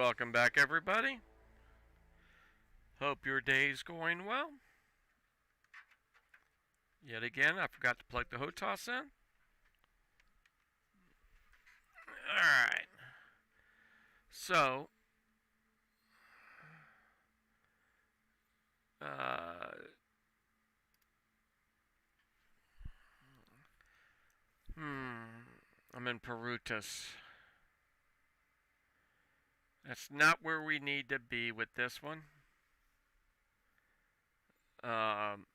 Welcome back, everybody. Hope your day's going well. Yet again, I forgot to plug the HOTAS in. Alright. So, uh, I'm in Perutas. That's not where we need to be with this one. Um,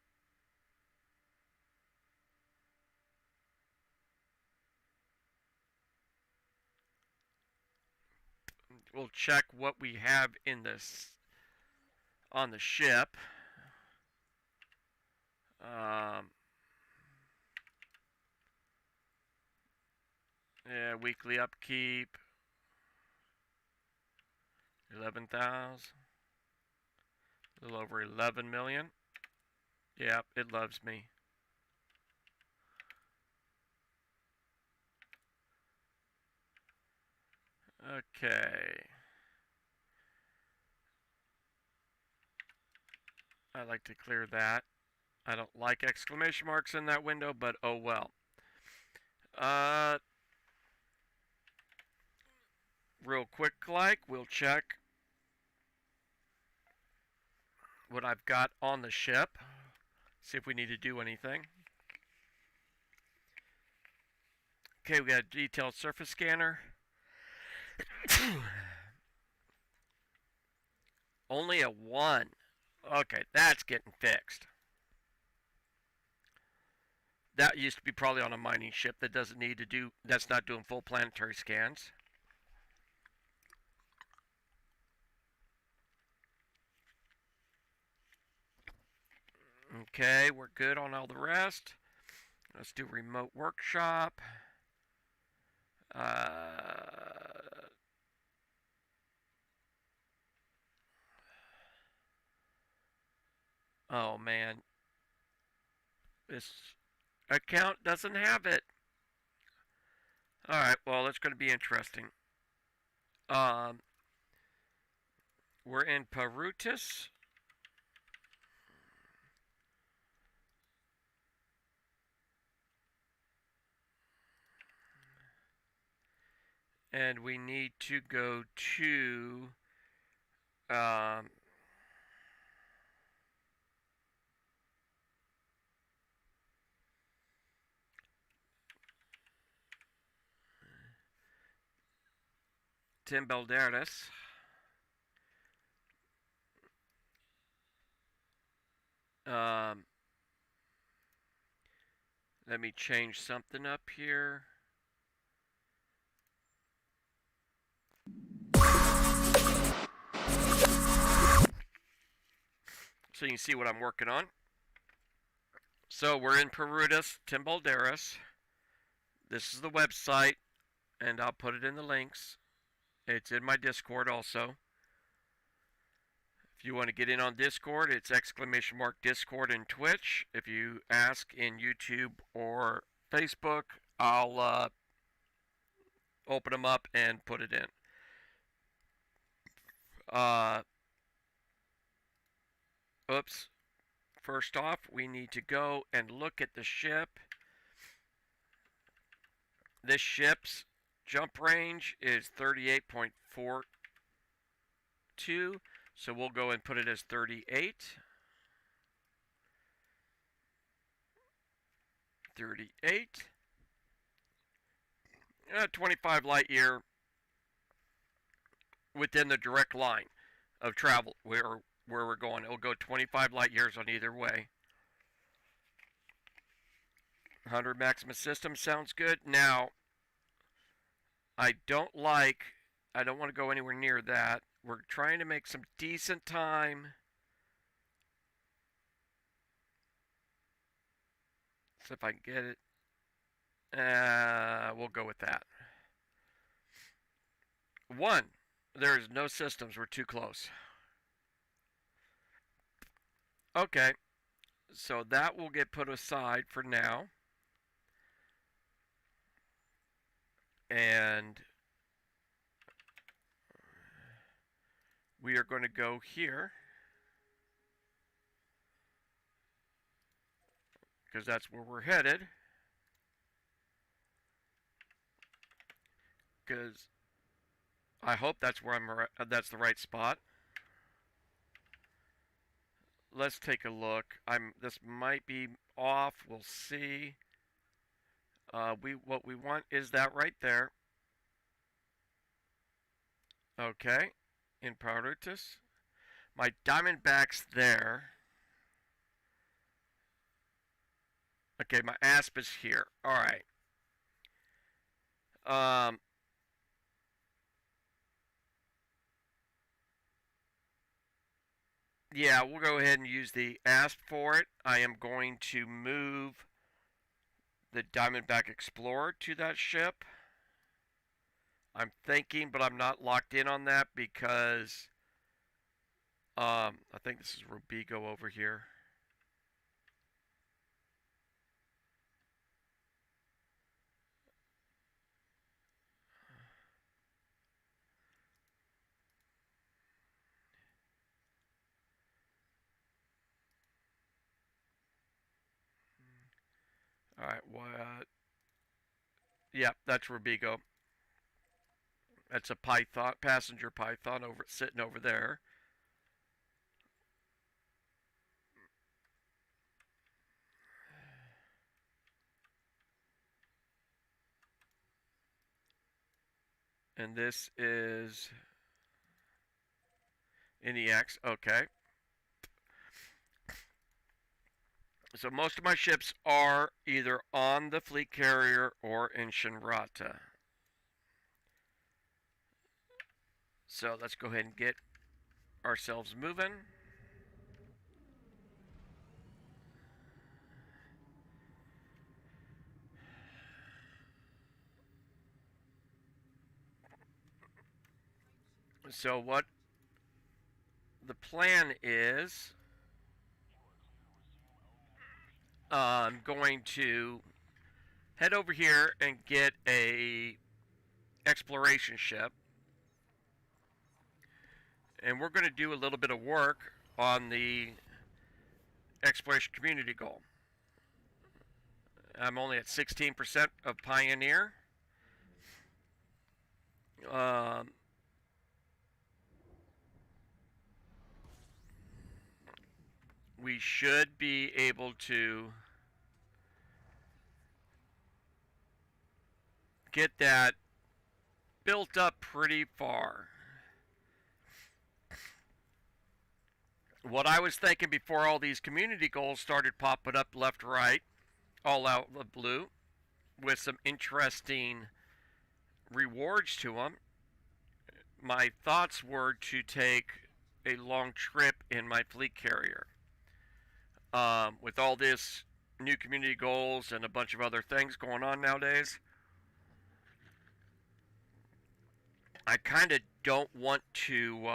we'll check what we have in this on the ship. Yeah, weekly upkeep. 11,000. A little over 11 million. Yep, it loves me. Okay. I like to clear that. I don't like exclamation marks in that window, but oh well. Real quick like, we'll check what I've got on the ship. See if we need to do anything. Okay, we got a detailed surface scanner. Only a 1. Okay, that's getting fixed. That used to be probably on a mining ship that doesn't need to do, that's not doing full planetary scans. Okay, we're good on all the rest. Let's do remote workshop. Oh man, this account doesn't have it. Alright, well, it's going to be interesting. We're in Perutas. And we need to go to Tim Balderas. Let me change something up here. So you can see what I'm working on. So we're in Perutas, Tim Balderas. This is the website, and I'll put it in the links. It's in my Discord also. If you want to get in on Discord, it's !Discord and Twitch. If you ask in YouTube or Facebook, I'll open them up and put it in. Oops. First off, we need to go and look at the ship. This ship's jump range is 38.42. So we'll go and put it as 38. 38. 25 light year within the direct line of travel where we're going. It'll go 25 light years on either way. 100 Maxima system sounds good. Now, I don't want to go anywhere near that. We're trying to make some decent time. So if I can get it, we'll go with that. 1, there's no systems. We're too close. Okay, so that will get put aside for now. And we are going to go here, because that's where we're headed. Because I hope that's where that's the right spot. Let's take a look. This might be off. We'll see. What we want is that right there. Okay, in Prutus. My Diamondback's there. Okay, my Asp is here. All right. Yeah, we'll go ahead and use the Asp for it. I am going to move the Diamondback Explorer to that ship. I'm thinking, but I'm not locked in on that because I think this is Robigo over here. All right, what? Yeah, that's Robigo. That's a Python, passenger Python sitting over there. And this is NEX. Okay. So most of my ships are either on the fleet carrier or in Shinrata. So let's go ahead and get ourselves moving. So what the plan is, I'm going to head over here and get a exploration ship. And we're going to do a little bit of work on the exploration community goal. I'm only at 16% of Pioneer. We should be able to get that built up pretty far. What I was thinking before all these community goals started popping up left, right, all out of blue, with some interesting rewards to them, my thoughts were to take a long trip in my fleet carrier. With all this new community goals and a bunch of other things going on nowadays, I kind of don't want to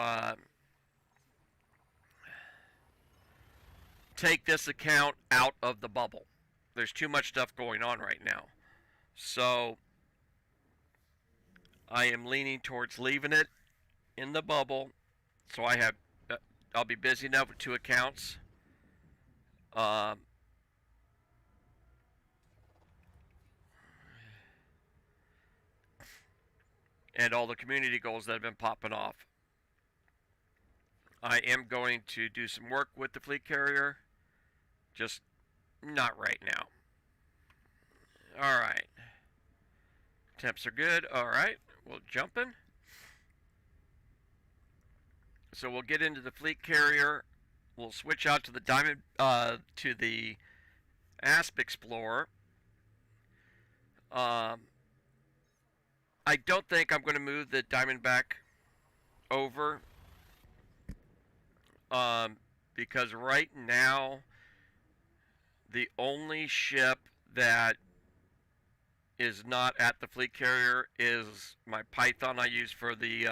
take this account out of the bubble. There's too much stuff going on right now. So I am leaning towards leaving it in the bubble. So I'll be busy enough with 2 accounts. And all the community goals that have been popping off. I am going to do some work with the fleet carrier, just not right now. Alright. Temps are good. Alright, we'll jump in. So we'll get into the fleet carrier. We'll switch out to the Asp Explorer. I don't think I'm going to move the Diamondback over, because right now the only ship that is not at the fleet carrier is my Python I use for the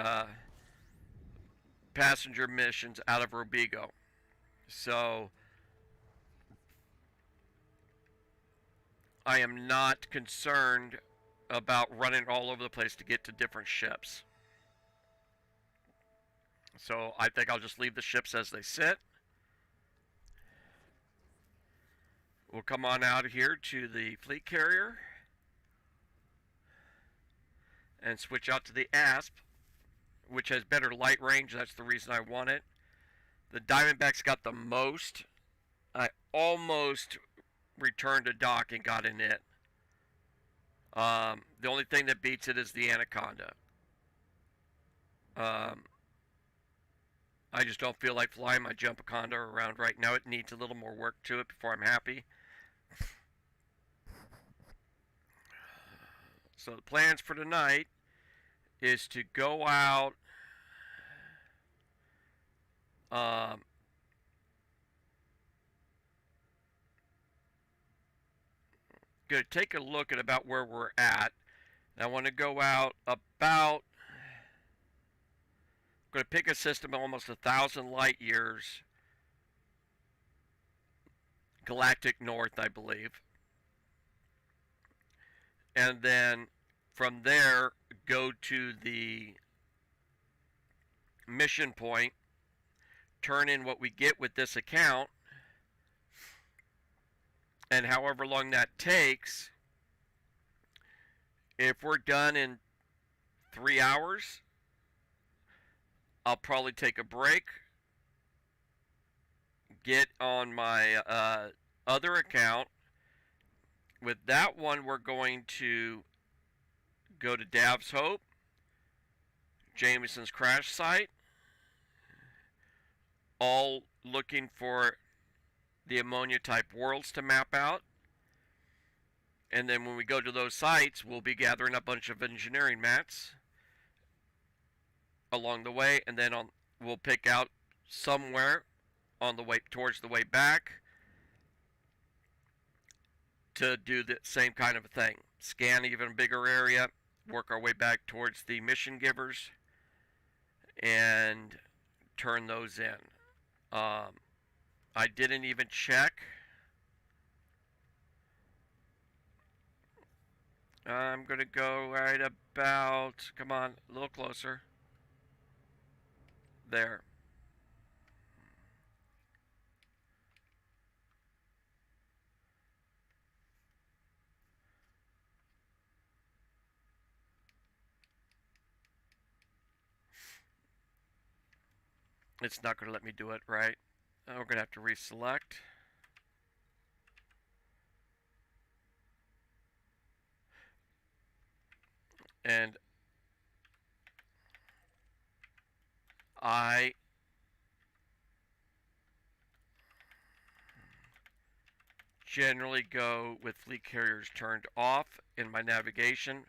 passenger missions out of Robigo. So I am not concerned about running all over the place to get to different ships. So I think I'll just leave the ships as they sit. We'll come on out here to the fleet carrier and switch out to the Asp, which has better light range. That's the reason I want it. The Diamondback's got the most. I almost returned to dock and got in it. The only thing that beats it is the Anaconda. I just don't feel like flying my Jumpaconda around right now. It needs a little more work to it before I'm happy. So the plans for tonight is to go out. Going to take a look at about where we're at. And I want to go out about. I'm going to pick a system almost 1,000 light years. Galactic North, I believe. And then from there, go to the mission point, turn in what we get with this account, and however long that takes, if we're done in 3 hours, I'll probably take a break, get on my other account. With that one, we're going to go to Dav's Hope, Jameson's crash site, all looking for the ammonia type worlds to map out. And then when we go to those sites, we'll be gathering a bunch of engineering mats along the way, and then we'll pick out somewhere on the way towards the way back to do the same kind of a thing. Scan even bigger area, work our way back towards the mission givers, and turn those in. I didn't even check. I'm going to go right about, come on, a little closer. There. It's not going to let me do it right. We're going to have to reselect. And I generally go with fleet carriers turned off in my navigation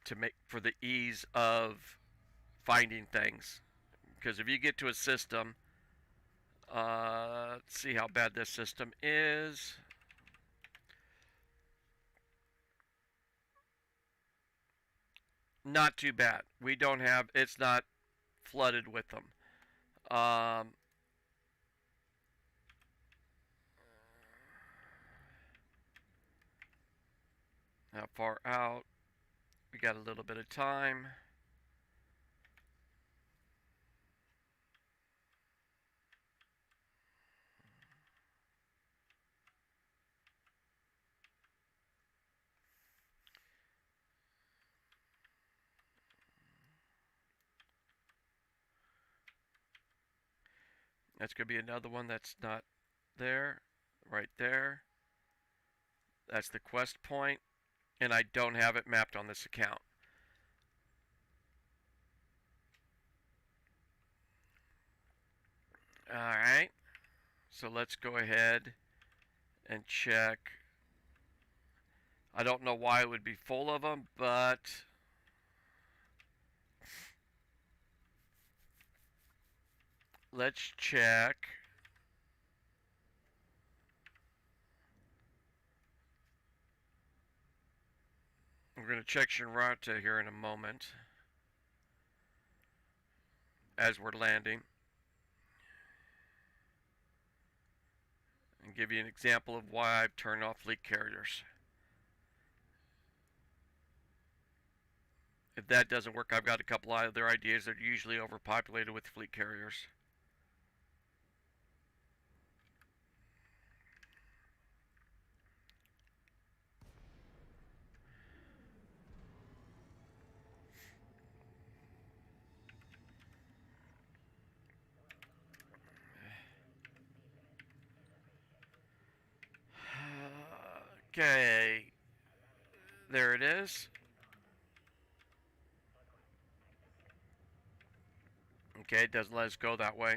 to make for the ease of finding things. Because if you get to a system, let's see how bad this system is. Not too bad. We don't have, it's not flooded with them. How far out? We got a little bit of time. That's going to be another one that's not there. Right there. That's the quest point. And I don't have it mapped on this account. Alright. So let's go ahead and check. I don't know why it would be full of them, but let's check. We're going to check Shinrarta here in a moment as we're landing and give you an example of why I've turned off fleet carriers. If that doesn't work, I've got a couple other ideas that are usually overpopulated with fleet carriers. Okay, there it is. Okay, it doesn't let us go that way.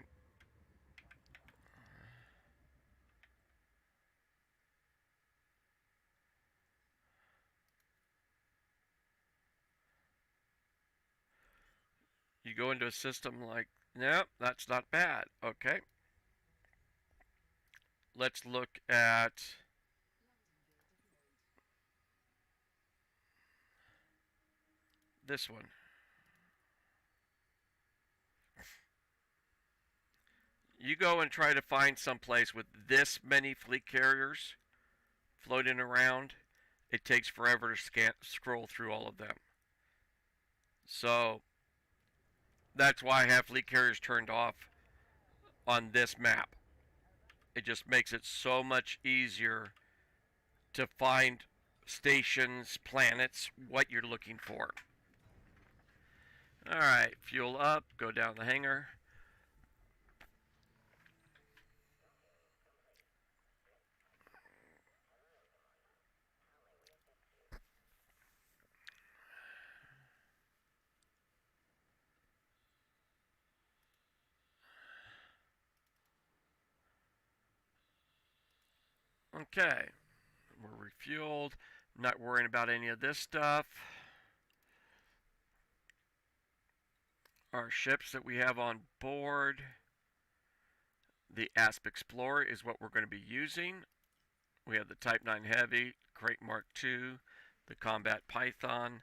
You go into a system like, nope, that's not bad. Okay, let's look at this one. You go and try to find some place with this many fleet carriers floating around. It takes forever to scroll through all of them. So that's why I have fleet carriers turned off on this map. It just makes it so much easier to find stations, planets, what you're looking for. Alright, fuel up, go down the hangar. Okay, we're refueled. Not worrying about any of this stuff. Our ships that we have on board. The Asp Explorer is what we're going to be using. We have the Type 9 Heavy, Crate Mark II, the Combat Python,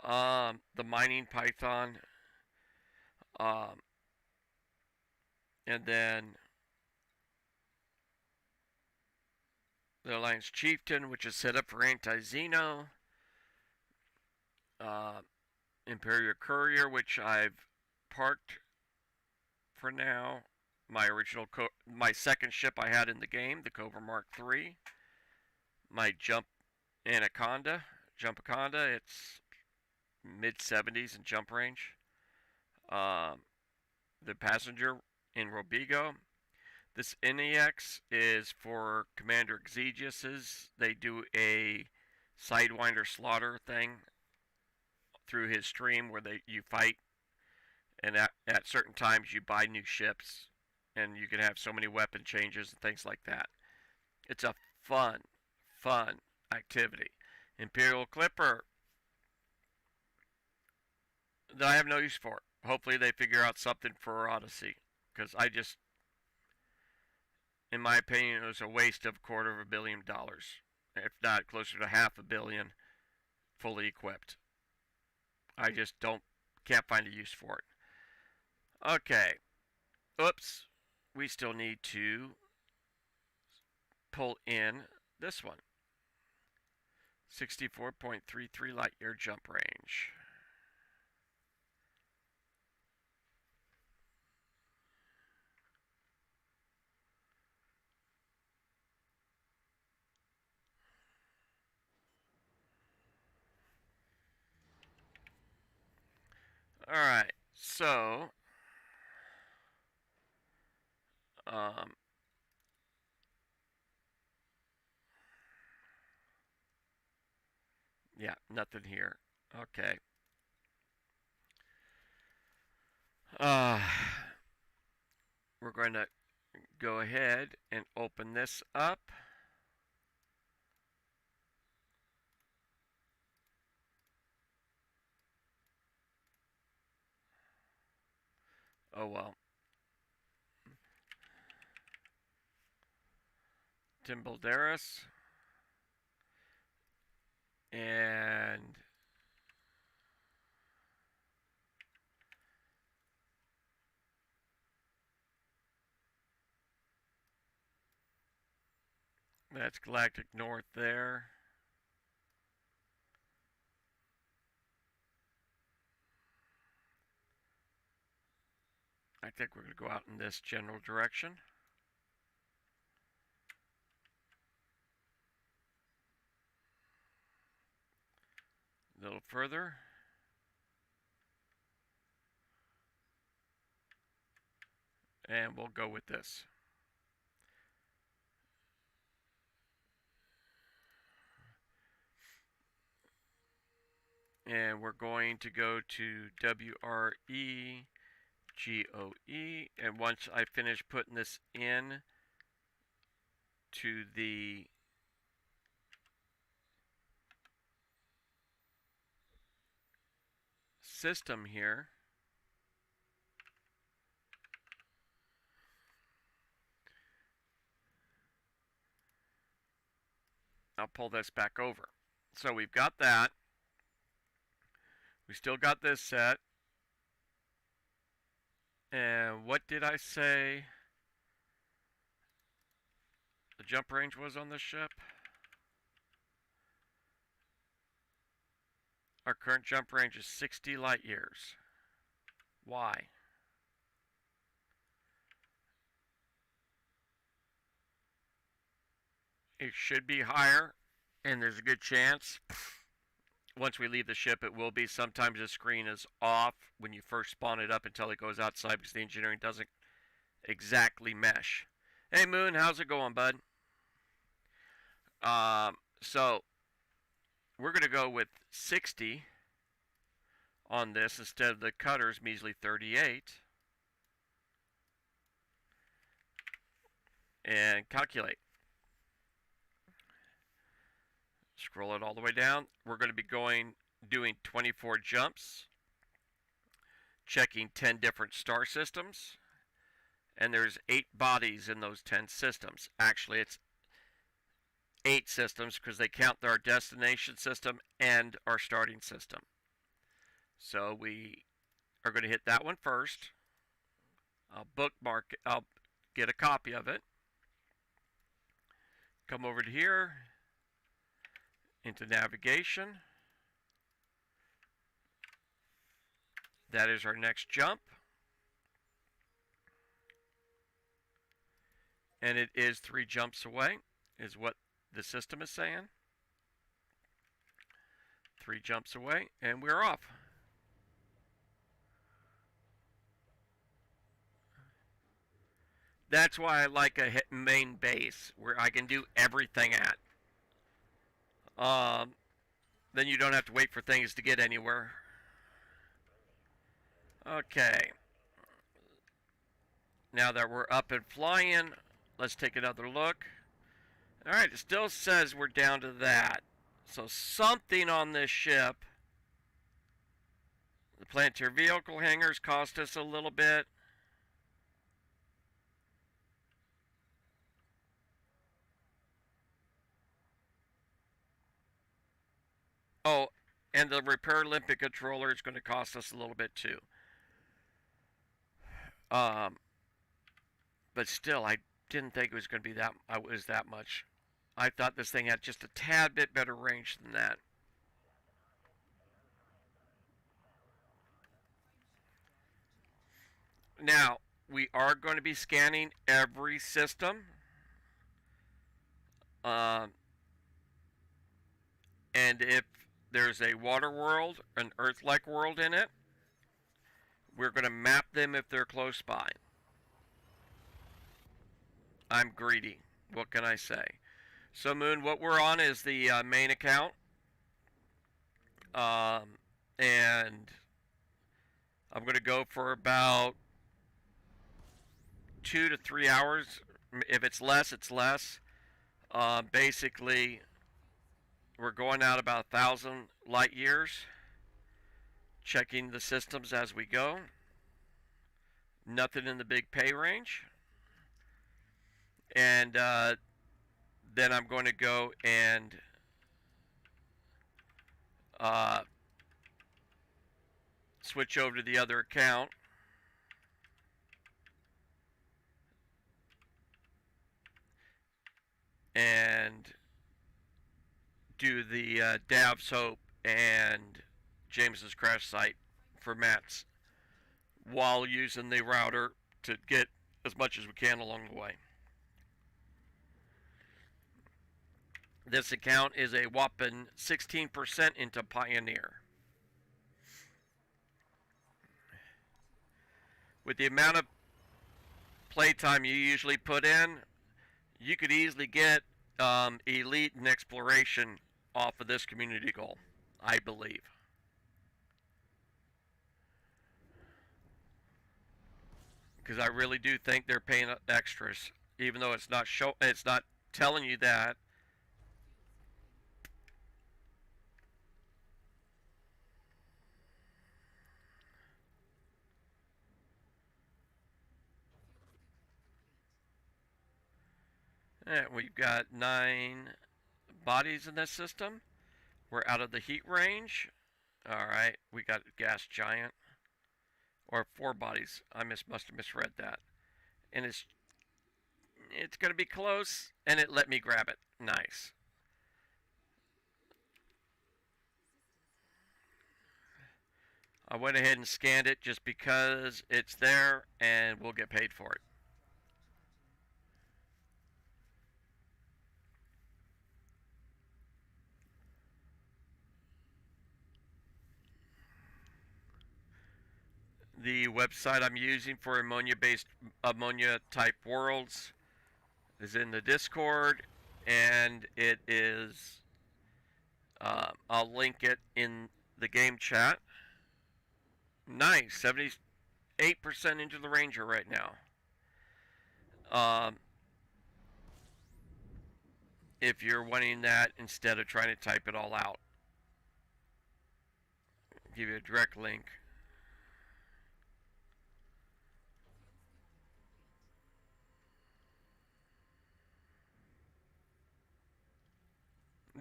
the Mining Python, and then the Alliance Chieftain, which is set up for anti-Xeno, Imperial Courier, which I've parked for now. My second ship I had in the game, the Cobra Mark III. My Jump Anaconda, it's mid 70s in jump range. The Passenger in Robigo. This NEX is for Commander Exegius's. They do a Sidewinder slaughter thing through his stream where you fight, and at certain times you buy new ships, and you can have so many weapon changes and things like that. It's a fun activity. Imperial Clipper that I have no use for. Hopefully they figure out something for Odyssey, because in my opinion, it was a waste of $250 million, if not closer to $500 million, fully equipped. I just can't find a use for it. Okay. Oops. We still need to pull in this one. 64.33 light year jump range. Alright, so yeah, nothing here. Okay. We're going to go ahead and open this up. Oh well. Tim Balderas. And that's Galactic North there. I think we're going to go out in this general direction. A little further. And we'll go with this. And we're going to go to WREGOE. And once I finish putting this in to the system here, I'll pull this back over. So we've got that. We still got this set. And what did I say the jump range was on this ship? Our current jump range is 60 light years. Why? It should be higher, and there's a good chance once we leave the ship it will be. Sometimes the screen is off when you first spawn it up until it goes outside because the engineering doesn't exactly mesh. Hey Moon, how's it going, bud? So we're going to go with 60 on this instead of the Cutter's measly 38. And calculate. Scroll it all the way down. We're going to be doing 24 jumps, checking 10 different star systems, and there's 8 bodies in those 10 systems. Actually, it's 8 systems because they count our destination system and our starting system. So we are going to hit that one first. I'll bookmark it. I'll get a copy of it. Come over to here, into navigation. That is our next jump. And it is 3 jumps away, is what the system is saying. 3 jumps away, and we're off. That's why I like a main base where I can do everything at. Then you don't have to wait for things to get anywhere. Okay. Now that we're up and flying, let's take another look. Alright, it still says we're down to that. So something on this ship. The Planetary Vehicle hangars cost us a little bit. Oh, and the Repair Olympic controller is going to cost us a little bit too. But still, I didn't think it was going to be that much. I thought this thing had just a tad bit better range than that. Now, we are going to be scanning every system. And if there's a water world, an Earth-like world in it, we're going to map them if they're close by. I'm greedy. What can I say? So, Moon, what we're on is the main account. And I'm going to go for about 2 to 3 hours. If it's less, it's less. Basically, we're going out about 1,000 light years, checking the systems as we go. Nothing in the big pay range. And then I'm going to go and switch over to the other account. And do the Dav's Hope and James's crash site for Matt's while using the router to get as much as we can along the way. This account is a whopping 16% into Pioneer. With the amount of playtime you usually put in, you could easily get elite and exploration off of this community goal, I believe. Because I really do think they're paying extras, even though it's not telling you that. And we've got 9 bodies in this system. We're out of the heat range. Alright, we got gas giant. Or 4 bodies. I must have misread that. And it's going to be close, and it let me grab it. Nice. I went ahead and scanned it just because it's there, and we'll get paid for it. The website I'm using for ammonia type worlds is in the Discord, and it is I'll link it in the game chat. Nice, 78% into the Ranger right now. If you're wanting that instead of trying to type it all out, I'll give you a direct link.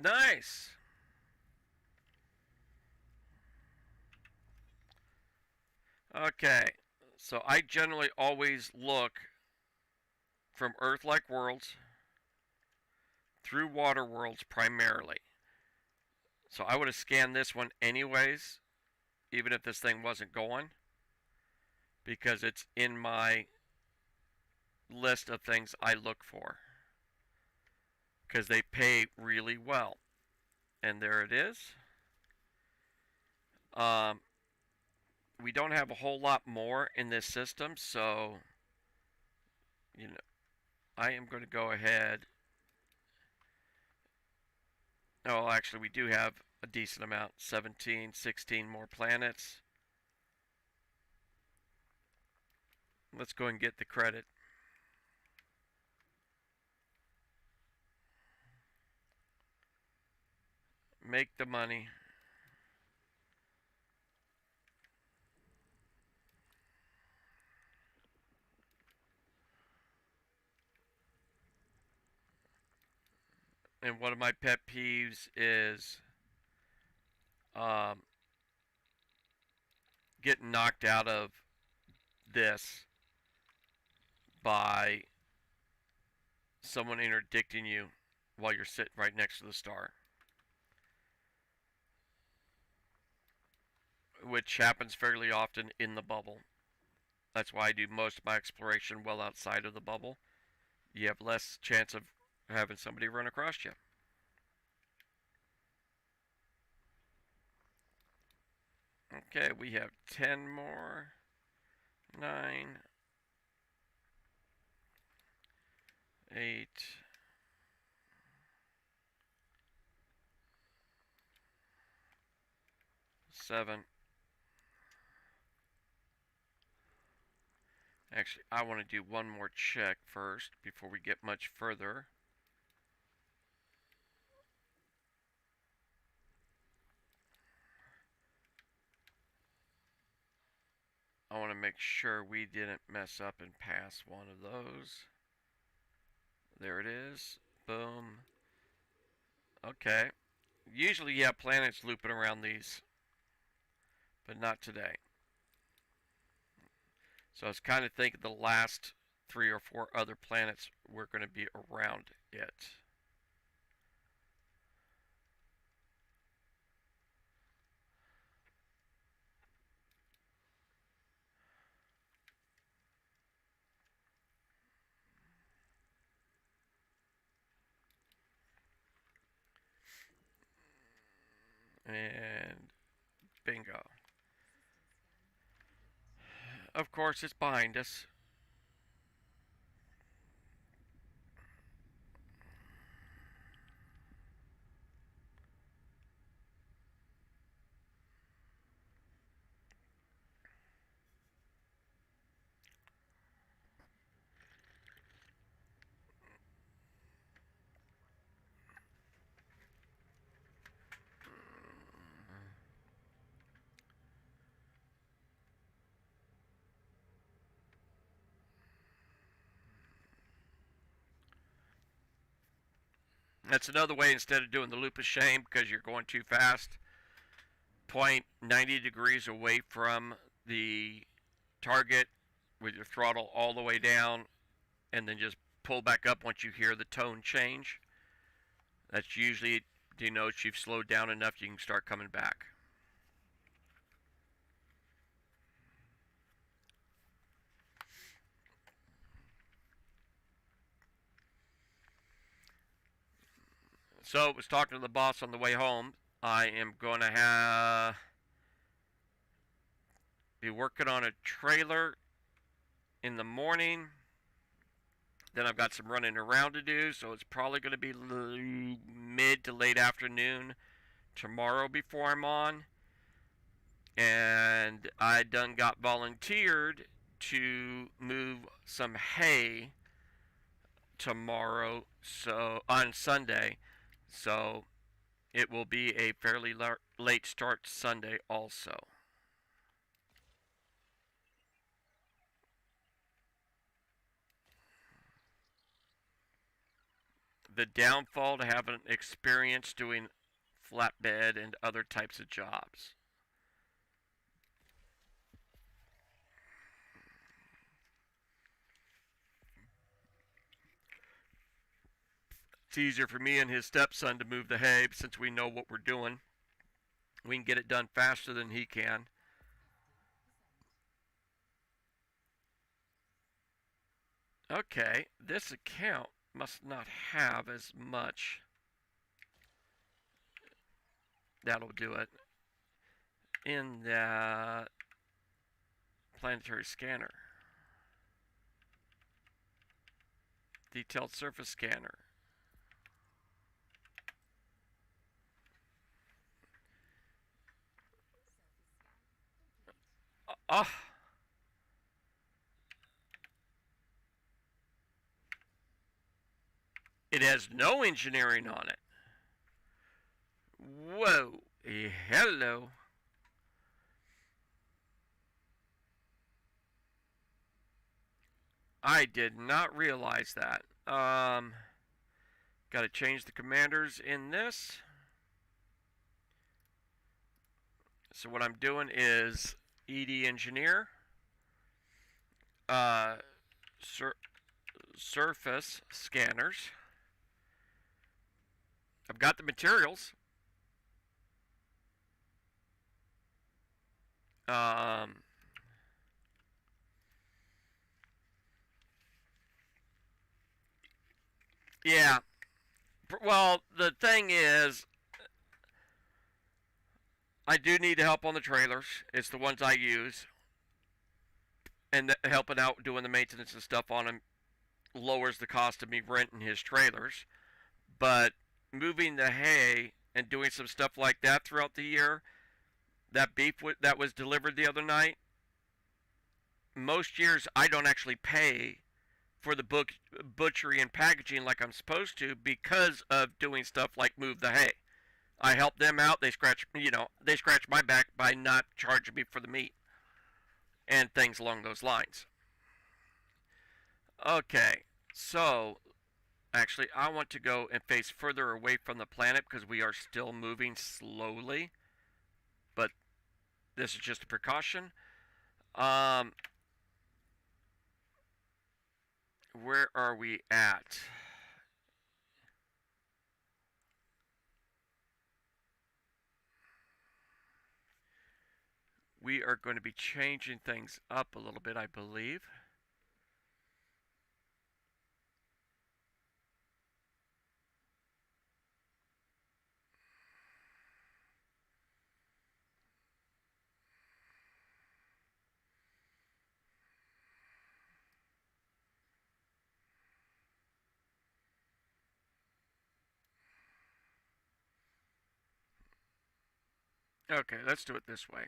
Nice. Okay, so I generally always look from Earth-like worlds through water worlds primarily. So I would have scanned this one anyways, even if this thing wasn't going, because it's in my list of things I look for, because they pay really well. And there it is. We don't have a whole lot more in this system, so I am going to go ahead. Oh, actually, we do have a decent amount, 17, 16 more planets. Let's go and get the credit. Make the money. And one of my pet peeves is getting knocked out of this by someone interdicting you while you're sitting right next to the star, which happens fairly often in the bubble. That's why I do most of my exploration well outside of the bubble. You have less chance of having somebody run across you. Okay, we have 10 more. 9. 8. 7. Actually, I want to do one more check first before we get much further. I want to make sure we didn't mess up and pass one of those. There it is. Boom. Okay. Usually you have planets looping around these, but not today. So I was kind of thinking the last 3 or 4 other planets were going to be around it. And bingo. Of course, it's behind us. That's another way, instead of doing the loop of shame because you're going too fast, point 90 degrees away from the target with your throttle all the way down, and then just pull back up once you hear the tone change. That's usually denotes you've slowed down enough you can start coming back. So I was talking to the boss on the way home. I am going to be working on a trailer in the morning. Then I've got some running around to do, so it's probably going to be mid to late afternoon tomorrow before I'm on. And I done got volunteered to move some hay tomorrow, so on Sunday. So it will be a fairly late start Sunday also. The downfall to having experience doing flatbed and other types of jobs. It's easier for me and his stepson to move the hay since we know what we're doing. We can get it done faster than he can. Okay, this account must not have as much. That'll do it. In the planetary scanner. Detailed surface scanner. It has no engineering on it. Whoa. Hello. I did not realize that. Got to change the commanders in this. So what I'm doing is ED engineer, surface scanners. I've got the materials. Yeah. Well, the thing is, I do need help on the trailers. It's the ones I use. And helping out doing the maintenance and stuff on them lowers the cost of me renting his trailers. But moving the hay and doing some stuff like that throughout the year, that beef that was delivered the other night, most years I don't actually pay for the butchery and packaging like I'm supposed to because of doing stuff like move the hay. I help them out. They scratch my back by not charging me for the meat and things along those lines. Okay, so actually, I want to go and face further away from the planet because we are still moving slowly. But this is just a precaution. Where are we at? We are going to be changing things up a little bit, I believe. Okay, let's do it this way.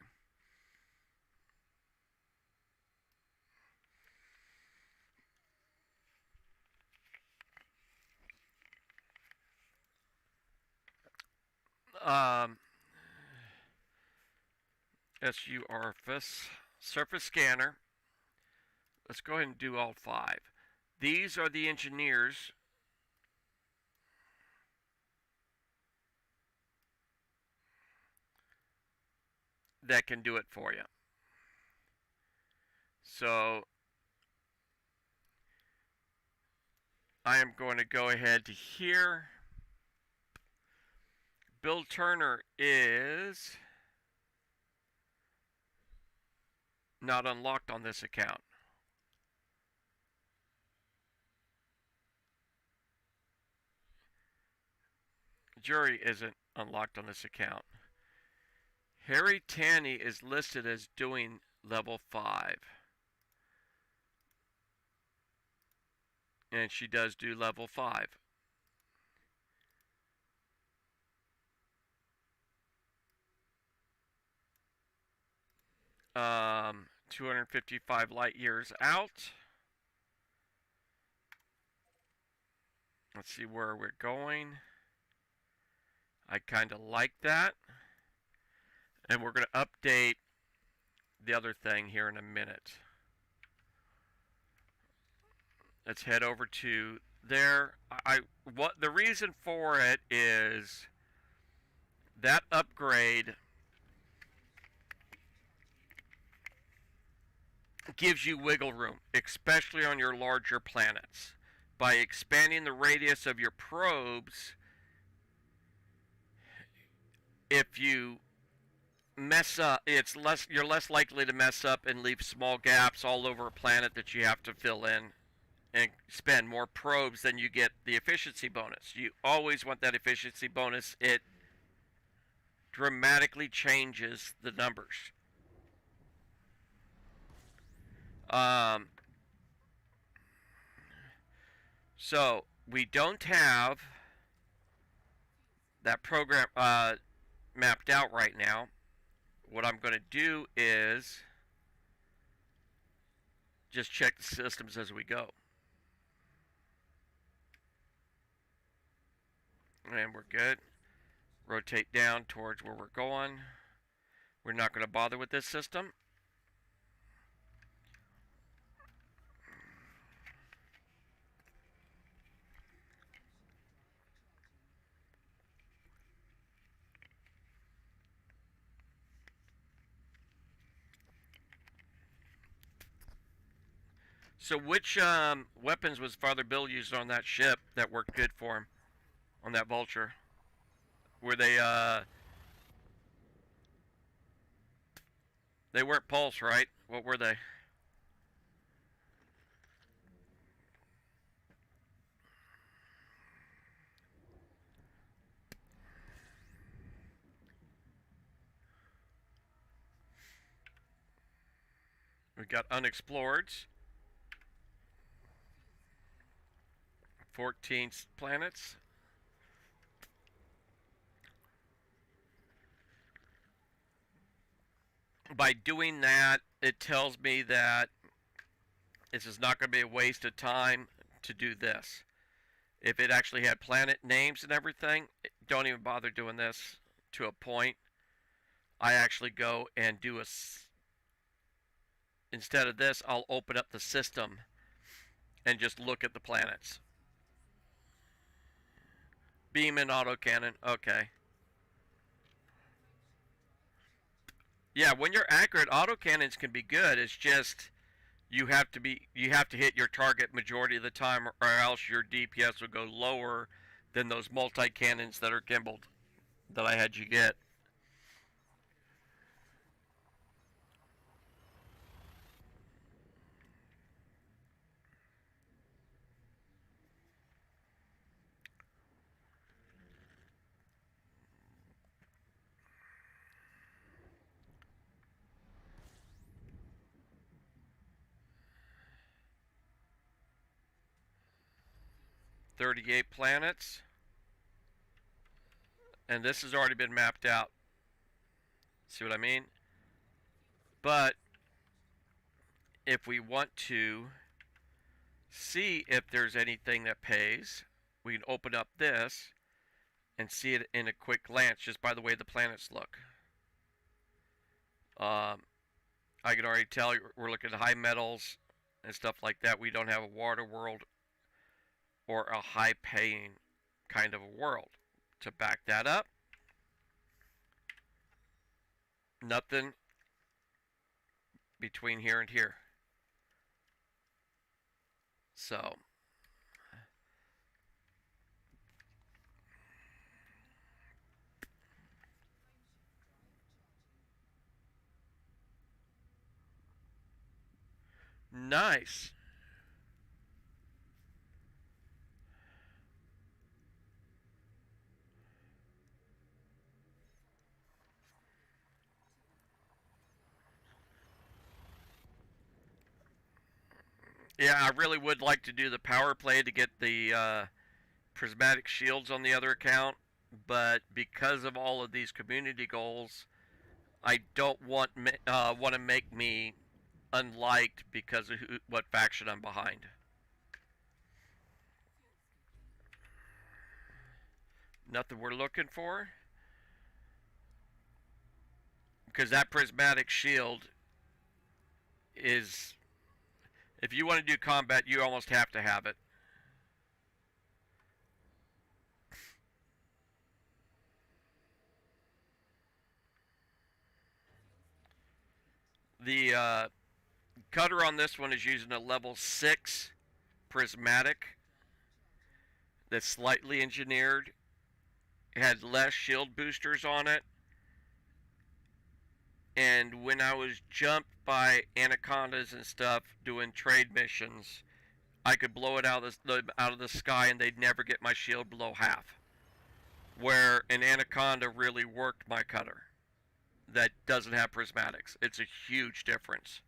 Um, SURFACE, Surface Scanner. Let's go ahead and do all 5. These are the engineers that can do it for you. So I am going to go ahead to here. Bill Turner is not unlocked on this account. Jury isn't unlocked on this account. Harry Tanny is listed as doing level 5. And she does do level 5. 255 light years out. Let's see where we're going. I kind of like that. And we're going to update the other thing here in a minute. Let's head over to there. What the reason for it is that upgrade gives you wiggle room, especially on your larger planets. By expanding the radius of your probes, if you mess up, you're less likely to mess up and leave small gaps all over a planet that you have to fill in and spend more probes than you get the efficiency bonus. You always want that efficiency bonus. It dramatically changes the numbers. So we don't have that program mapped out right now. What I'm going to do is just check the systems as we go. And we're good. Rotate down towards where we're going. We're not going to bother with this system. So which weapons was Father Bill used on that ship that worked good for him? On that Vulture? Were they weren't pulse, right? What were they? We got unexploreds. 14 planets. By doing that, it tells me that this is not going to be a waste of time to do this. If it actually had planet names and everything, don't even bother doing this to a point. I actually go and do instead of this, I'll open up the system and just look at the planets. Beam and autocannon, okay. Yeah, when you're accurate, autocannons can be good. It's just you have to hit your target majority of the time, or else your DPS will go lower than those multi cannons that are gimbaled that I had you get. $38 planets, and this has already been mapped out. See what I mean? But if we want to see if there's anything that pays, we can open up this and see it in a quick glance just by the way the planets look. I can already tell we're looking at high metals and stuff like that. We don't have a water world or a high paying kind of a world. To back that up, nothing between here and here. So nice. Yeah, I really would like to do the power play to get the prismatic shields on the other account, but because of all of these community goals, I don't want to make me unliked because of what faction I'm behind. Nothing we're looking for, because that prismatic shield is, if you want to do combat, you almost have to have it. The cutter on this one is using a level 6 prismatic that's slightly engineered. It had less shield boosters on it. And when I was jumped by anacondas and stuff doing trade missions, I could blow it out of the sky and they'd never get my shield below half. Where an anaconda really worked my cutter that doesn't have prismatics. It's a huge difference.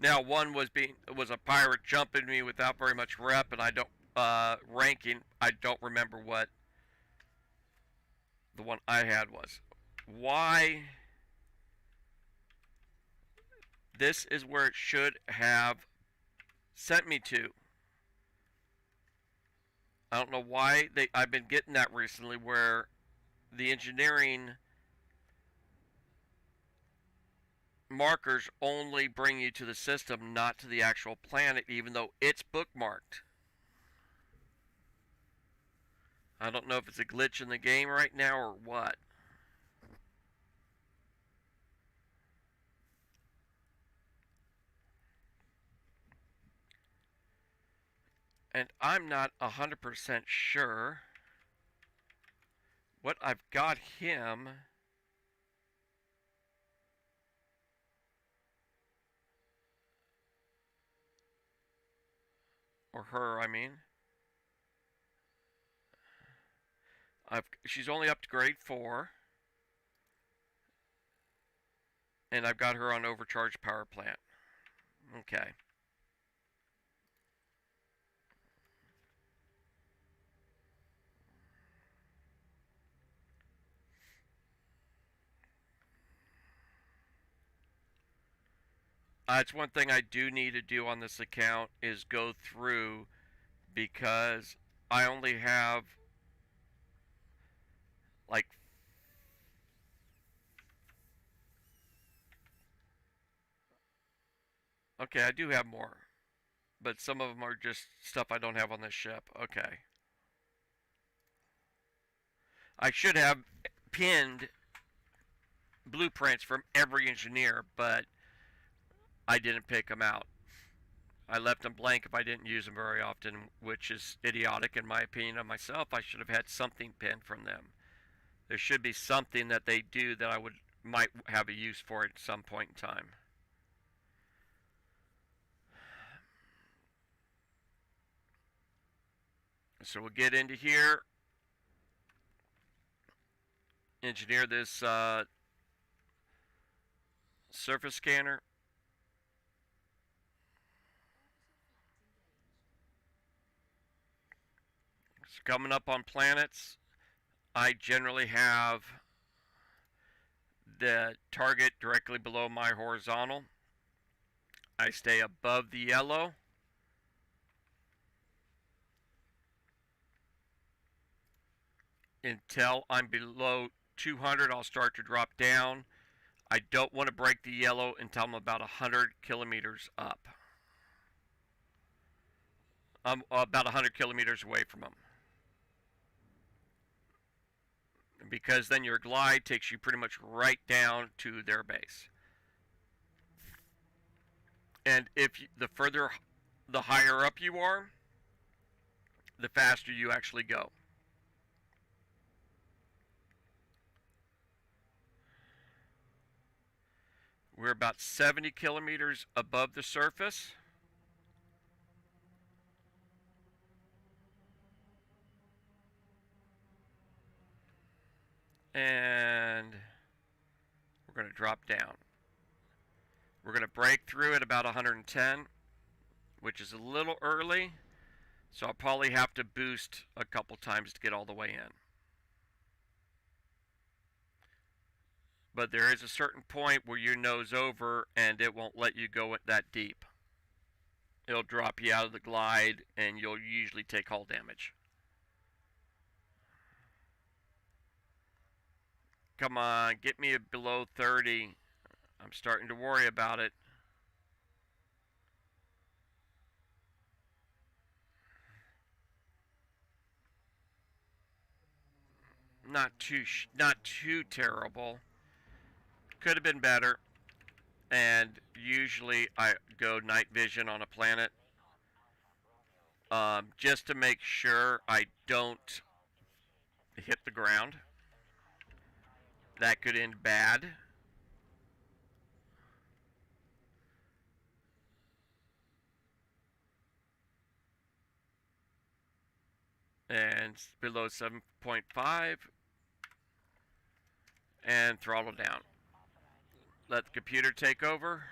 Now one was a pirate jumping me without very much rep, and I don't ranking. I don't remember what the one I had was. Why? This is where it should have sent me to. I don't know why I've been getting that recently, where the engineering markers only bring you to the system, not to the actual planet, even though it's bookmarked. I don't know if it's a glitch in the game right now or what. And I'm not 100% sure what I've got him. Or her, I mean. She's only up to grade 4. And I've got her on overcharged power plant. Okay. It's one thing I do need to do on this account is go through, because I only have like okay, I do have more, but some of them are just stuff I don't have on this ship. Okay. I should have pinned blueprints from every engineer, but I didn't pick them out. I left them blank if I didn't use them very often, which is idiotic in my opinion of myself. I should have had something pinned from them. There should be something that they do that I might have a use for at some point in time. So we'll get into here, engineer this surface scanner. It's coming up on planets. I generally have the target directly below my horizontal. I stay above the yellow. Until I'm below 200, I'll start to drop down. I don't want to break the yellow until I'm about 100 kilometers up. I'm about 100 kilometers away from them. Because then your glide takes you pretty much right down to their base. And if you, the higher up you are, the faster you actually go. We're about 70 kilometers above the surface. And we're going to drop down. We're going to break through at about 110, which is a little early. So I'll probably have to boost a couple times to get all the way in. But there is a certain point where you nose over and it won't let you go that deep. It'll drop you out of the glide and you'll usually take hull damage. Come on, get me below 30. I'm starting to worry about it. Not too terrible. Could have been better. And usually I go night vision on a planet, just to make sure I don't hit the ground. That could end bad. And below 7.5. And throttle down. Let the computer take over.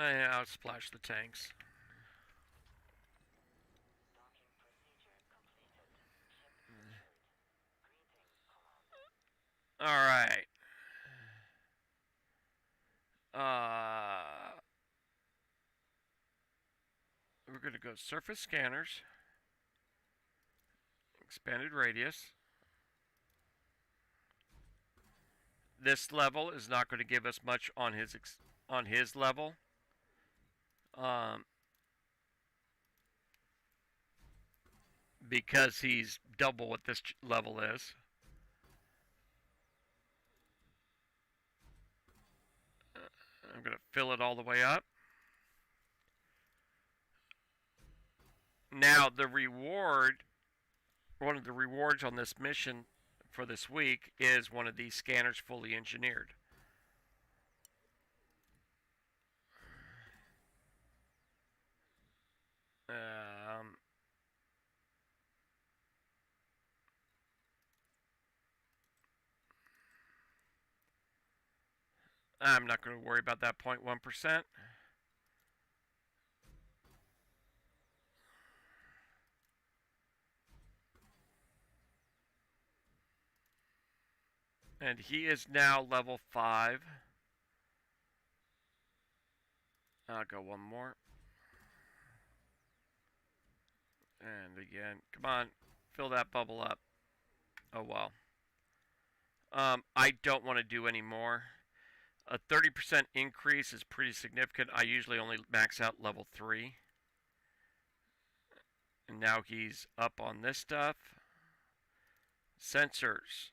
I'll splash the tanks. Alright. We're going to go surface scanners. Expanded radius. This level is not going to give us much on his level. Because he's double what this level is. I'm going to fill it all the way up. Now, the reward, one of the rewards on this mission for this week is one of these scanners fully engineered. I'm not going to worry about that 0.1%. And he is now level 5. I'll go one more. And again, come on, fill that bubble up. Oh well. I don't want to do any more. A 30% increase is pretty significant. I usually only max out level 3. And now he's up on this stuff. Sensors.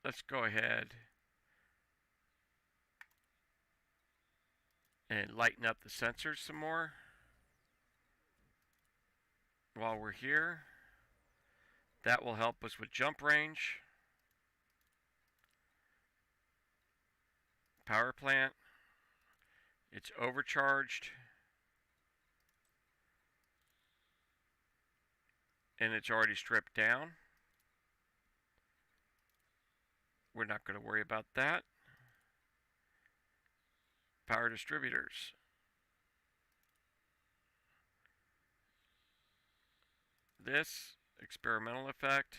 Let's go ahead and lighten up the sensors some more while we're here. That will help us with jump range. Power plant. It's overcharged. And it's already stripped down. We're not going to worry about that. Power distributors. This experimental effect.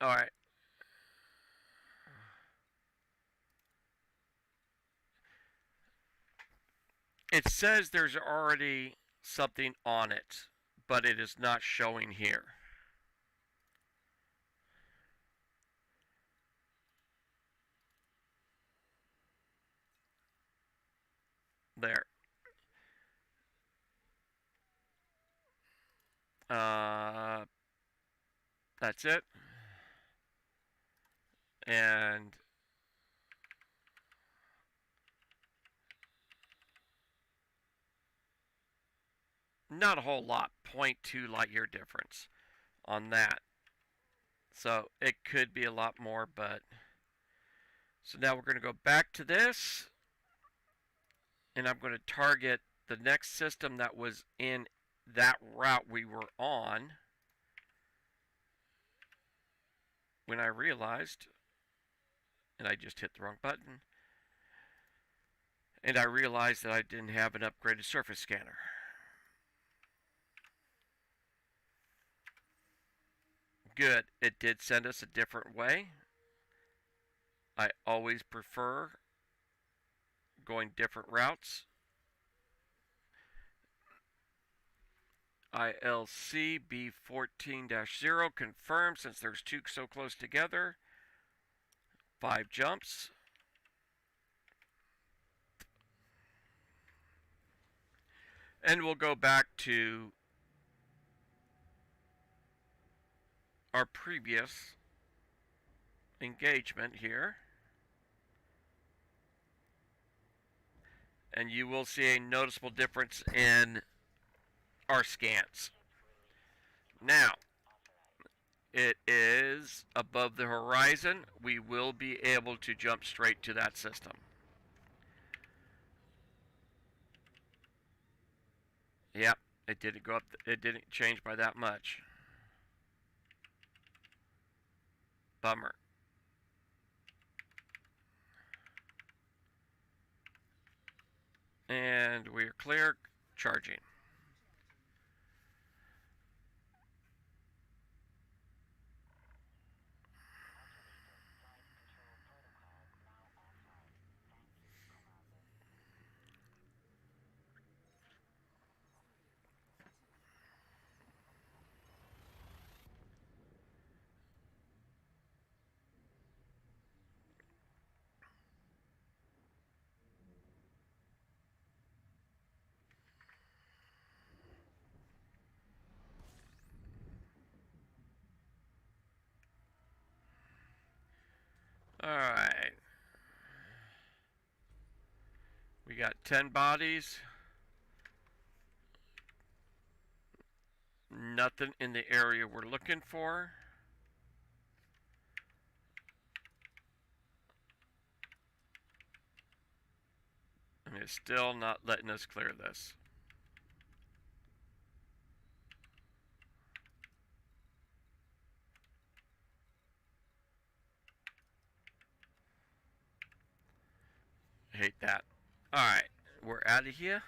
All right. It says there's already something on it, but it is not showing here. There. That's it. And not a whole lot, 0.2 light year difference on that. So it could be a lot more, but so now we're going to go back to this, and I'm going to target the next system that was in that route we were on when I realized, and I just hit the wrong button, and I realized that I didn't have an upgraded surface scanner. Good, it did send us a different way. I always prefer going different routes. ILC B14-0 confirmed since there's two so close together. 5 jumps. And we'll go back to our previous engagement here. And you will see a noticeable difference in our scans. Now, it is above the horizon. We will be able to jump straight to that system. Yep, it didn't go up. It didn't change by that much. Bummer. And we're clear. Charging. Alright. We got 10 bodies. Nothing in the area we're looking for. And it's still not letting us clear this. Hate that. Alright, we're out of here.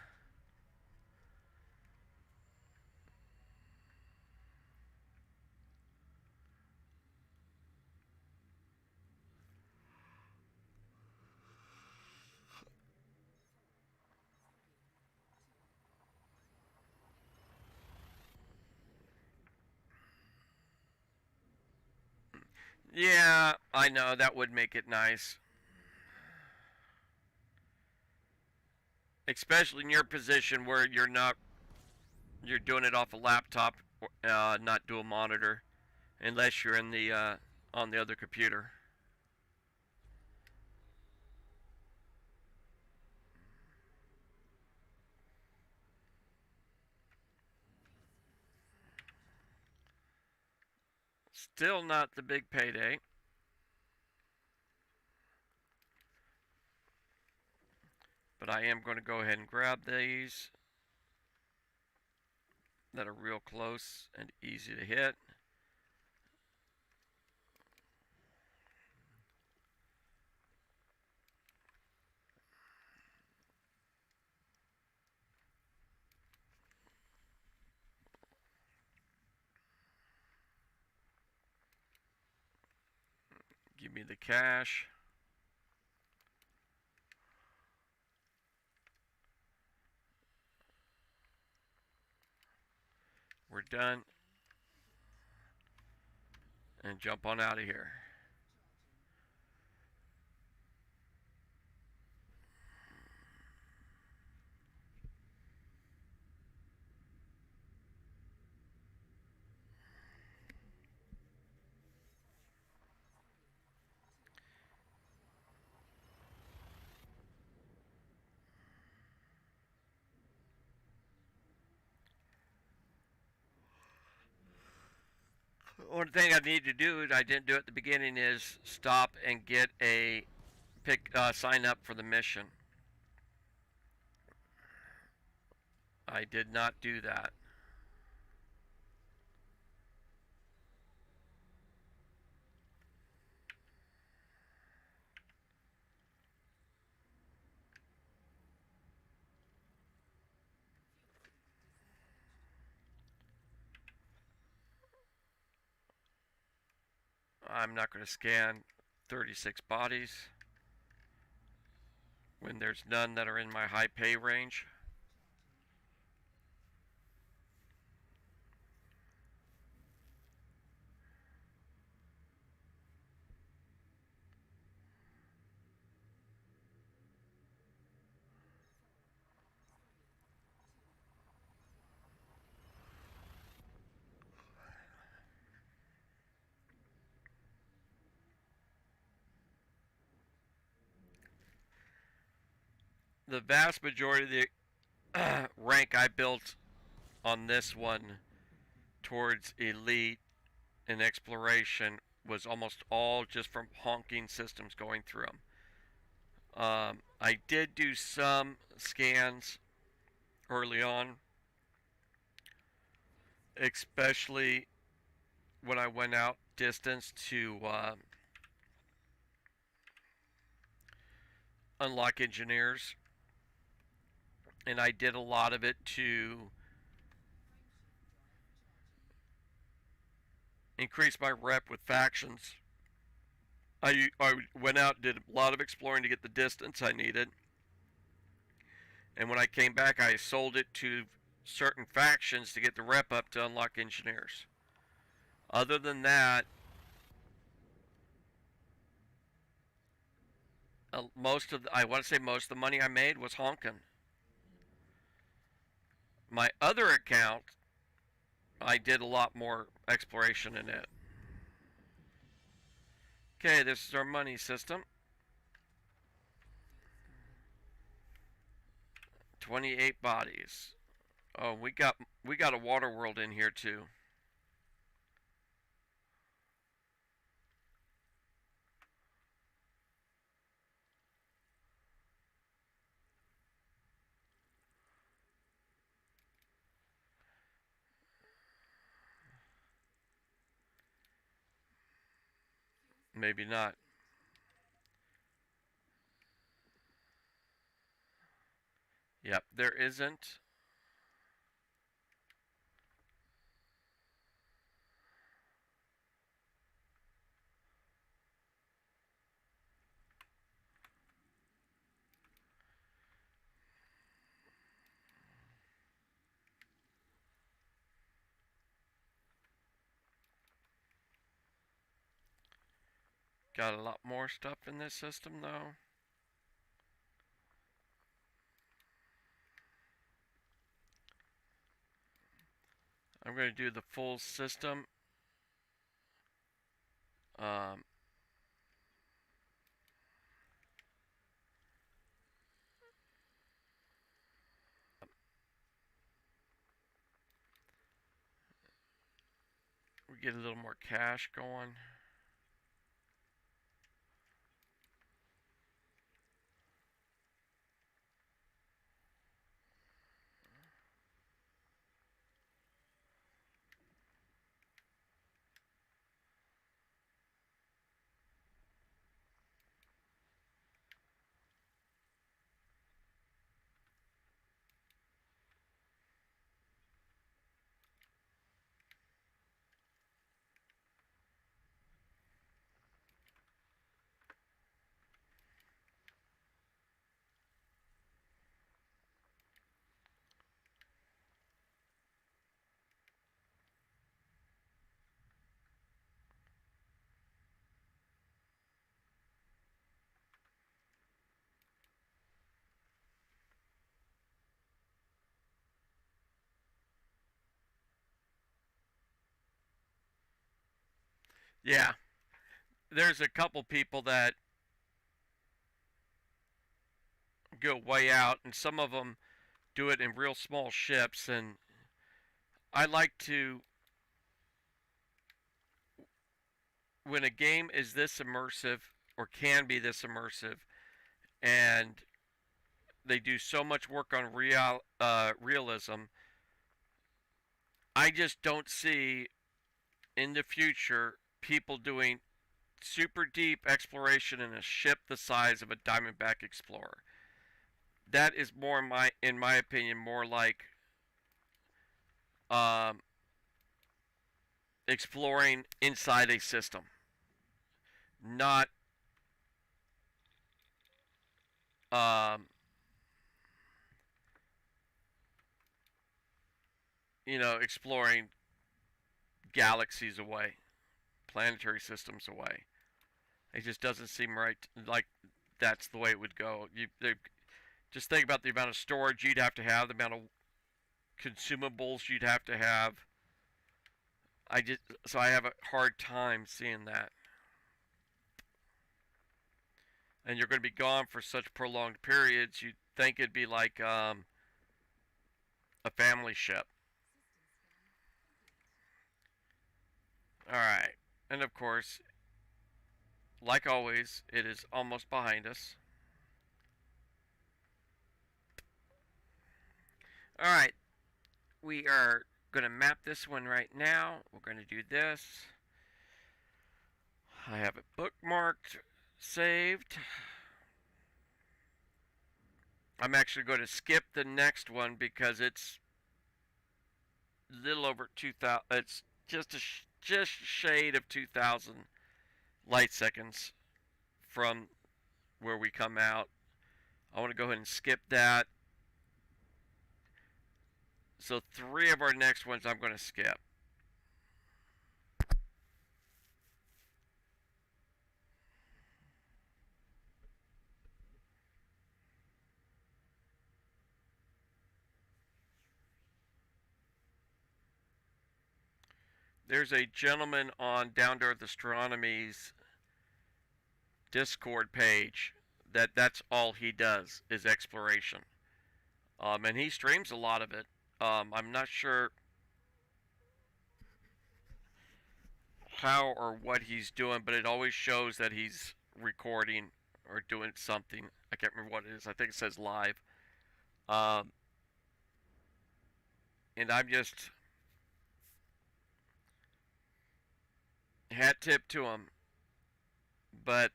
Yeah, I know that would make it nice, especially in your position where you're doing it off a laptop, not dual monitor, unless you're in the on the other computer. Still not the big payday, but I am going to go ahead and grab these that are real close and easy to hit. Give me the cash. We're done. And jump on out of here. One thing I need to do, I didn't do at the beginning, is stop and get a sign up for the mission. I did not do that. I'm not going to scan 36 bodies when there's none that are in my high pay range. The vast majority of the rank I built on this one towards elite and exploration was almost all just from honking systems going through them. I did do some scans early on, especially when I went out distance to unlock engineers, and I did a lot of it to increase my rep with factions. I went out and did a lot of exploring to get the distance I needed, and when I came back, I sold it to certain factions to get the rep up to unlock engineers. Other than that, I want to say most of the money I made was honking. My other account, I did a lot more exploration in it. Okay, this is our money system. 28 bodies. Oh, we got a water world in here too. Maybe not. Yep, there isn't. Got a lot more stuff in this system though. I'm going to do the full system. Um, we get a little more cash going. Yeah, there's a couple people that go way out, and some of them do it in real small ships. And I like to, when a game is this immersive or can be this immersive, and they do so much work on realism, I just don't see in the future people doing super deep exploration in a ship the size of a Diamondback Explorer. That is more in my opinion, more like um, exploring inside a system, not um, exploring galaxies away, planetary systems away. It just doesn't seem right. Like that's the way it would go. Just think about the amount of storage you'd have to have, the amount of consumables you'd have to have. So I have a hard time seeing that. And you're going to be gone for such prolonged periods. You'd think it'd be like a family ship. All right, and of course, like always, it is almost behind us. All right, we are going to map this one right now. We're going to do this. I have it bookmarked, saved. I'm actually going to skip the next one because it's a little over 2,000. It's just a shade of 2,000 light seconds from where we come out. I want to go ahead and skip that. So 3 of our next ones I'm going to skip. There's a gentleman on Down to Earth Astronomy's Discord page that's all he does is exploration. And he streams a lot of it. I'm not sure how or what he's doing, but it always shows that he's recording or doing something. I can't remember what it is. I think it says live. Um, and I'm just hat tip to him. But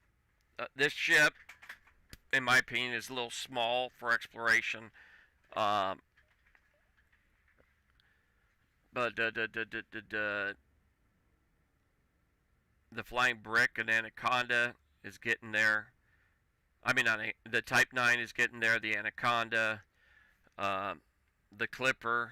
this ship, in my opinion, is a little small for exploration. Um, but the Flying Brick and Anaconda is getting there. I mean, the Type 9 is getting there. The Anaconda, the Clipper.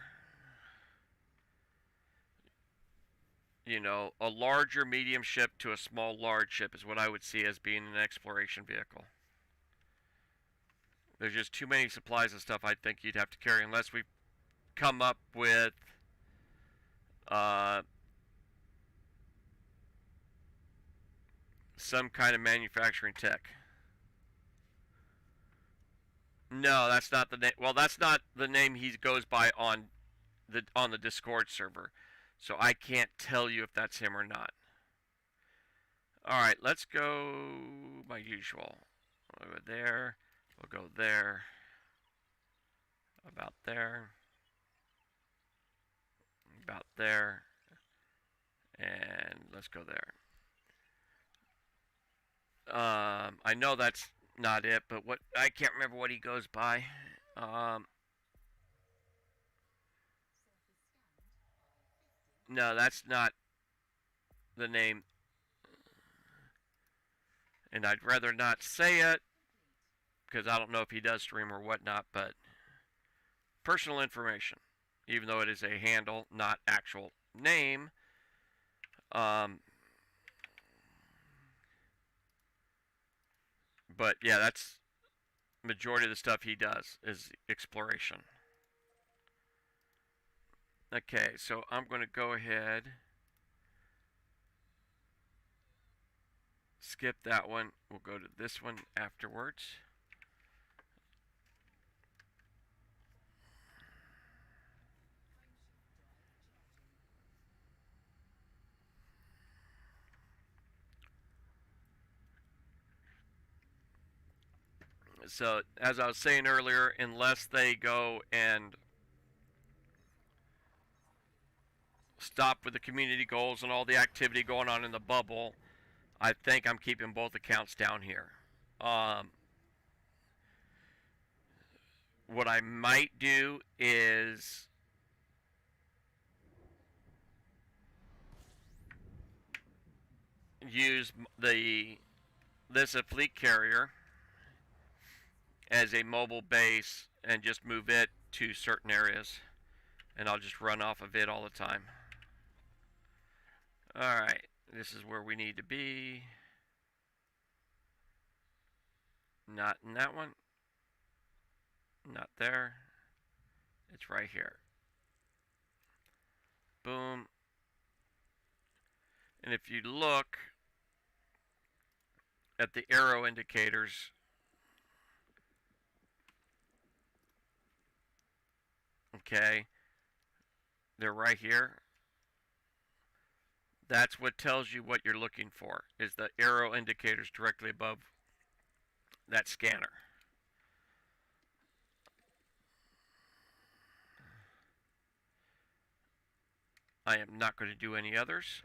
You know, a larger medium ship to a small large ship is what I would see as being an exploration vehicle. There's just too many supplies and stuff I think you'd have to carry unless we come up with uh, some kind of manufacturing tech. No, that's not the name. Well, that's not the name he goes by on the Discord server. So I can't tell you if that's him or not. All right, let's go my usual. Over there. We'll go there. About there. About there. And let's go there. I know that's not it, but what I can't remember what he goes by. No, that's not the name, and I'd rather not say it because I don't know if he does stream or whatnot. But personal information, even though it is a handle, not actual name. But yeah, that's majority of the stuff he does is exploration. Okay, so I'm going to go ahead, skip that one. We'll go to this one afterwards. So, as I was saying earlier, unless they go and stop with the community goals and all the activity going on in the bubble, I think I'm keeping both accounts down here. What I might do is use this fleet carrier as a mobile base and just move it to certain areas, and I'll just run off of it all the time. Alright, this is where we need to be. Not in that one. Not there. It's right here. Boom. And if you look at the arrow indicators, okay, they're right here. That's what tells you what you're looking for, is the arrow indicators directly above that scanner. I am not going to do any others.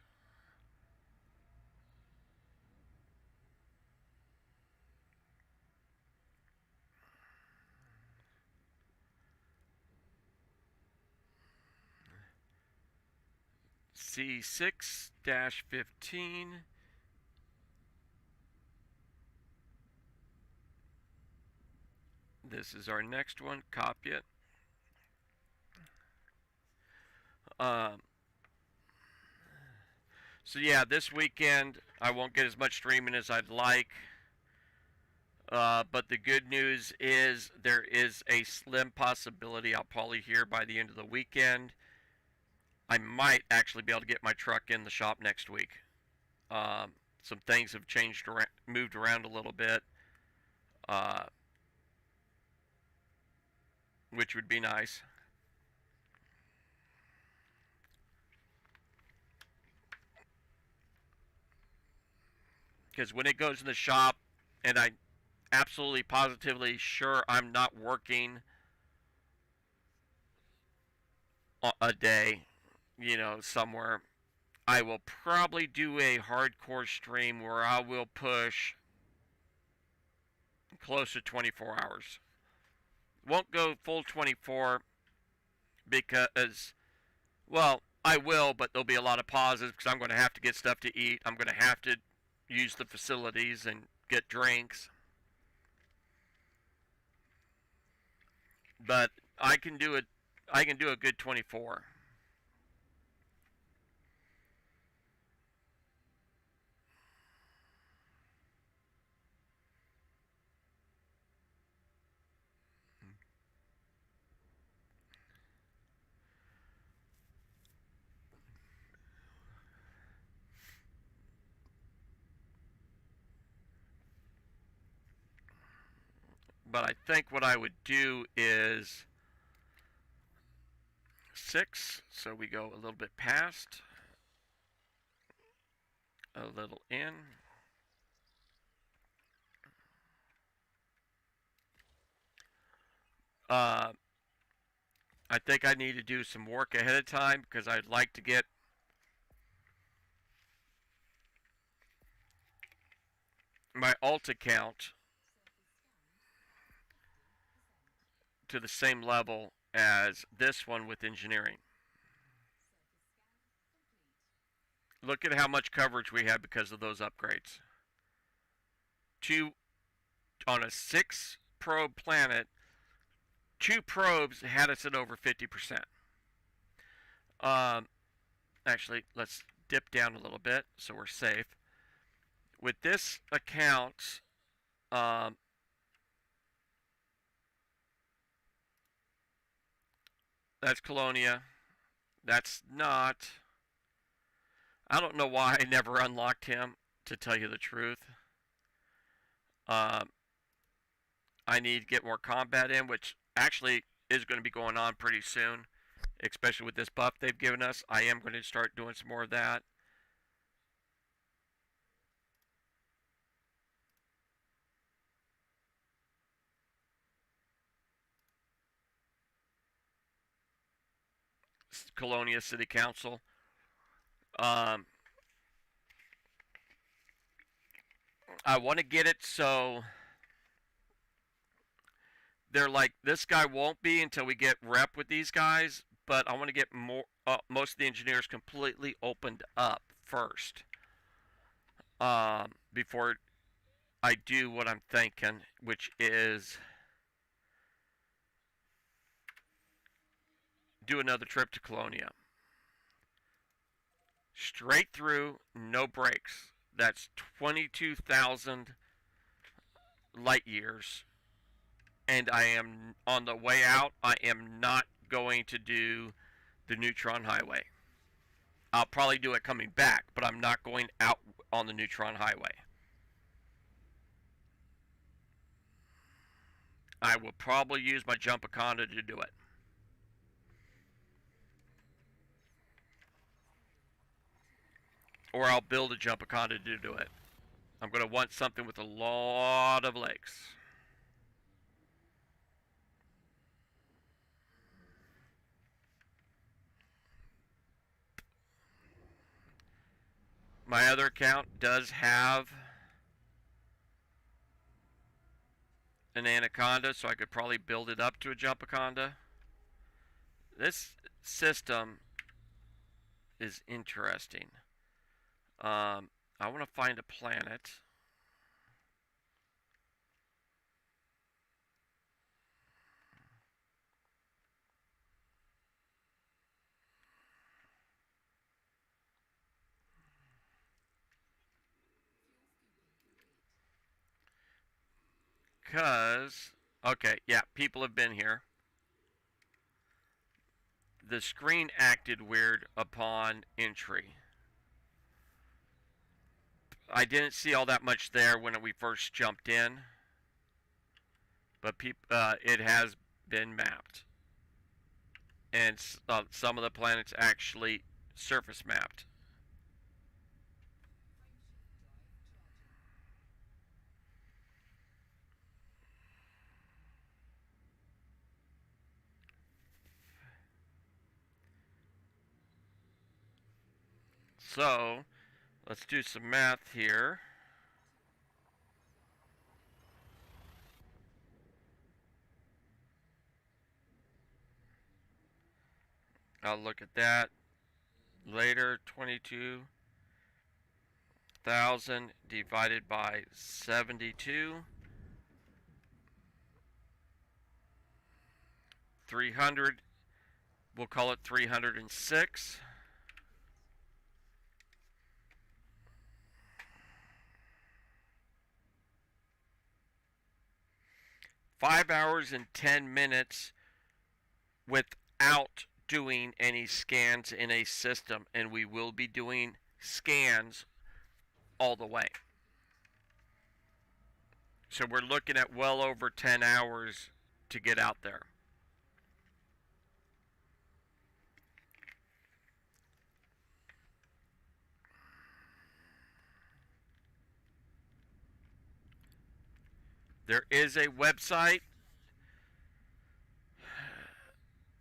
C6-15. This is our next one. Copy it. So yeah, this weekend I won't get as much streaming as I'd like. But the good news is there is a slim possibility I'll probably hear by the end of the weekend. I might actually be able to get my truck in the shop next week. Some things have changed around, moved around a little bit, which would be nice. Because when it goes in the shop, and I absolutely positively sure I'm not working a day, you know, somewhere, I will probably do a hardcore stream where I will push close to 24 hours. Won't go full 24 because, well, I will, but there'll be a lot of pauses because I'm going to have to get stuff to eat. I'm going to have to use the facilities and get drinks. But I can do it. I can do a good 24. but I think what I would do is 6. So we go a little bit past, a little in. I think I need to do some work ahead of time because I'd like to get my alt account to the same level as this one with engineering. Look at how much coverage we have because of those upgrades. On a 6 probe planet, 2 probes had us at over 50%. Actually, let's dip down a little bit so we're safe. With this account, that's Colonia. That's not. I don't know why I never unlocked him, to tell you the truth. I need to get more combat in, which actually is going to be going on pretty soon, especially with this buff they've given us. I am going to start doing some more of that. Colonia City Council. I want to get it so they're like, this guy won't be until we get rep with these guys, but I want to get most of the engineers completely opened up first before I do what I'm thinking, which is do another trip to Colonia. Straight through, no breaks. That's 22,000 light years. And I am on the way out. I am not going to do the Neutron Highway. I'll probably do it coming back, but I'm not going out on the Neutron Highway. I will probably use my Jumpaconda to do it. Or I'll build a Jumpaconda to do it. I'm going to want something with a lot of legs. My other account does have an Anaconda, so I could probably build it up to a Jumpaconda. This system is interesting. I want to find a planet. Because, okay, yeah, people have been here. The screen acted weird upon entry. I didn't see all that much there when we first jumped in, but it has been mapped, and some of the planets actually surface mapped. So, let's do some math here. I'll look at that later. 22,000 divided by 72. 300. We'll call it 306. 5 hours and 10 minutes without doing any scans in a system, and we will be doing scans all the way. So we're looking at well over 10 hours to get out there. There is a website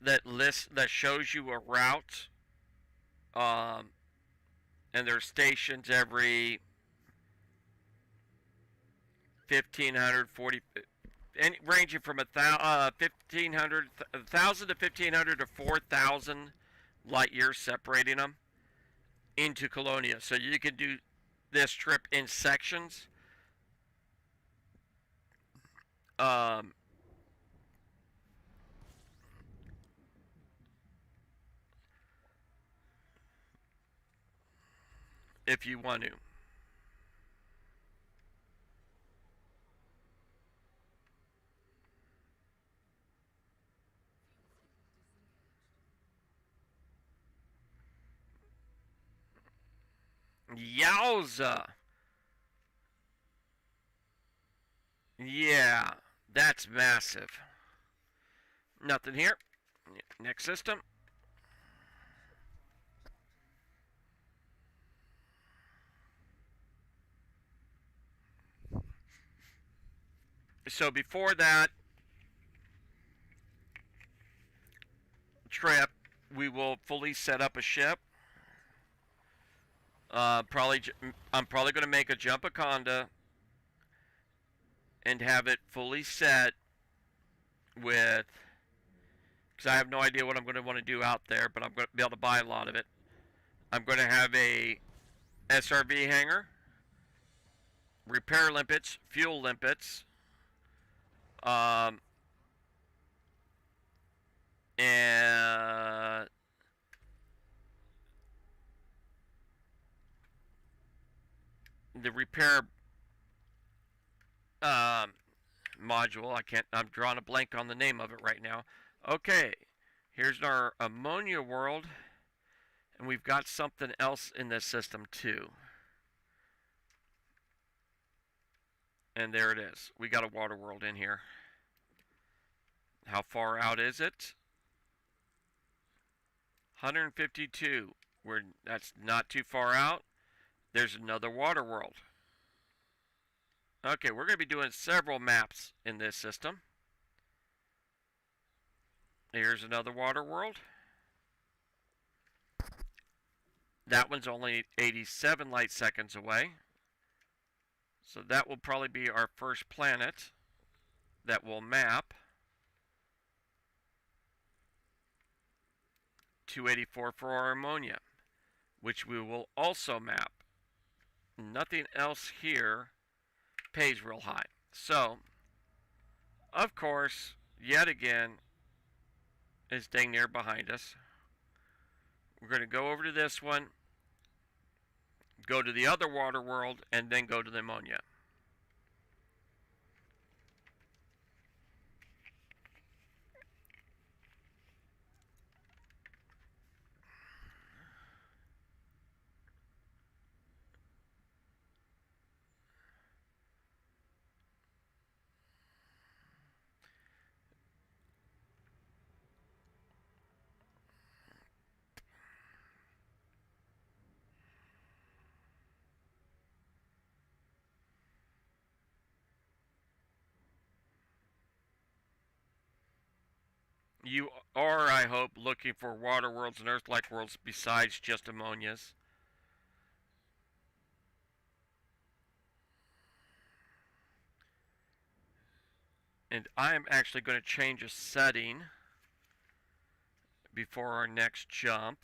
that shows you a route, um, and there's stations every 1,500, ranging from 1,500, 1,000 to 1,500 to 4,000 light years separating them into Colonia. So you can do this trip in sections. Um, if you want to. Yowza! Yeah, that's massive. Nothing here. Next system. So before that trip, we will fully set up a ship. I'm probably going to make a Jumpaconda and have it fully set with, because I have no idea what I'm going to want to do out there, but I'm going to be able to buy a lot of it. I'm going to have a SRV hangar, repair limpets, fuel limpets, and the repair module. I'm drawing a blank on the name of it right now. Okay, here's our ammonia world, and we've got something else in this system too. And there it is. We got a water world in here. How far out is it? 152. That's not too far out. There's another water world. Okay, we're going to be doing several maps in this system. Here's another water world. That one's only 87 light seconds away. So that will probably be our first planet that we'll map. 284 for our ammonia, which we will also map. Nothing else here pays real high. So, of course, yet again, is dang near behind us. We're going to go over to this one, go to the other water world, and then go to the ammonia. You are, I hope, looking for water worlds and Earth-like worlds besides just ammonias. And I am actually going to change a setting before our next jump.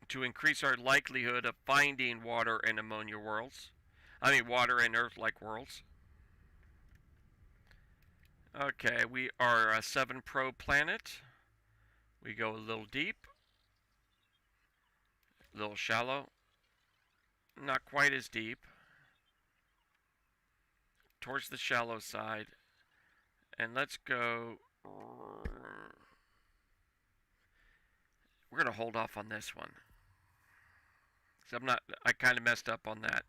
To increase our likelihood of finding water and ammonia worlds. Water and Earth-like worlds. Okay, we are a 7 Pro planet. We go a little deep, a little shallow, not quite as deep, towards the shallow side. And let's go, we're going to hold off on this one. because I kind of messed up on that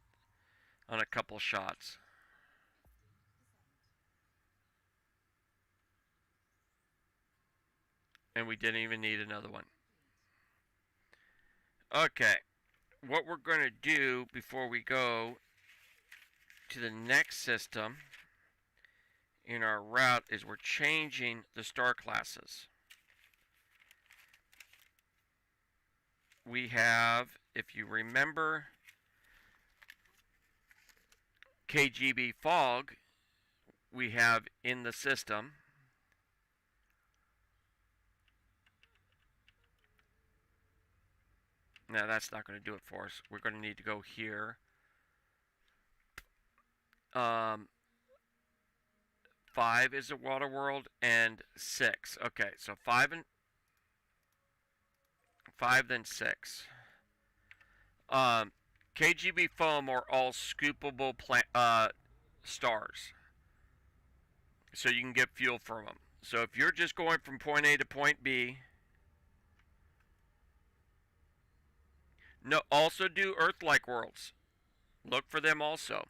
on a couple shots. And we didn't even need another one. Okay, what we're going to do before we go to the next system in our route is we're changing the star classes. We have, if you remember, KGB Fog, we have in the system. Now that's not going to do it for us. We're going to need to go here. 5 is a water world and 6. Okay, so 5 then 6. KGB foam are all scoopable stars, so you can get fuel from them. So if you're just going from point A to point B, no, also do Earth-like worlds. Look for them also.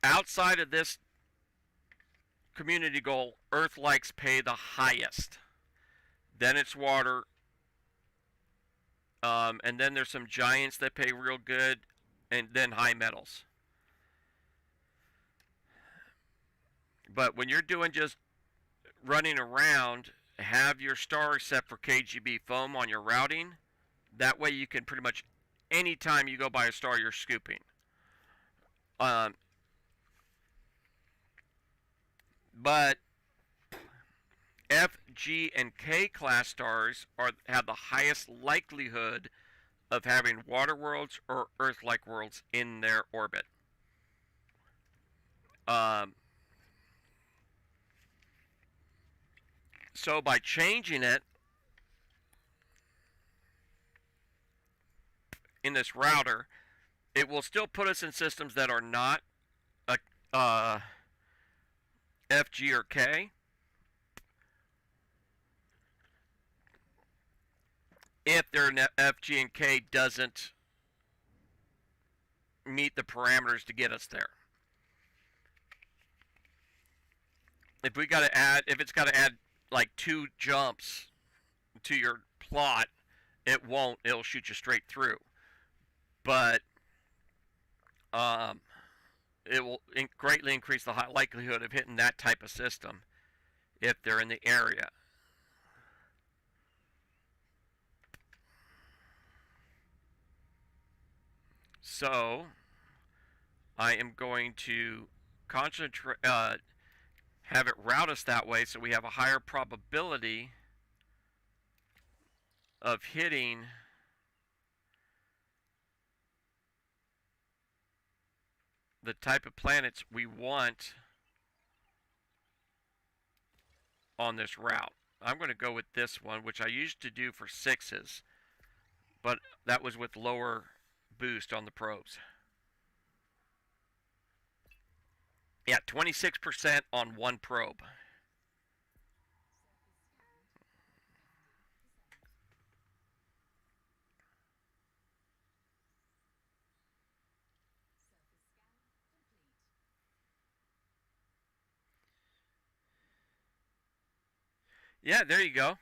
Outside of this community goal, Earth-likes pay the highest. Then it's water. And then there's some giants that pay real good. And then high metals. But when you're doing just running around, have your star set for KGB foam on your routing. That way you can pretty much, anytime you go by a star, you're scooping. But F, G, and K class stars have the highest likelihood of having water worlds or Earth-like worlds in their orbit. So by changing it in this router, it will still put us in systems that are not F, G, or K. If their F, G, and K doesn't meet the parameters to get us there. If it's got to add like 2 jumps to your plot, it won't. It'll shoot you straight through. But it will greatly increase the likelihood of hitting that type of system if they're in the area. So I am going to concentrate, have it route us that way so we have a higher probability of hitting the type of planets we want on this route. I'm going to go with this one, which I used to do for 6s, but that was with lower boost on the probes. Yeah, 26% on one probe. Yeah, there you go.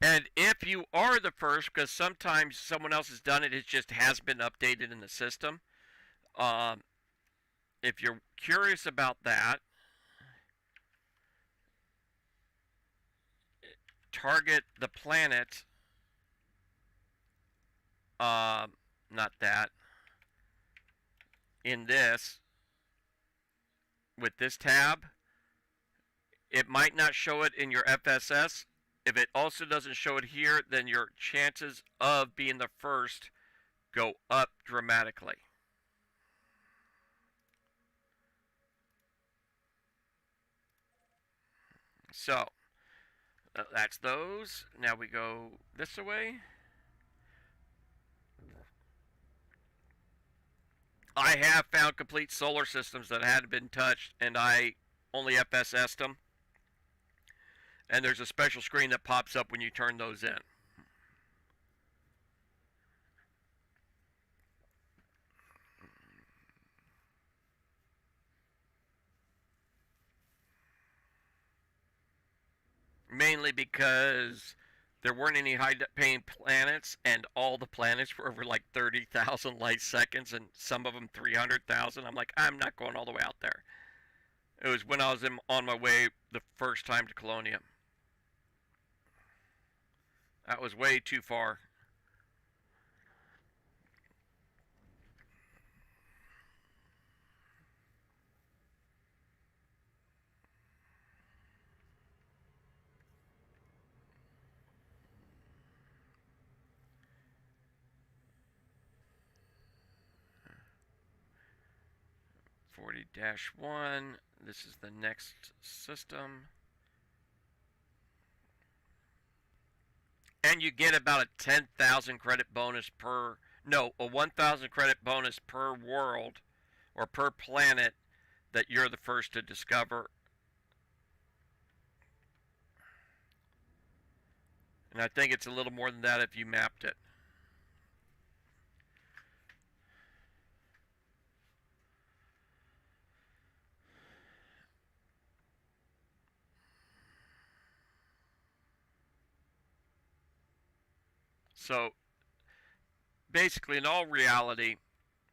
And if you are the first, because sometimes someone else has done it, it just has been updated in the system. If you're curious about that, target the planet. Not that. In this, with this tab, it might not show it in your FSS. If it also doesn't show it here, then your chances of being the first go up dramatically. So, that's those. Now we go this way. I have found complete solar systems that hadn't been touched, and I only FSS'd them. And there's a special screen that pops up when you turn those in. Mainly because there weren't any high paying planets, and all the planets were over like 30,000 light seconds, and some of them 300,000. I'm like, I'm not going all the way out there. It was when I was on my way the first time to Colonia. That was way too far. -1. This is the next system. And you get about a 10,000 credit bonus per, no, a 1,000 credit bonus per world or per planet that you're the first to discover. And I think it's a little more than that if you mapped it. So basically, in all reality,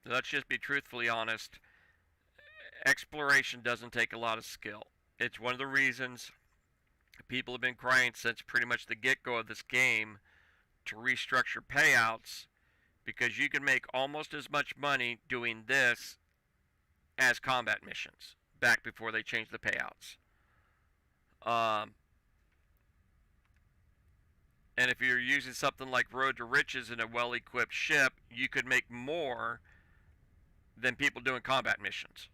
let's just be truthfully honest, exploration doesn't take a lot of skill. It's one of the reasons people have been crying since pretty much the get-go of this game to restructure payouts, because you can make almost as much money doing this as combat missions back before they changed the payouts. And if you're using something like Road to Riches in a well-equipped ship, you could make more than people doing combat missions.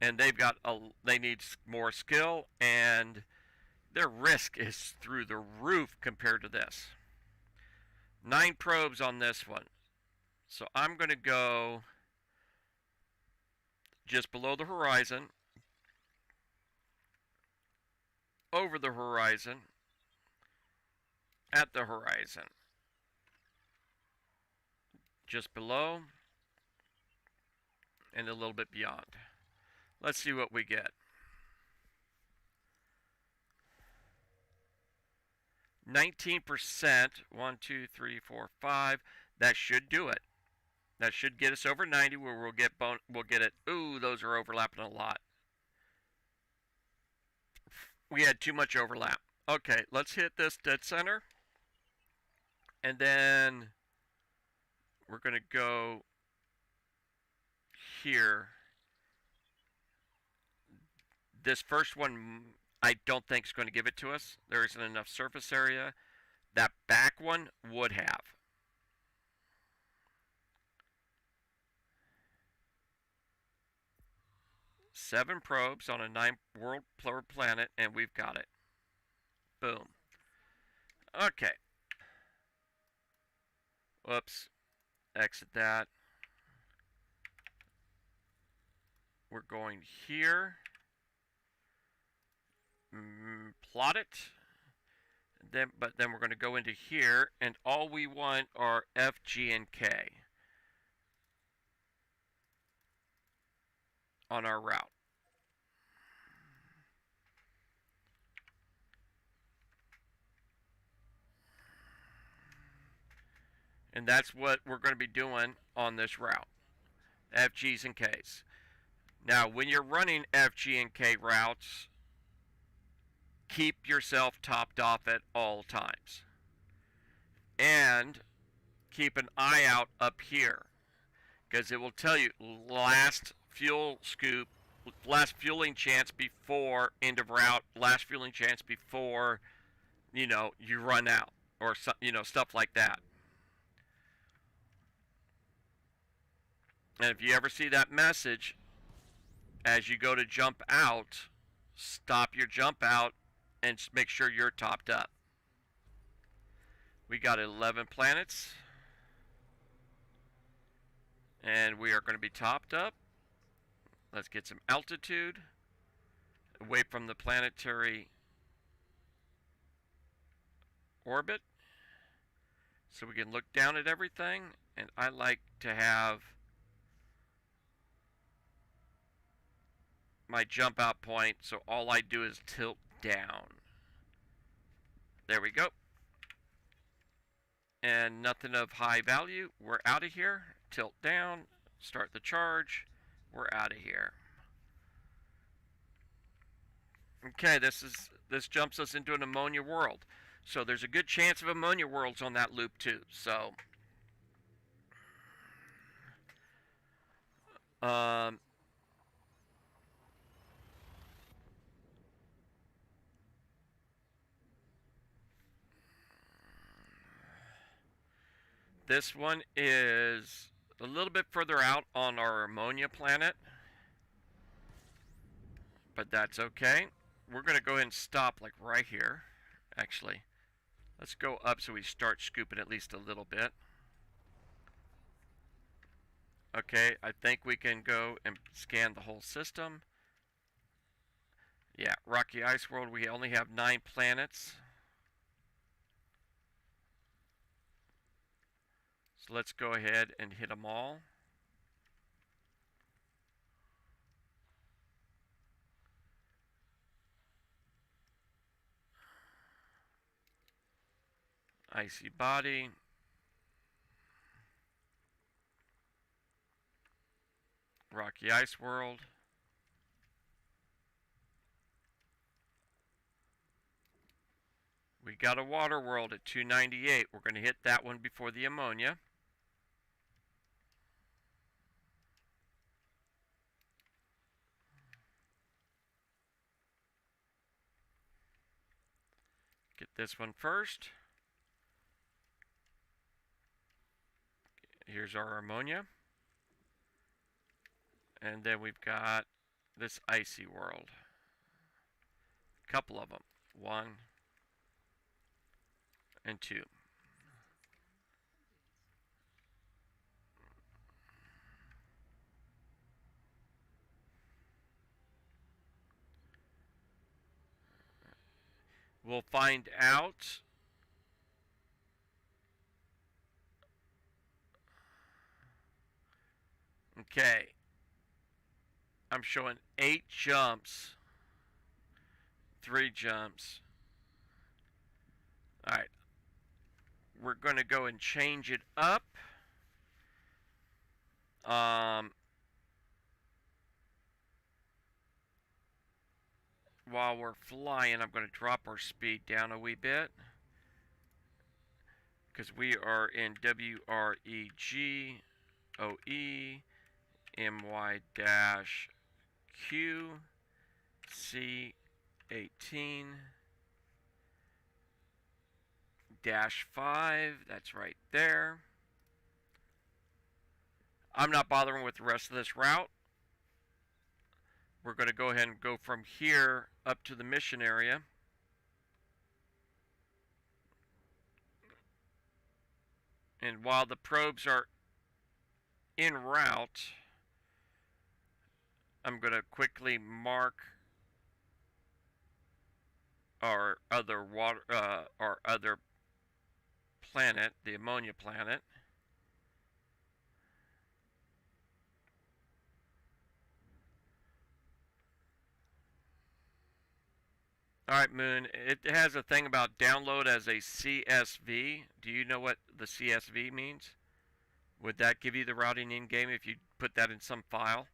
And they need more skill, and their risk is through the roof compared to this. 9 probes on this one. So I'm going to go just below the horizon, over the horizon, at the horizon, just below, and a little bit beyond. Let's see what we get. 19%, 1, 2, 3, 4, 5. That should do it. That should get us over 90, where we'll get it. Ooh, those are overlapping a lot. We had too much overlap. Okay, let's hit this dead center. And then we're going to go here. This first one, I don't think is going to give it to us. There isn't enough surface area. That back one would have. Seven probes on a 9-world planet, and we've got it. Boom. Okay. Whoops. Exit that. We're going here. Plot it. But then we're going to go into here, and all we want are F, G, and K on our route. And that's what we're going to be doing on this route. F, G's, and K's. Now, when you're running F, G, and K routes, keep yourself topped off at all times. And keep an eye out up here, because it will tell you last fuel scoop, last fueling chance before end of route, last fueling chance before, you run out, or stuff like that. And if you ever see that message, as you go to jump out, stop your jump out and make sure you're topped up. We got 11 planets, and we are going to be topped up. Let's get some altitude. away from the planetary orbit, so we can look down at everything. And I like to have my jump out point, so all I do is tilt down. There we go. And nothing of high value. We're out of here. Tilt down, start the charge. We're out of here. Okay, this jumps us into an ammonia world. So there's a good chance of ammonia worlds on that loop too. So this one is a little bit further out on our ammonia planet, but that's okay. We're going to go ahead and stop like right here. Actually, let's go up so we start scooping at least a little bit. Okay, I think we can go and scan the whole system. Yeah, Rocky Ice World, we only have 9 planets. So let's go ahead and hit them all. Icy Body. Rocky Ice World. We got a water world at 298. We're going to hit that one before the ammonia. Get this one first. Here's our ammonia. And then we've got this icy world. A couple of them. 1 and 2. We'll find out. Okay. I'm showing 8 jumps. 3 jumps. Alright. We're going to go and change it up. While we're flying, I'm going to drop our speed down a wee bit. Because we are in WREG OE MY-Q C18-5. That's right there. I'm not bothering with the rest of this route. We're going to go ahead and go from here up to the mission area. And while the probes are en route, I'm going to quickly mark our other planet, the ammonia planet. Alright, Moon, it has a thing about download as a CSV. Do you know what the CSV means? Would that give you the routing in-game if you put that in some file?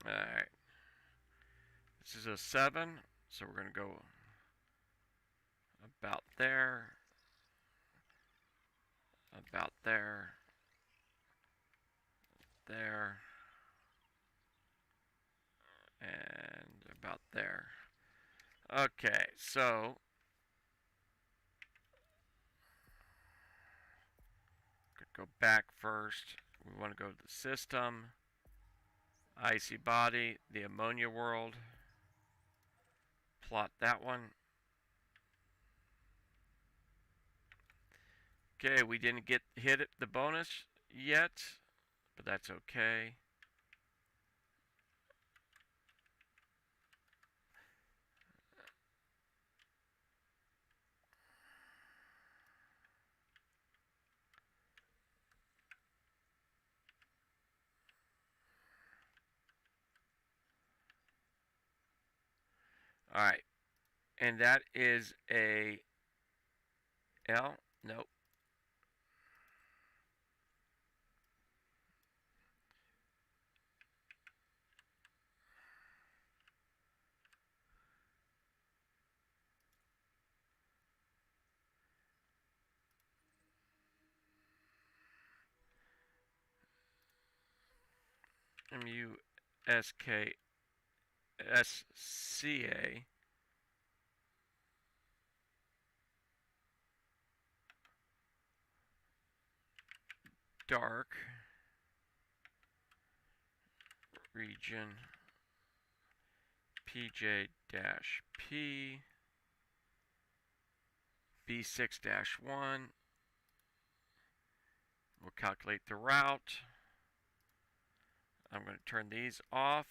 Alright. This is a 7, so we're going to go about there, about there, there, and about there. Okay, so go back first. We want to go to the system, icy body, the ammonia world. Plot that one. Okay, we didn't hit the bonus yet, but that's okay. All right, and that is a L. Nope. MUSKSCA. Dark region PJ-P B6-1. We'll calculate the route. I'm going to turn these off.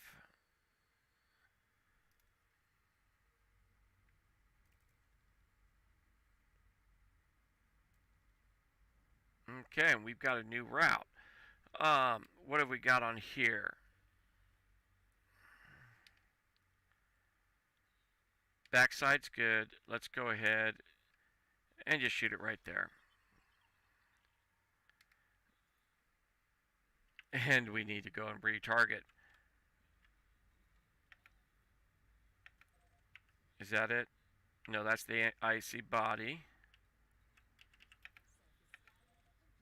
Okay, and we've got a new route. What have we got on here? Backside's good. Let's go ahead and just shoot it right there. And we need to go and retarget. Is that it? No, that's the icy body.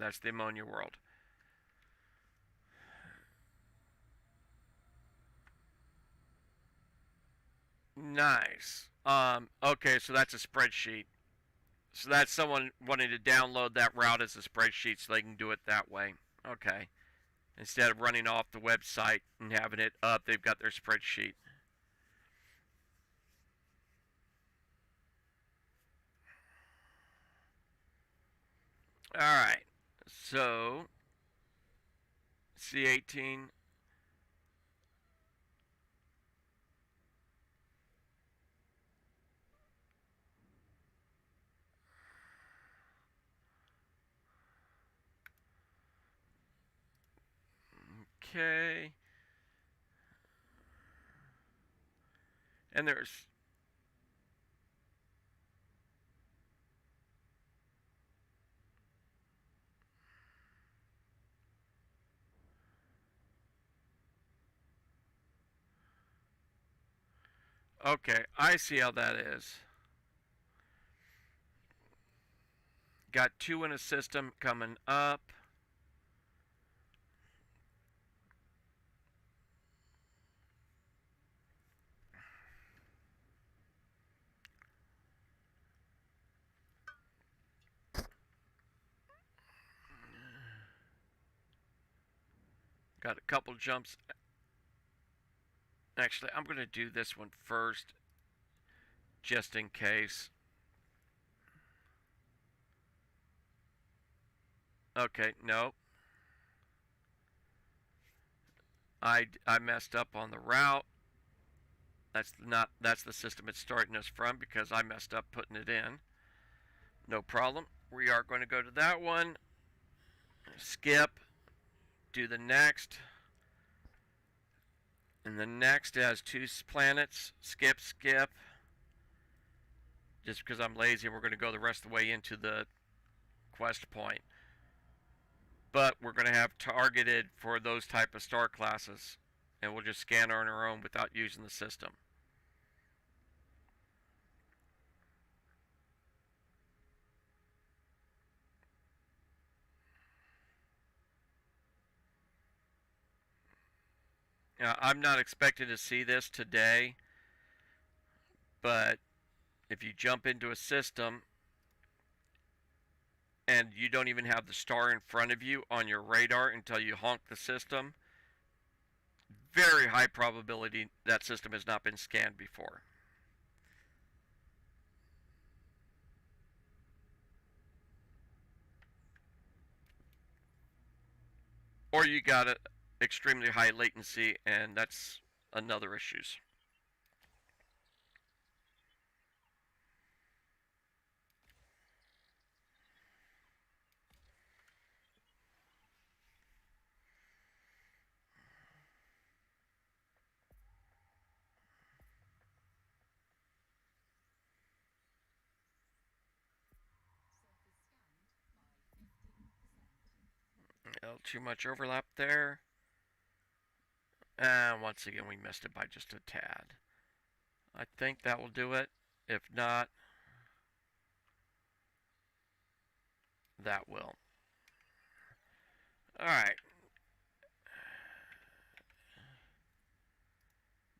That's the ammonia world. Nice. Okay, so that's a spreadsheet. So that's someone wanting to download that route as a spreadsheet so they can do it that way. Okay. Instead of running off the website and having it up, they've got their spreadsheet. Alright. So, C18. Okay. And there's okay, I see how that is. Got 2 in a system coming up. Got a couple jumps. Actually, I'm going to do this one first, just in case. Okay, no. I messed up on the route. That's the system it's starting us from because I messed up putting it in. No problem. We are going to go to that one. Skip. Do the next. And the next has 2 planets. Skip. Just because I'm lazy, we're going to go the rest of the way into the quest point. But we're going to have targeted for those type of star classes. And we'll just scan on our own without using the system. Now, I'm not expecting to see this today, but if you jump into a system and you don't even have the star in front of you on your radar until you honk the system, very high probability that system has not been scanned before. Or you got a extremely high latency, and that's another issues. A little too much overlap there. And once again, we missed it by just a tad. I think that will do it. If not, that will. Alright.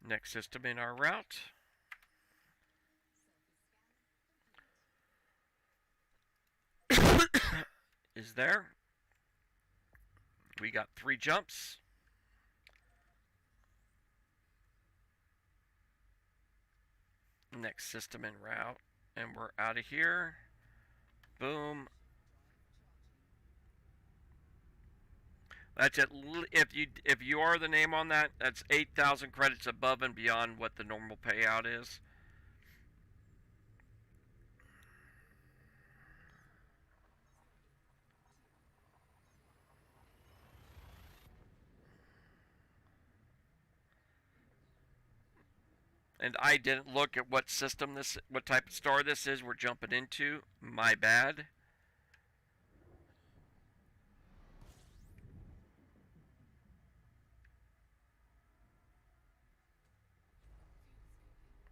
Next system in our route. Is there. We got 3 jumps. Next system in route. And we're out of here. Boom. That's it. If you are the name on that, that's 8,000 credits above and beyond what the normal payout is. And I didn't look at what type of star this is we're jumping into. My bad.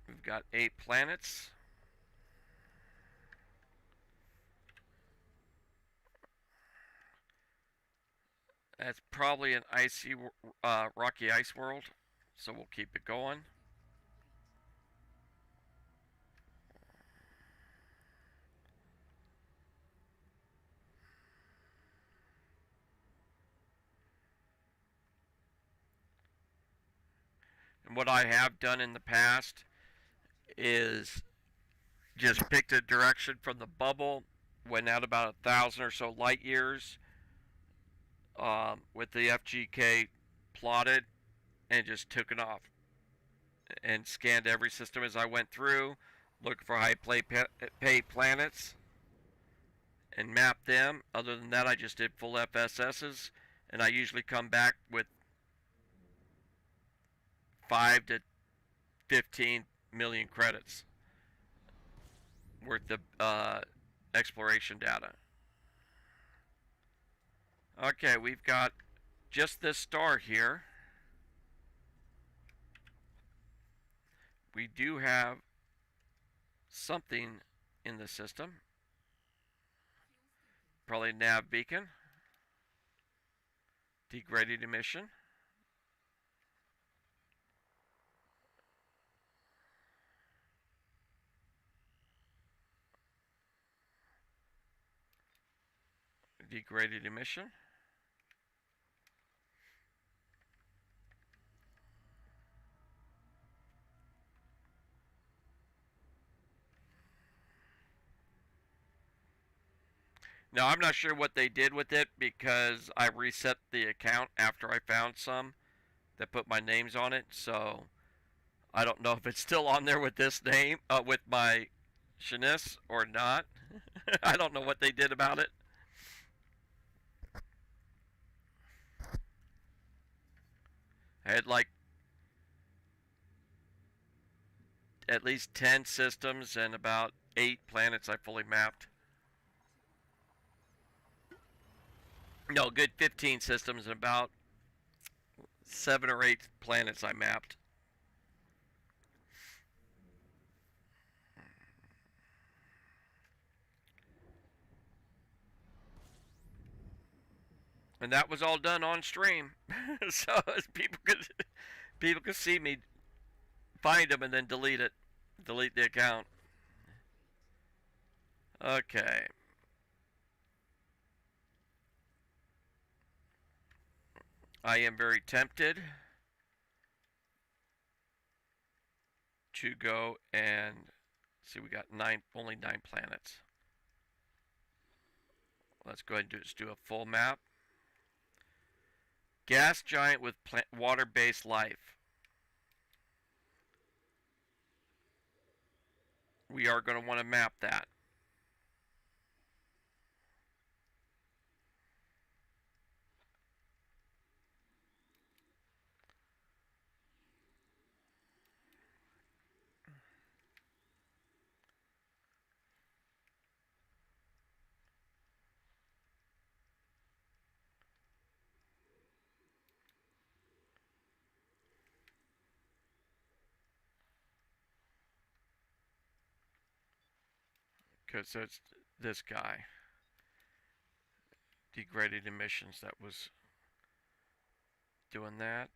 We've got 8 planets. That's probably an icy, rocky ice world, so we'll keep it going. And what I have done in the past is just picked a direction from the bubble, went out about 1,000 or so light years with the FGK plotted, and just took it off and scanned every system as I went through, looked for high pay planets and mapped them. Other than that, I just did full FSSs, and I usually come back with 5 to 15 million credits worth of exploration data. Okay, we've got just this star here. We do have something in the system. Probably nav beacon. Degraded emission. Degraded emission. Now, I'm not sure what they did with it because I reset the account after I found some that put my names on it. So I don't know if it's still on there with this name, with my Shanice or not. I don't know what they did about it. I had like at least 10 systems and about 8 planets I fully mapped. No, good 15 systems and about 7 or 8 planets I mapped. And that was all done on stream. So people could see me find them and then delete it. Delete the account. Okay. I am very tempted to go and see. We got only 9 planets. Let's go ahead and just do a full map. Gas giant with water-based life. We are going to want to map that. Because it's this guy. Degraded emissions that was doing that.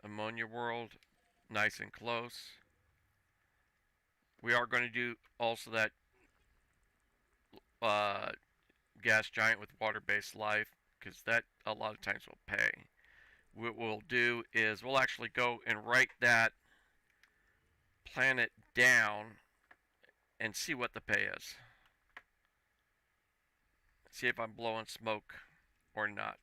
Ammonia world, nice and close. We are going to do also that gas giant with water-based life, because that a lot of times will pay. What we'll do is we'll actually go and write that planet down and see what the pay is. See if I'm blowing smoke or not.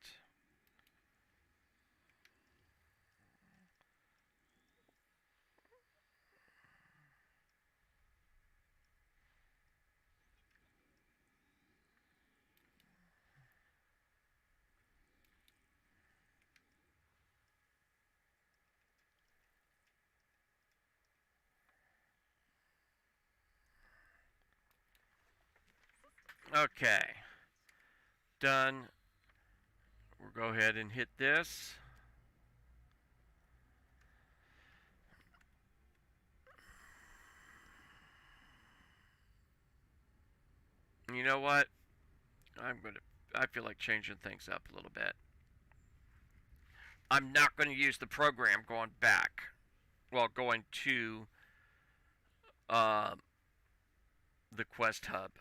Okay. Done. We'll go ahead and hit this. You know what? I feel like changing things up a little bit. I'm not going to use the program going back. Well, going to the Quest Hub.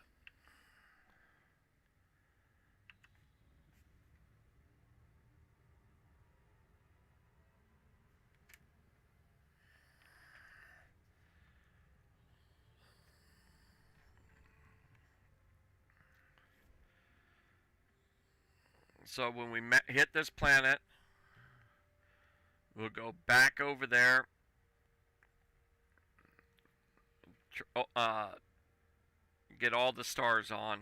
So when we hit this planet, we'll go back over there. Get all the stars on.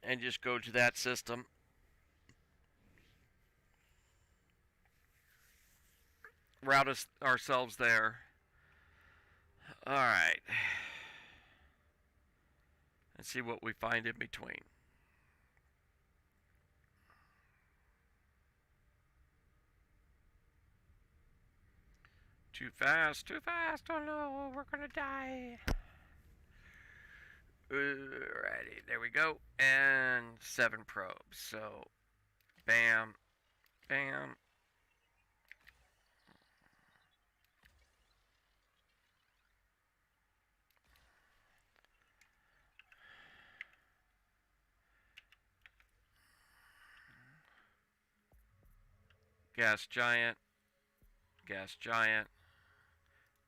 And just go to that system. Route ourselves there. Alright. And see what we find in between. Too fast, too fast. Oh no, we're gonna die. Alrighty, there we go. And 7 probes. So, bam, bam. Gas giant,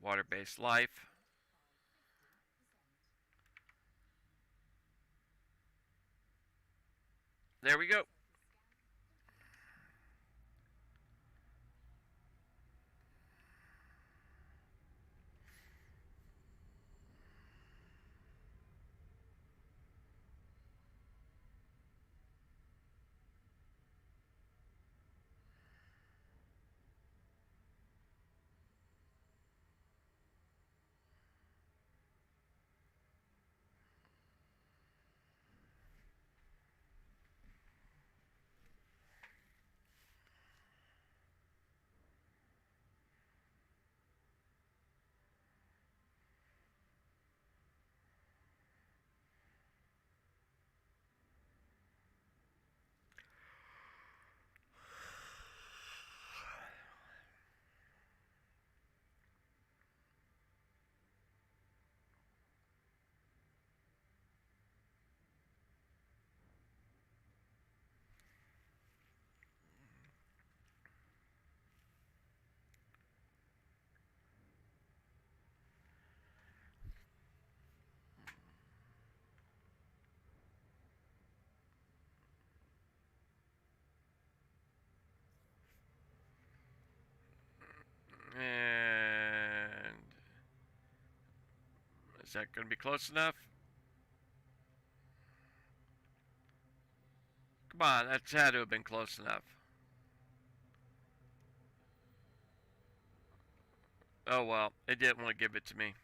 water-based life. There we go. And is that going to be close enough? Come on, that had to have been close enough. Oh well, it didn't want to give it to me.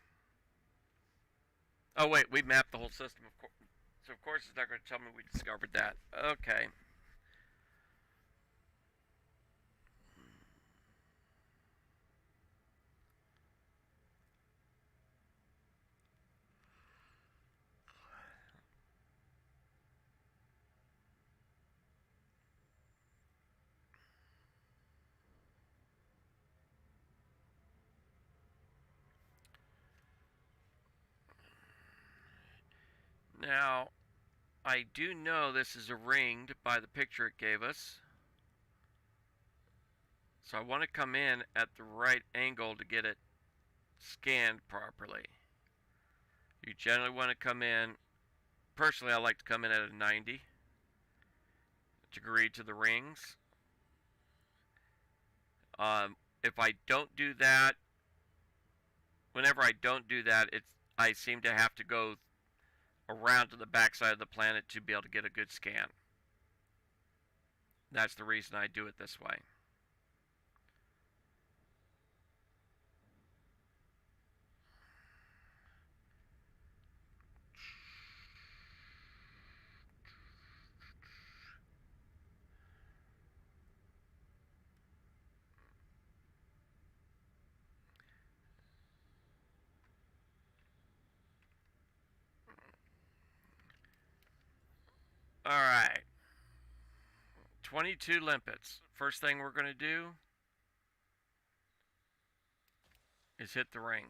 Oh wait, we mapped the whole system, of course. So of course it's not going to tell me we discovered that. Okay. Now, I do know this is ringed by the picture it gave us. So I want to come in at the right angle to get it scanned properly. You generally want to come in, personally I like to come in at a 90 degree to the rings. If I don't do that, whenever I don't do that, I seem to have to go around to the backside of the planet to be able to get a good scan. That's the reason I do it this way. Alright. 22 limpets. First thing we're going to do is hit the ring.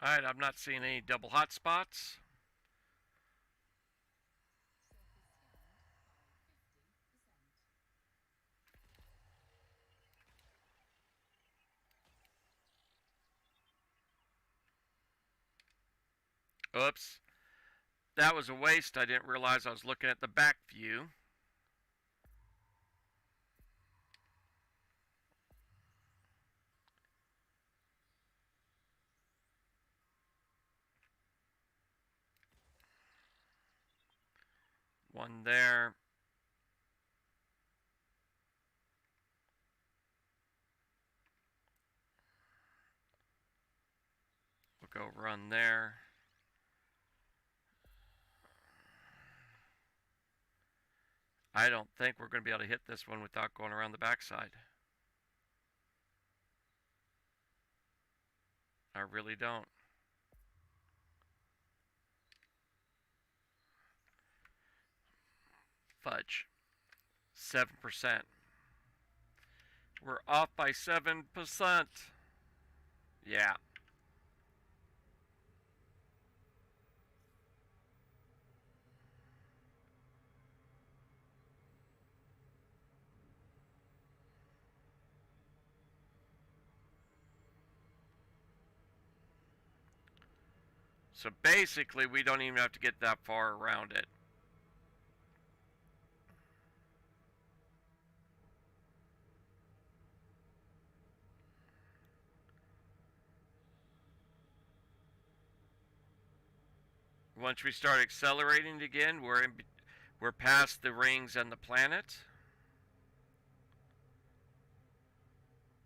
Alright, I'm not seeing any double hotspots. Oops. That was a waste. I didn't realize I was looking at the back view. One there. We'll go run there. I don't think we're going to be able to hit this one without going around the backside. I really don't. Fudge. 7%. We're off by 7%. Yeah. So basically, we don't even have to get that far around it. Once we start accelerating again, we're past the rings and the planet.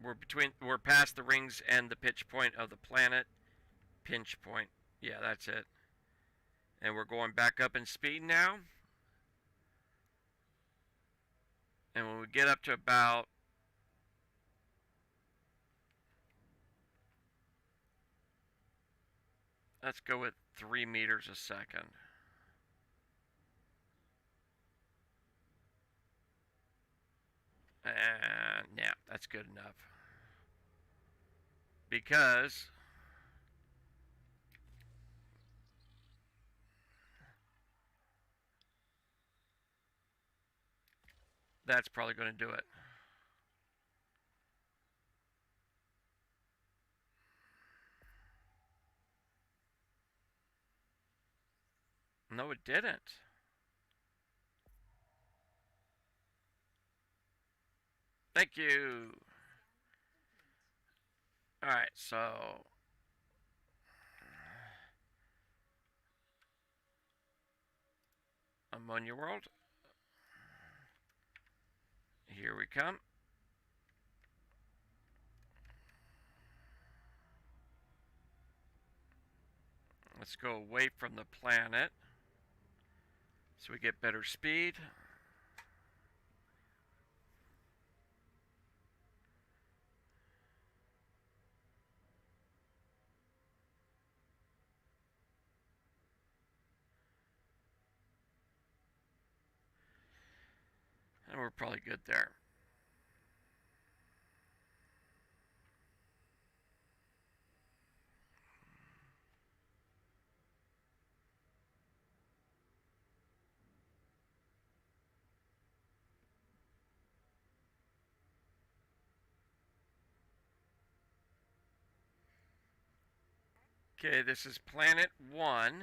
We're past the rings and the pitch point of the planet. Pinch point. Yeah, that's it. And we're going back up in speed now. And when we get up to about, let's go with 3 meters a second. And yeah, that's good enough. Because that's probably going to do it. No, it didn't. Thank you. Alright, so Ammonia World. Here we come. Let's go away from the planet so we get better speed. And we're probably good there. Okay, this is Planet 1.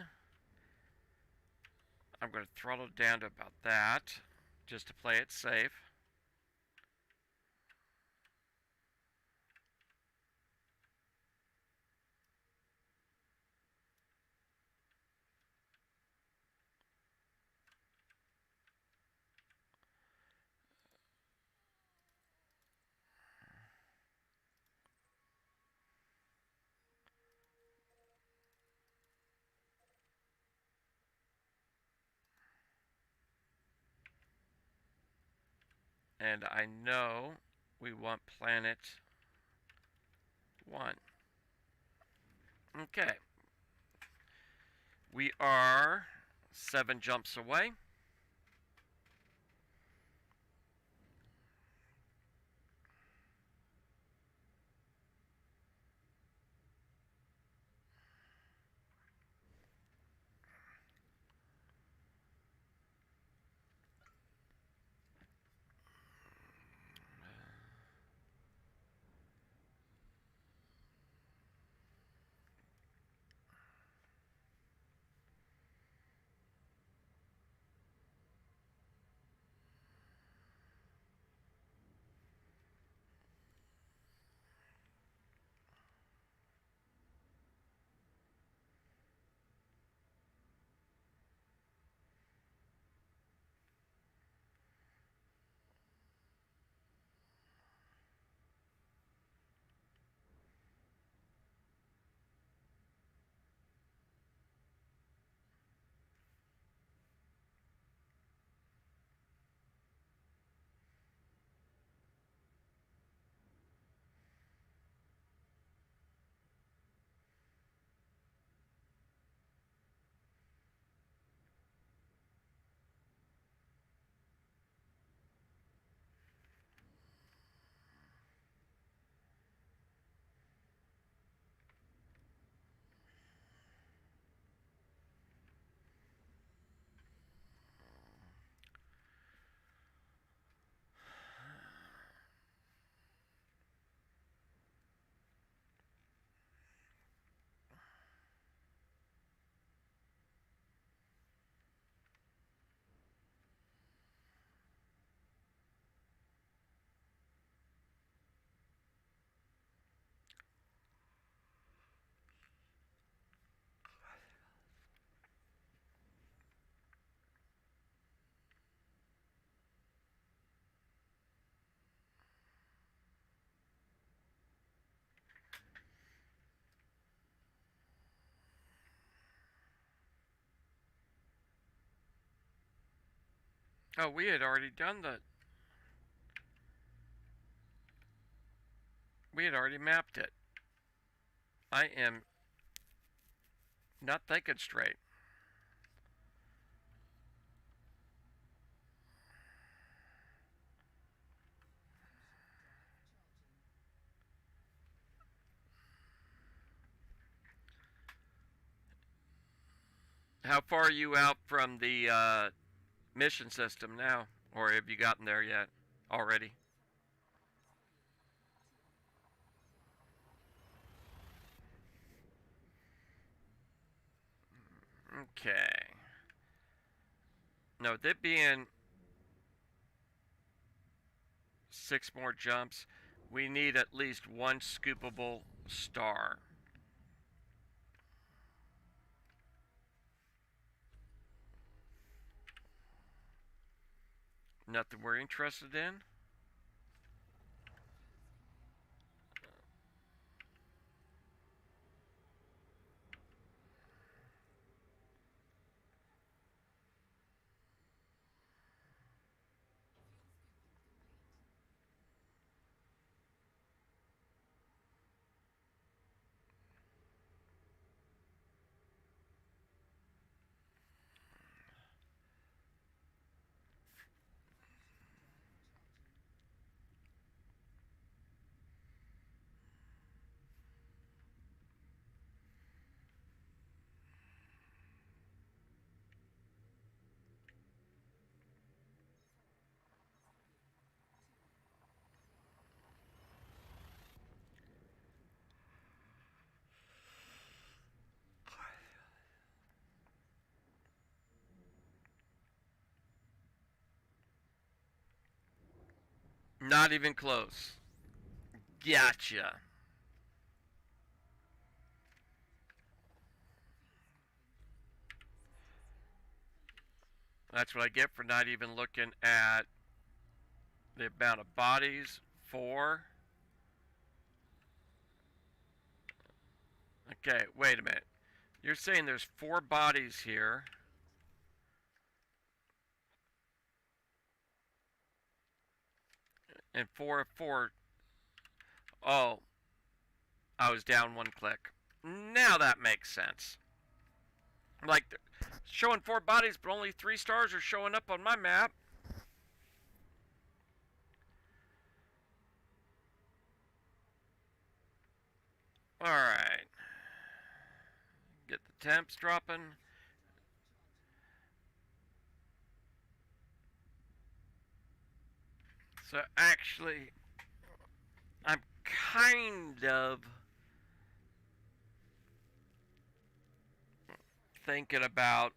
I'm going to throttle it down to about that, just to play it safe. And I know we want Planet 1. Okay. We are 7 jumps away. Oh, we had already done the... We had already mapped it. I am not thinking straight. How far are you out from the mission system now? Or have you gotten there yet? Already? Okay. No, with it being 6 more jumps, we need at least 1 scoopable star. Nothing we're interested in? Not even close. Gotcha. That's what I get for not even looking at the amount of bodies. 4. Okay, wait a minute. You're saying there's 4 bodies here. And 4 of 4. Oh, I was down 1 click. Now that makes sense. Like, showing 4 bodies, but only 3 stars are showing up on my map. Alright. Get the temps dropping. So actually, I'm kind of thinking about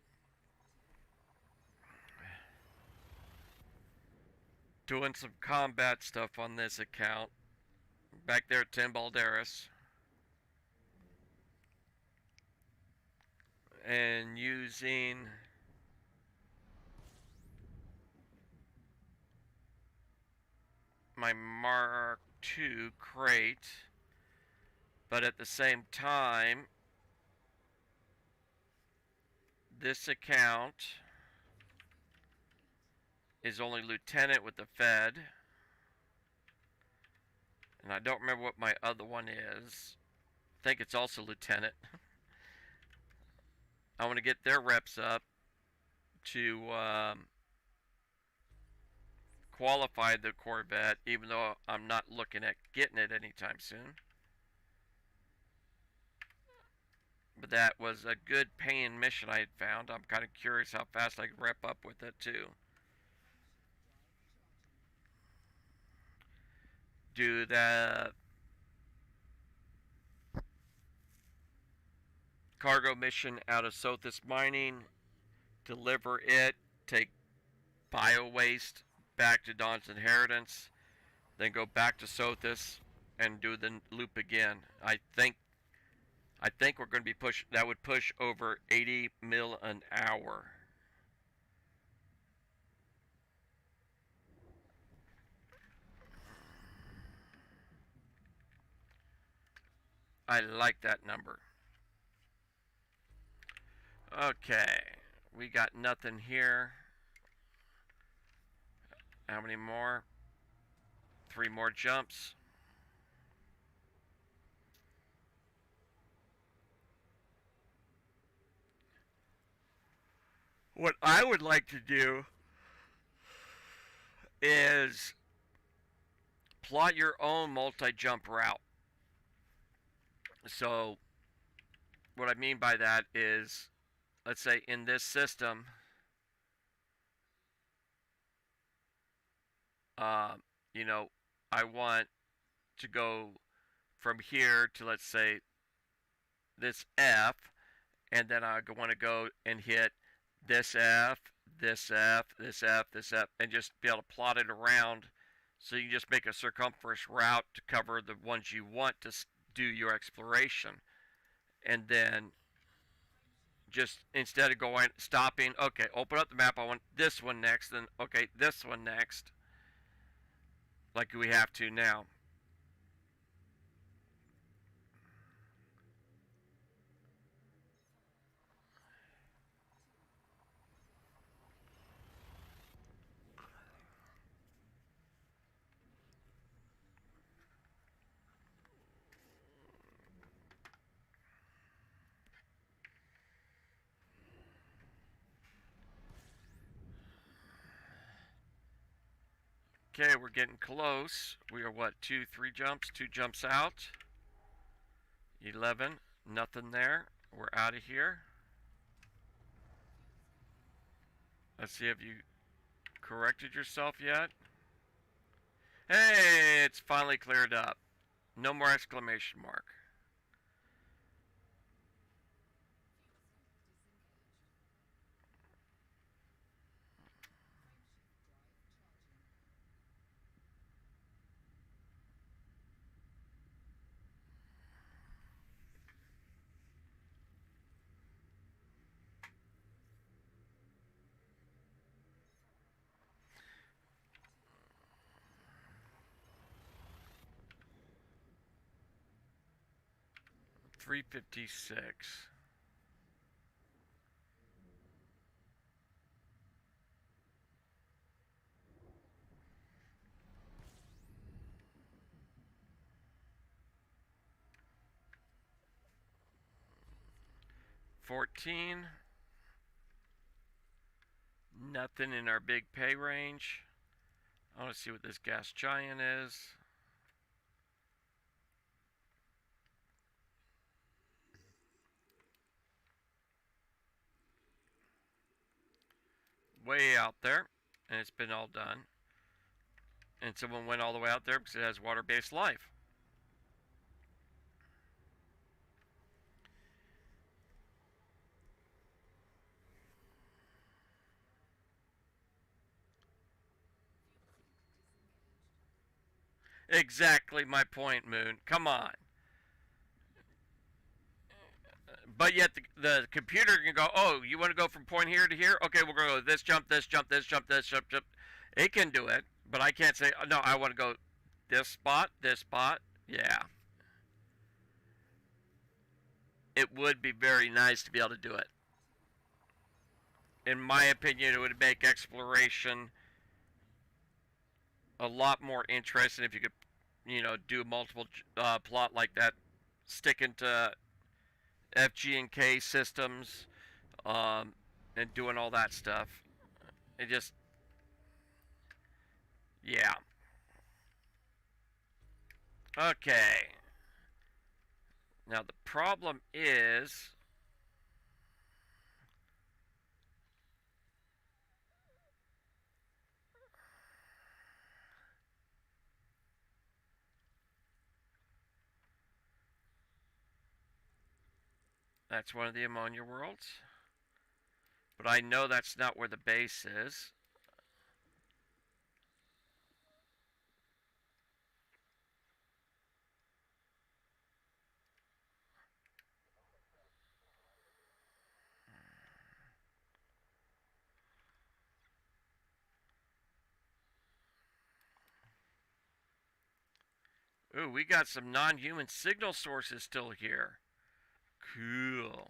doing some combat stuff on this account. Back there at Tim Balderas. And using my Mark II crate, but at the same time, this account is only Lieutenant with the Fed, and I don't remember what my other one is. I think it's also Lieutenant. I want to get their reps up to qualify the Corvette, even though I'm not looking at getting it anytime soon. But that was a good paying mission I had found. I'm kind of curious how fast I can rep up with it too. Do the cargo mission out of Sothis Mining, deliver it, take bio waste back to Dawn's Inheritance, then go back to Sothis and do the loop again. I think we're going to be that would push over 80 mil an hour. I like that number. Okay, we got nothing here. How many more? 3 more jumps. What I would like to do is plot your own multi-jump route. So what I mean by that is, let's say in this system, uh, you know, I want to go from here to, let's say, this F, and then I want to go and hit this F, this F, this F, this F, and just be able to plot it around. So you just make a circumference route to cover the ones you want to do your exploration. And then just instead of going, stopping, okay, open up the map, I want this one next, then okay, this one next, like we have to now. Okay, we're getting close. We are what, 2, 3 jumps? 2 jumps out. 11, nothing there. We're out of here. Let's see, have you corrected yourself yet? Hey, it's finally cleared up. No more exclamation mark. $356. $14. Nothing in our big pay range. I want to see what this gas giant is. Way out there, and it's been all done. And someone went all the way out there because it has water-based life. Exactly my point, Moon. Come on. But yet the computer can go, oh, you want to go from point here to here? Okay, we're going to go this jump, this jump, this jump, this jump, jump. It can do it, but I can't say, oh, no, I want to go this spot, this spot. Yeah. It would be very nice to be able to do it. In my opinion, it would make exploration a lot more interesting if you could, do a multiple plot like that, sticking to FG and K systems, and doing all that stuff. It just, yeah. Okay. Now the problem is, that's one of the ammonia worlds. But I know that's not where the base is. Ooh, we got some non-human signal sources still here. Cool.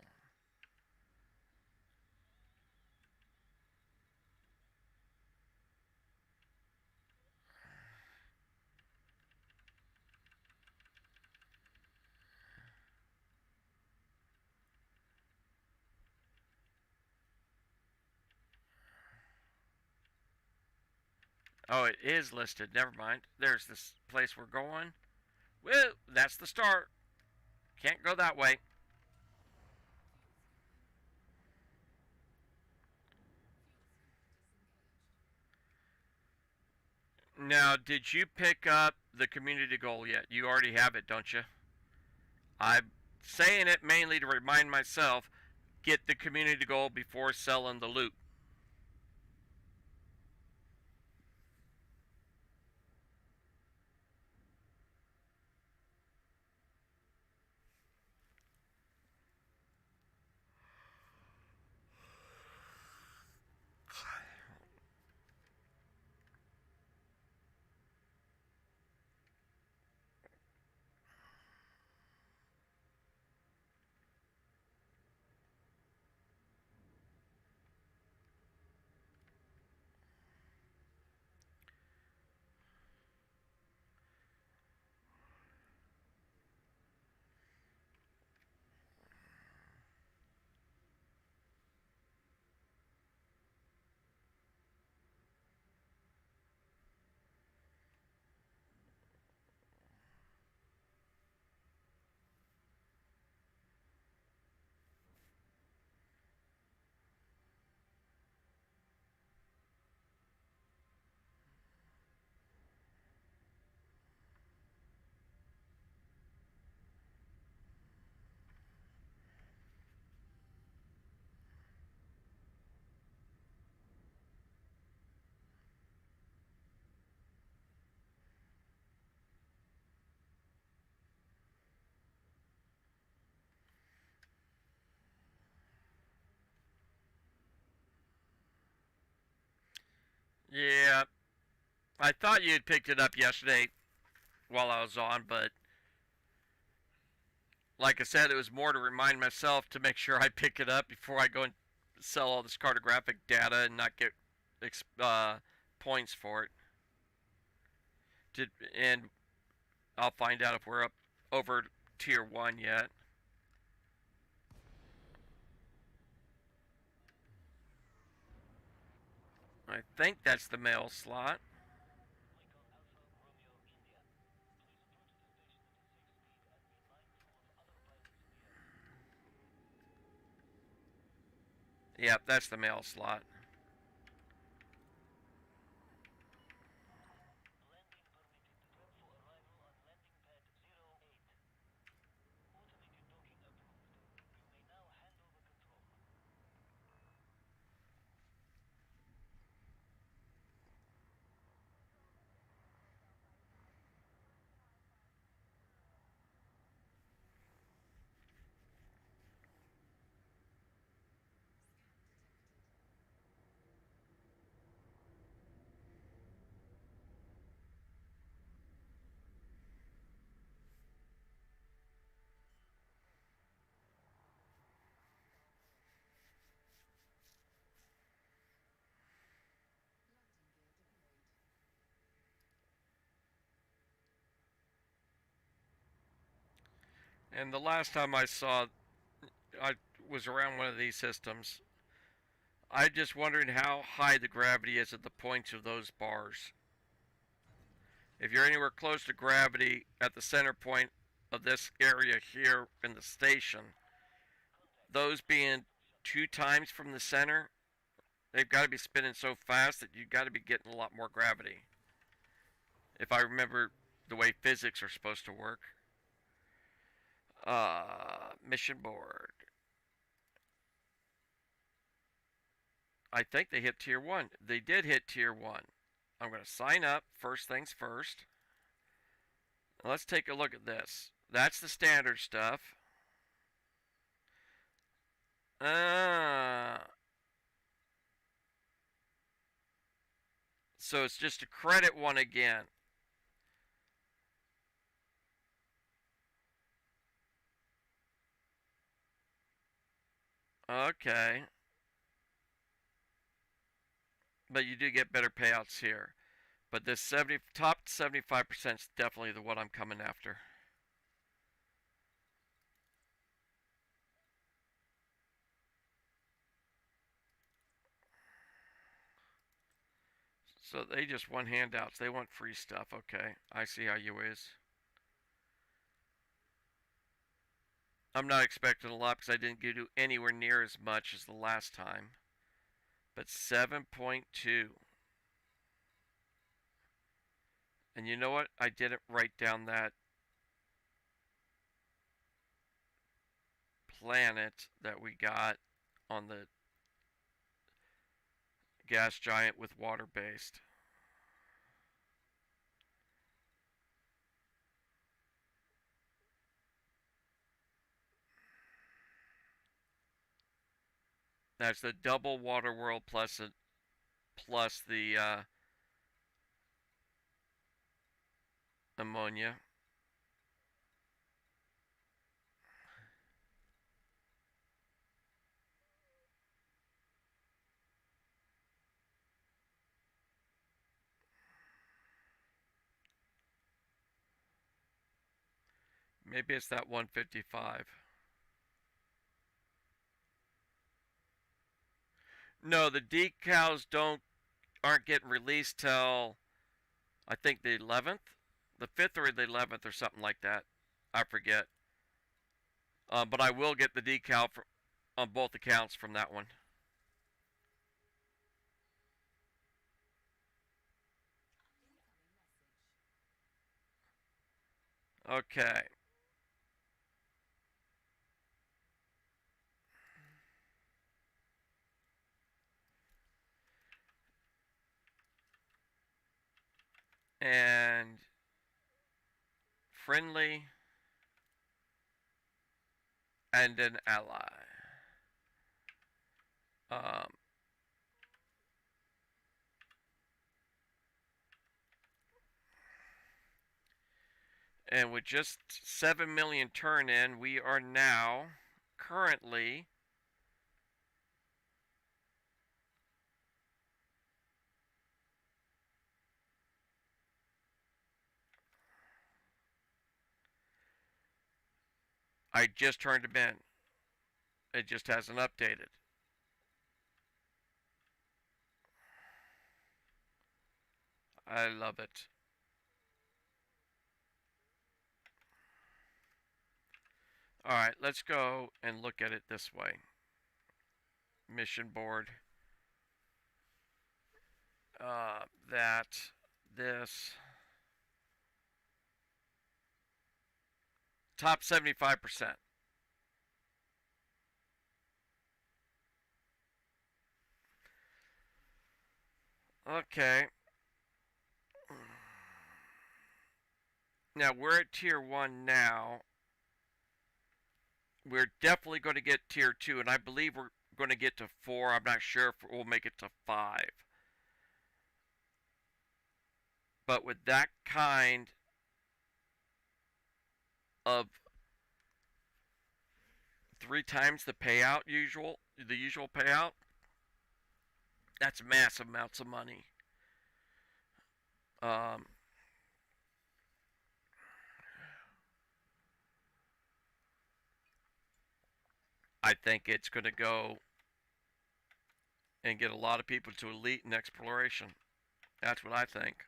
Oh, it is listed. Never mind. There's this place we're going. Woo! That's the start. Can't go that way. Now, did you pick up the community goal yet? You already have it, don't you? I'm saying it mainly to remind myself, get the community goal before selling the loot. Yeah, I thought you had picked it up yesterday while I was on, but like I said, it was more to remind myself to make sure I pick it up before I go and sell all this cartographic data and not get uh, points for it. And I'll find out if we're up over tier 1 yet. I think that's the mail slot. Yep, that's the mail slot. And the last time I was around one of these systems, I just wondering how high the gravity is at the points of those bars. If you're anywhere close to gravity at the center point of this area here in the station, those being 2 times from the center, they've got to be spinning so fast that you've got to be getting a lot more gravity. If I remember the way physics are supposed to work. Mission board. I think they hit tier 1. They did hit tier 1. I'm going to sign up, first things first. Let's take a look at this. That's the standard stuff. Uh, so it's just a credit one again. Okay. But you do get better payouts here. But this 70 top 75% is definitely the one I'm coming after. So they just want handouts. They want free stuff. Okay, I see how you is. I'm not expecting a lot because I didn't do anywhere near as much as the last time. But 7.2. And you know what? I didn't write down that planet that we got on the gas giant with water based. That's the double water world plus the ammonia. Maybe it's that 155. No, the decals aren't getting released till I think the 11th, the 5th or the 11th or something like that. I forget. But I will get the decal on both accounts from that one. Okay. And friendly and an ally. Um, and with just 7 million turn in, we are now currently I just turned them in. It just hasn't updated. I love it. Alright, let's go and look at it this way. Mission board. That, this. Top 75%. Okay. Now we're at tier 1 now. We're definitely going to get tier 2, and I believe we're going to get to 4. I'm not sure if we'll make it to 5. But with that kind of 3 times the usual payout, that's massive amounts of money. Um, I think it's going to go and get a lot of people to elite and exploration. That's what I think.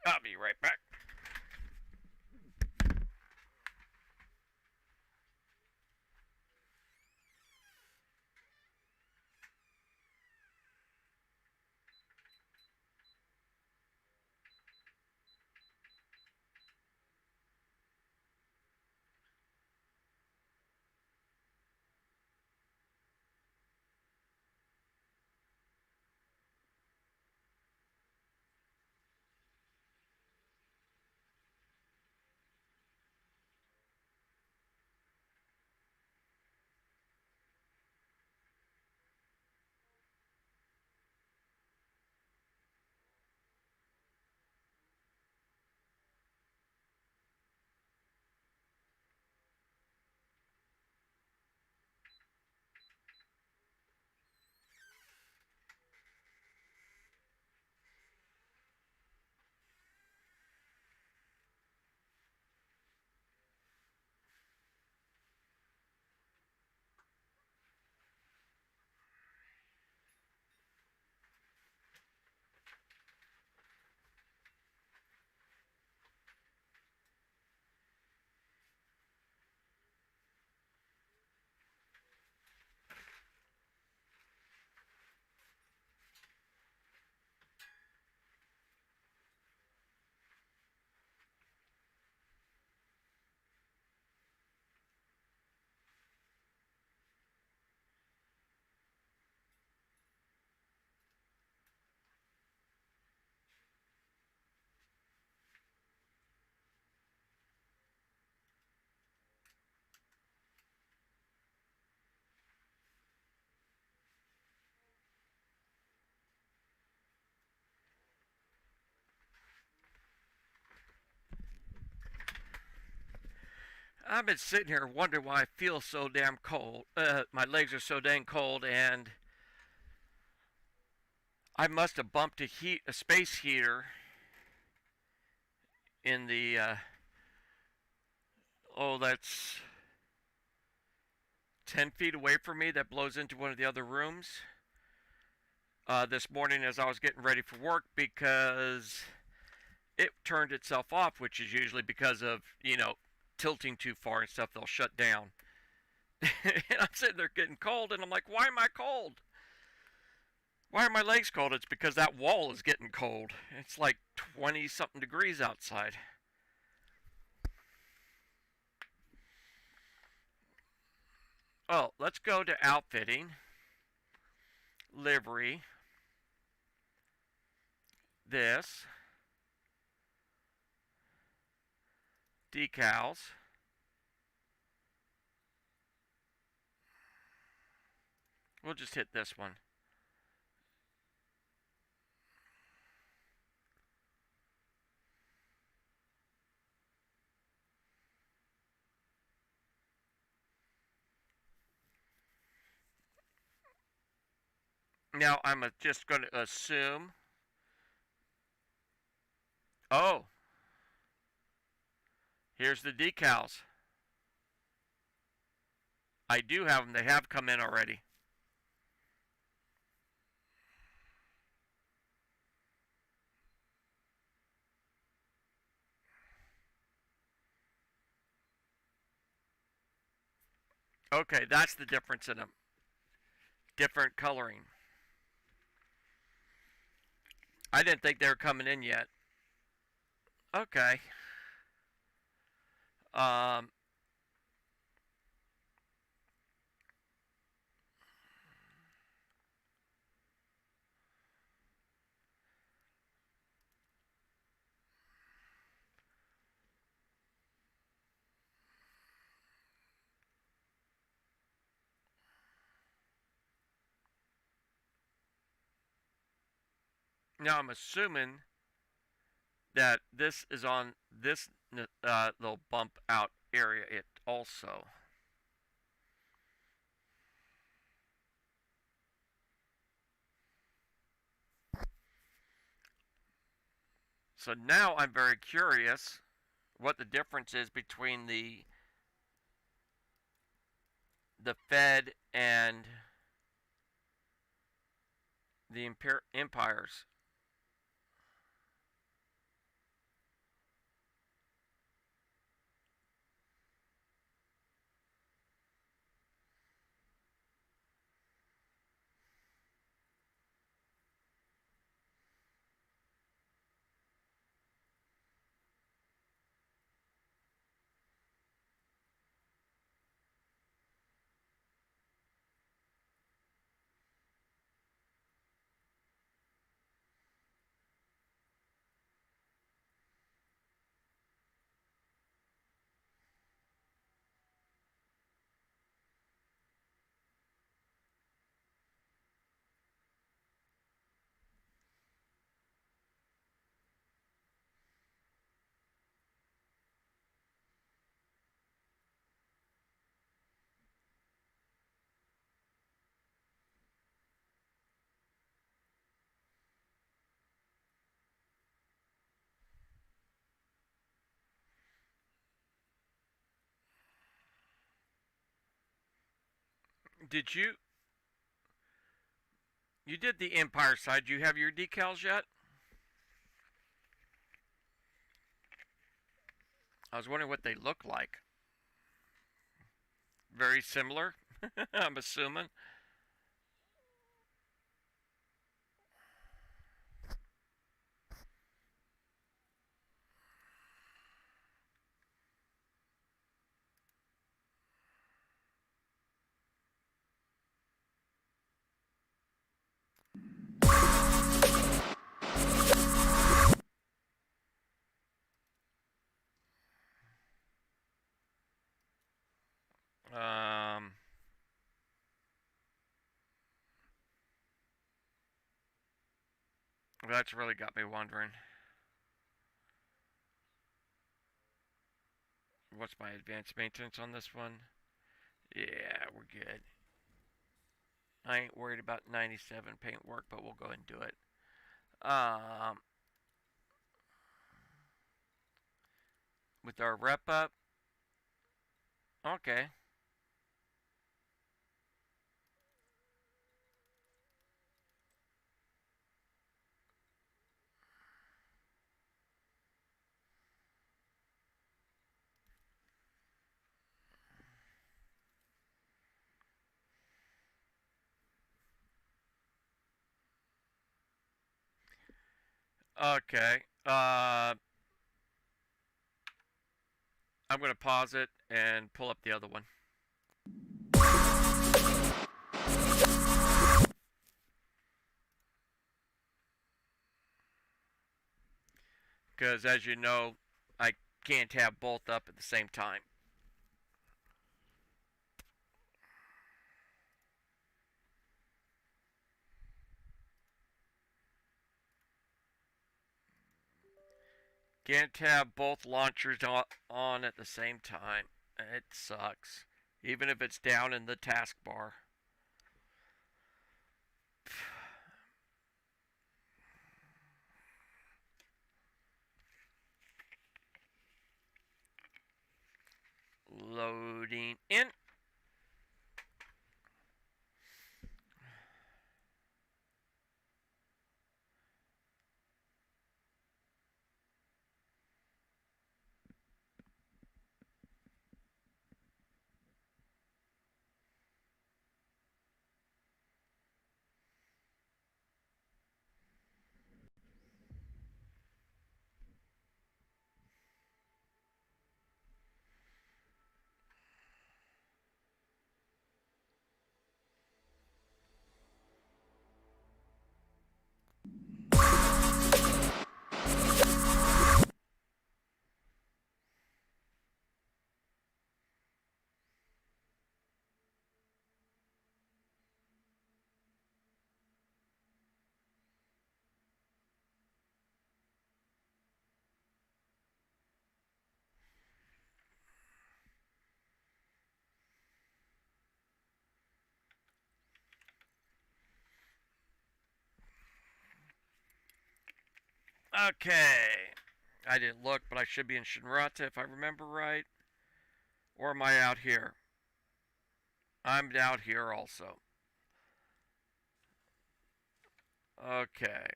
I'll be right back. I've been sitting here wondering why I feel so damn cold. My legs are so dang cold, and I must have bumped a space heater in the that's 10 feet away from me that blows into one of the other rooms this morning as I was getting ready for work because it turned itself off, which is usually because of, tilting too far and stuff, they'll shut down. And I'm sitting there getting cold, and I'm like, why am I cold? Why are my legs cold? It's because that wall is getting cold. It's like 20 something degrees outside. Oh, let's go to outfitting, livery, this, decals. We'll just hit this one. Now I'm just going to assume. Oh, here's the decals. I do have them. They have come in already. Okay, that's the difference in them. Different coloring. I didn't think they were coming in yet. Okay. Um, Now I'm assuming that this is on this little bump out area it also. So now I'm very curious what the difference is between the Fed and the empires. Did you did the empire side? Do you have your decals yet? I was wondering what they look like. Very similar, I'm assuming. Um, that's really got me wondering. What's my advanced maintenance on this one? Yeah, we're good. I ain't worried about 97 paint work, but we'll go ahead and do it. With our rep up. Okay. Okay. I'm going to pause it and pull up the other one. Because as you know, I can't have both up at the same time. Can't have both launchers on at the same time. It sucks. Even if it's down in the taskbar. Loading in. Okay. I didn't look, but I should be in Shinrata if I remember right. Or am I out here? I'm out here also. Okay.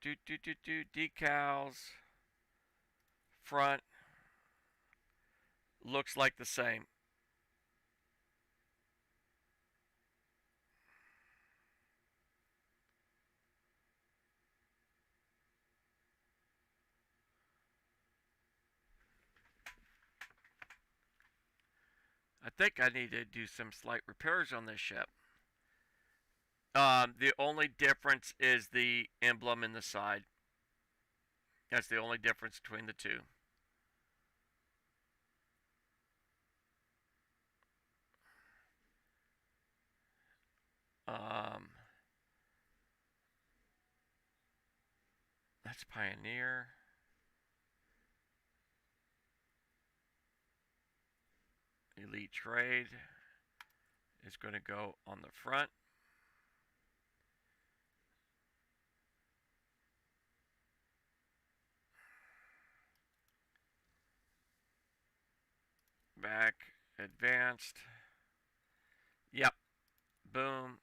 Decals. Front. Looks like the same. I think I need to do some slight repairs on this ship. The only difference is the emblem in the side. That's the only difference between the two. That's Pioneer. Elite Trade is going to go on the front. Back, advanced. Yep. Boom.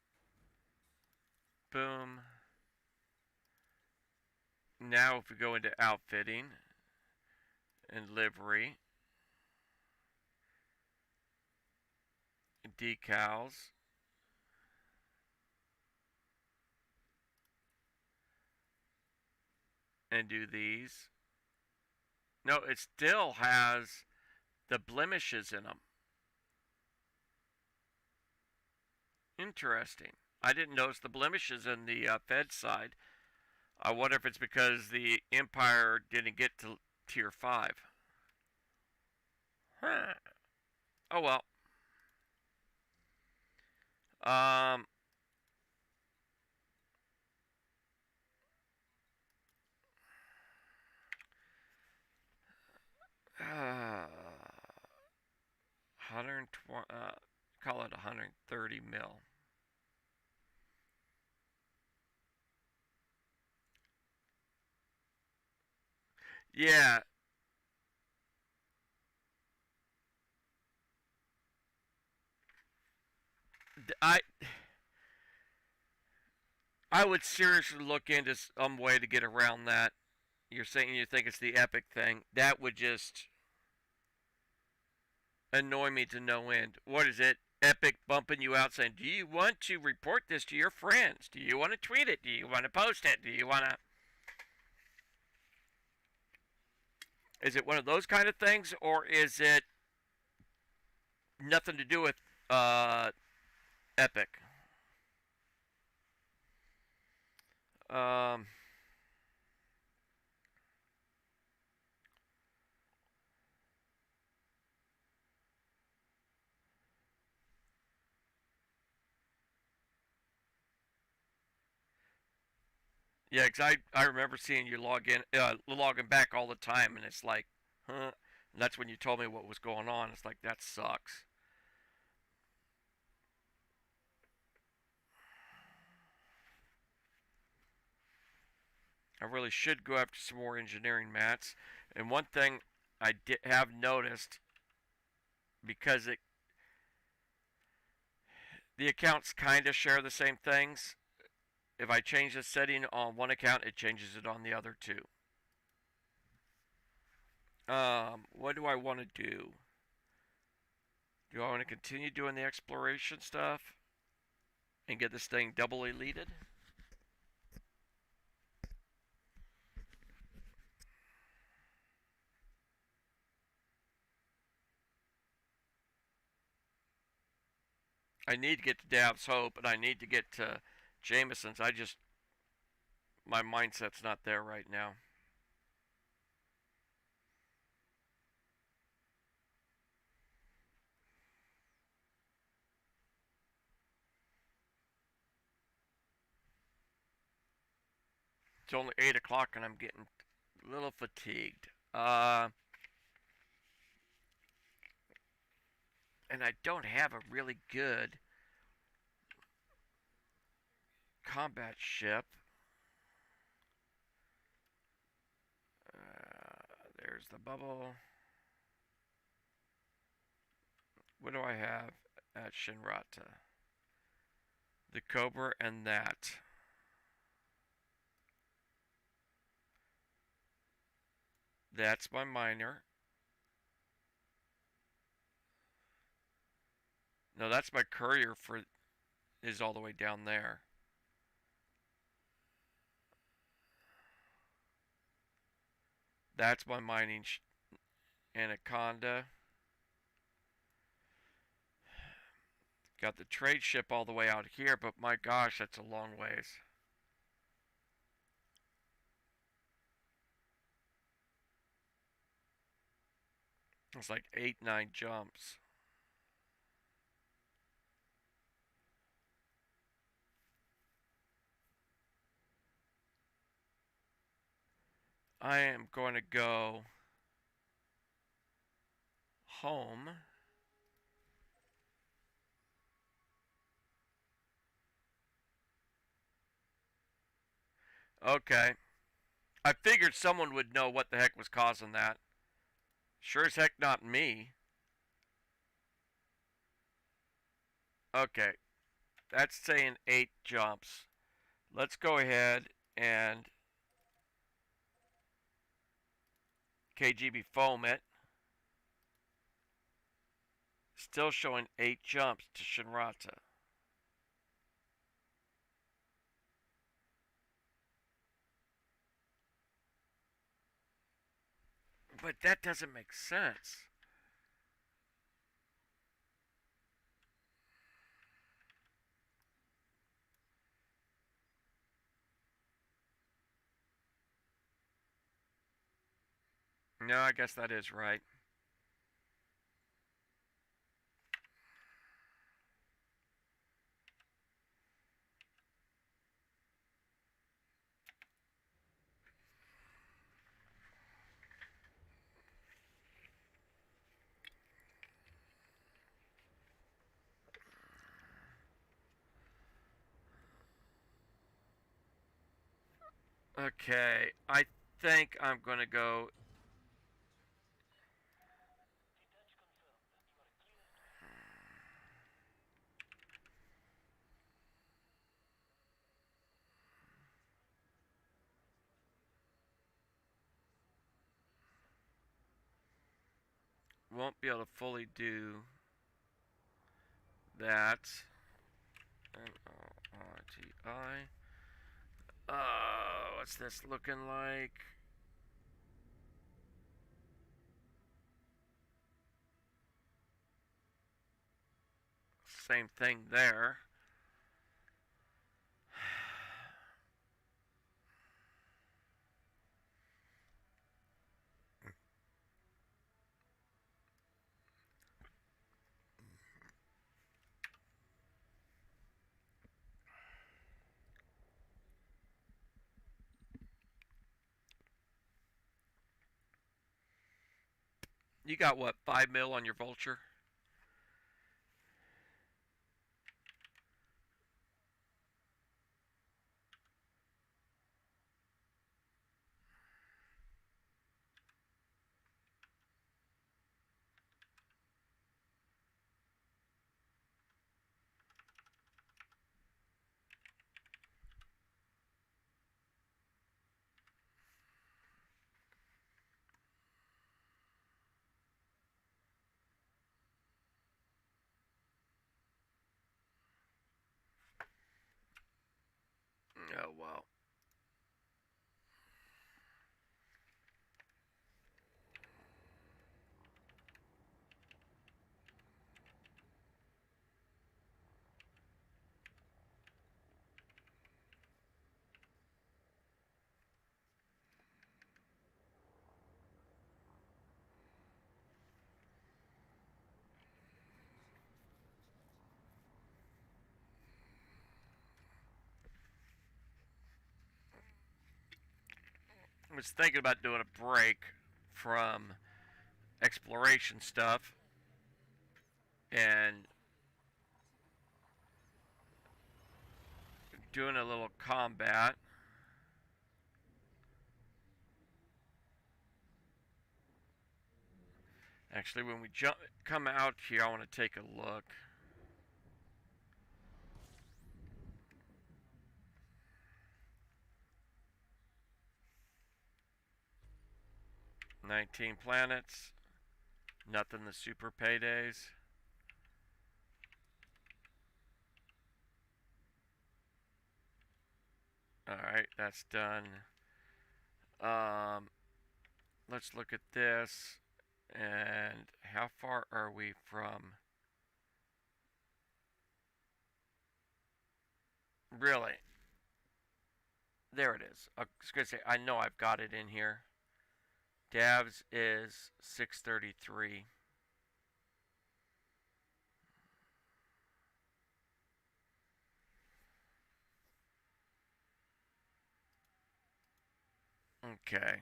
Boom. Now if we go into outfitting and livery, decals, and do these. No, it still has the blemishes in them. Interesting. I didn't notice the blemishes in the Fed side. I wonder if it's because the Empire didn't get to Tier 5. Huh. Oh well. 120, call it 130 mil. Yeah, I I would seriously look into some way to get around that. You're saying you think it's the Epic thing. That would just annoy me to no end. What is it? Epic bumping you out saying, "Do you want to report this to your friends? Do you want to tweet it? Do you want to post it? Do you want to?" Is it one of those kind of things, or is it nothing to do with Epic? Um, yeah, 'cause I remember seeing you logging back all the time, and it's like, huh? And that's when you told me what was going on. It's like that sucks. I really should go after some more engineering mats. And one thing have noticed, because the accounts kind of share the same things. If I change the setting on one account, it changes it on the other too. What do I want to do? Do I want to continue doing the exploration stuff and get this thing double deleted? I need to get to Dav's Hope, and I need to get to Jameson's. My mindset's not there right now. It's only 8 o'clock, and I'm getting a little fatigued. And I don't have a really good combat ship. There's the bubble. What do I have at Shinrata? The Cobra and that. That's my miner. No, that's my courier is all the way down there. That's my mining anaconda. Got the trade ship all the way out here, but my gosh, that's a long ways. It's like 8, 9 jumps. I am going to go home. Okay. I figured someone would know what the heck was causing that. Sure as heck not me. Okay. That's saying 8 jumps. Let's go ahead and KGB foam it. Still showing 8 jumps to Shinrata. But that doesn't make sense. No, I guess that is right. Okay, I think I'm gonna go. Won't be able to fully do that. NORTI. What's this looking like? Same thing there. You got what, 5 mil on your vulture? Oh, well. I was thinking about doing a break from exploration stuff and doing a little combat. Actually, when we come out here, I want to take a look. "19 planets. Nothing the super paydays." Alright, that's done. Um, let's look at this. And how far are we from... Really? There it is. I was going to say, I know I've got it in here. Davs is 633. Okay.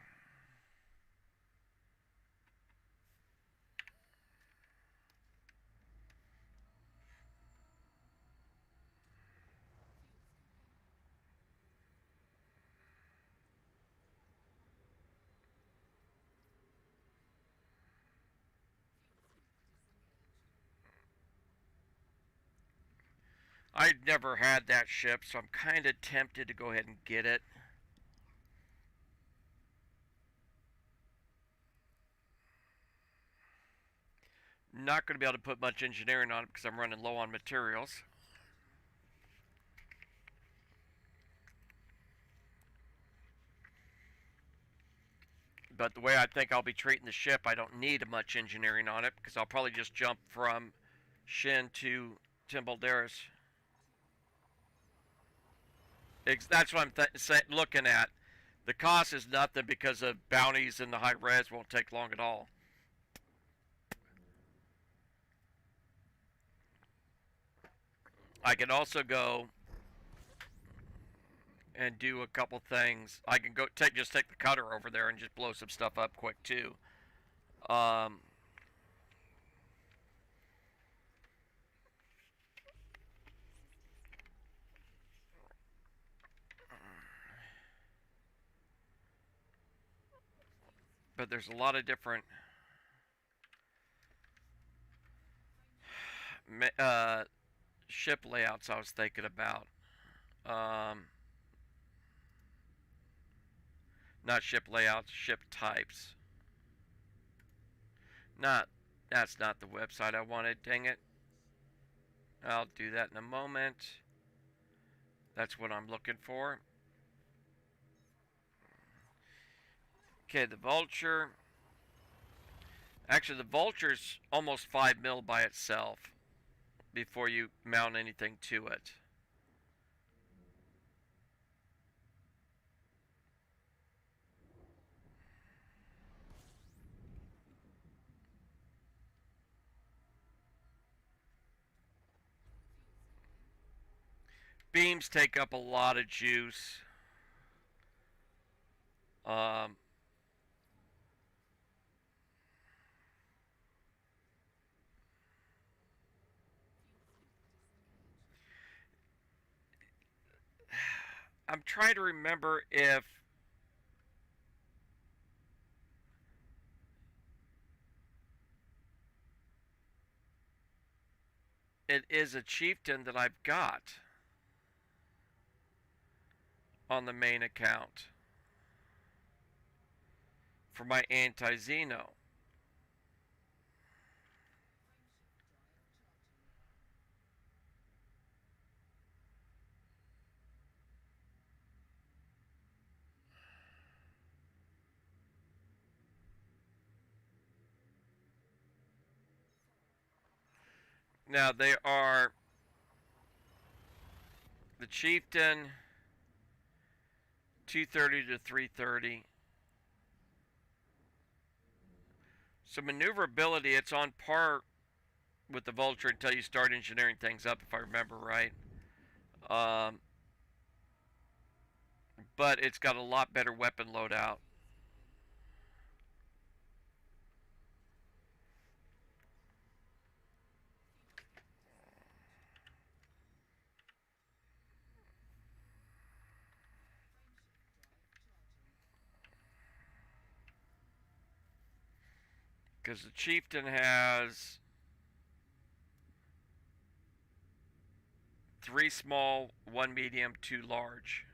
I'd never had that ship, so I'm kind of tempted to go ahead and get it. Not going to be able to put much engineering on it because I'm running low on materials. But the way I think I'll be treating the ship, I don't need much engineering on it because I'll probably just jump from Shin to Timbuldaris. That's what I'm looking at. The cost is nothing because of bounties and the high res won't take long at all. I can also go and do a couple things. I can just take the cutter over there and just blow some stuff up quick too. Um, But there's a lot of different ship layouts I was thinking about. Um, Not ship layouts, ship types. Not, that's not the website I wanted, dang it. I'll do that in a moment. That's what I'm looking for. Okay, the Vulture. Actually, the Vulture's almost 5 mil by itself before you mount anything to it. Beams take up a lot of juice. Um, I'm trying to remember if it is a chieftain that I've got on the main account for my anti-Xeno. Now they are the chieftain 230 to 330. So maneuverability, it's on par with the Vulture until you start engineering things up, if I remember right. But it's got a lot better weapon loadout. Because the chieftain has 3 small, 1 medium, 2 large.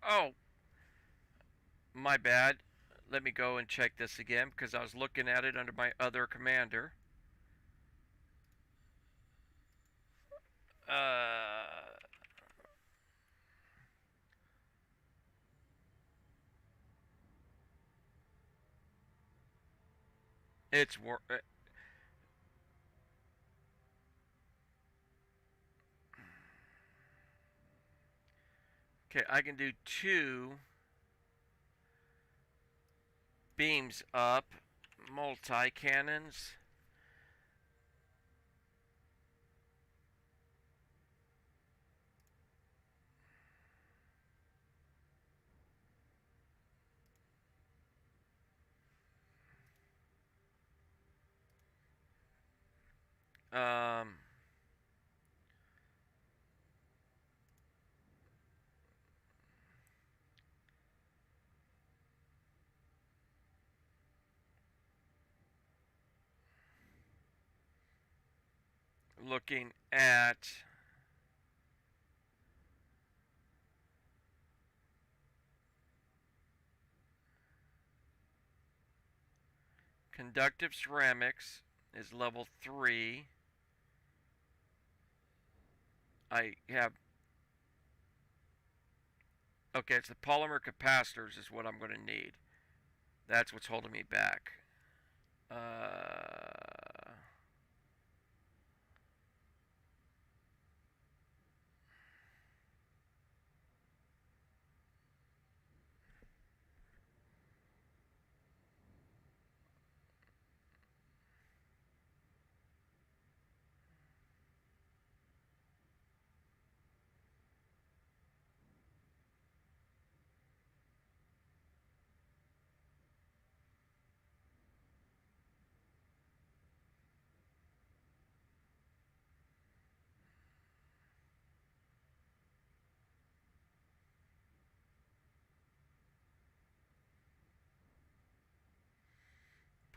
Oh, my bad. Let me go and check this again because I was looking at it under my other commander. It's okay. I can do 2 beams up, multi cannons. Um, Looking at conductive ceramics is level 3. I have, okay, it's the polymer capacitors is what I'm going to need. That's what's holding me back.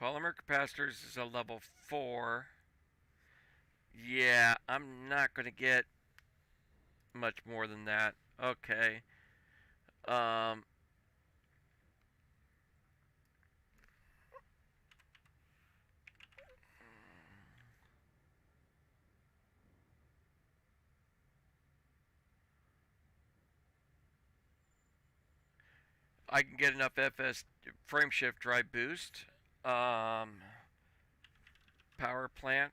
Polymer capacitors is a level 4. Yeah, I'm not going to get much more than that. Okay. Um, I can get enough FS frame shift drive boost. Power plant.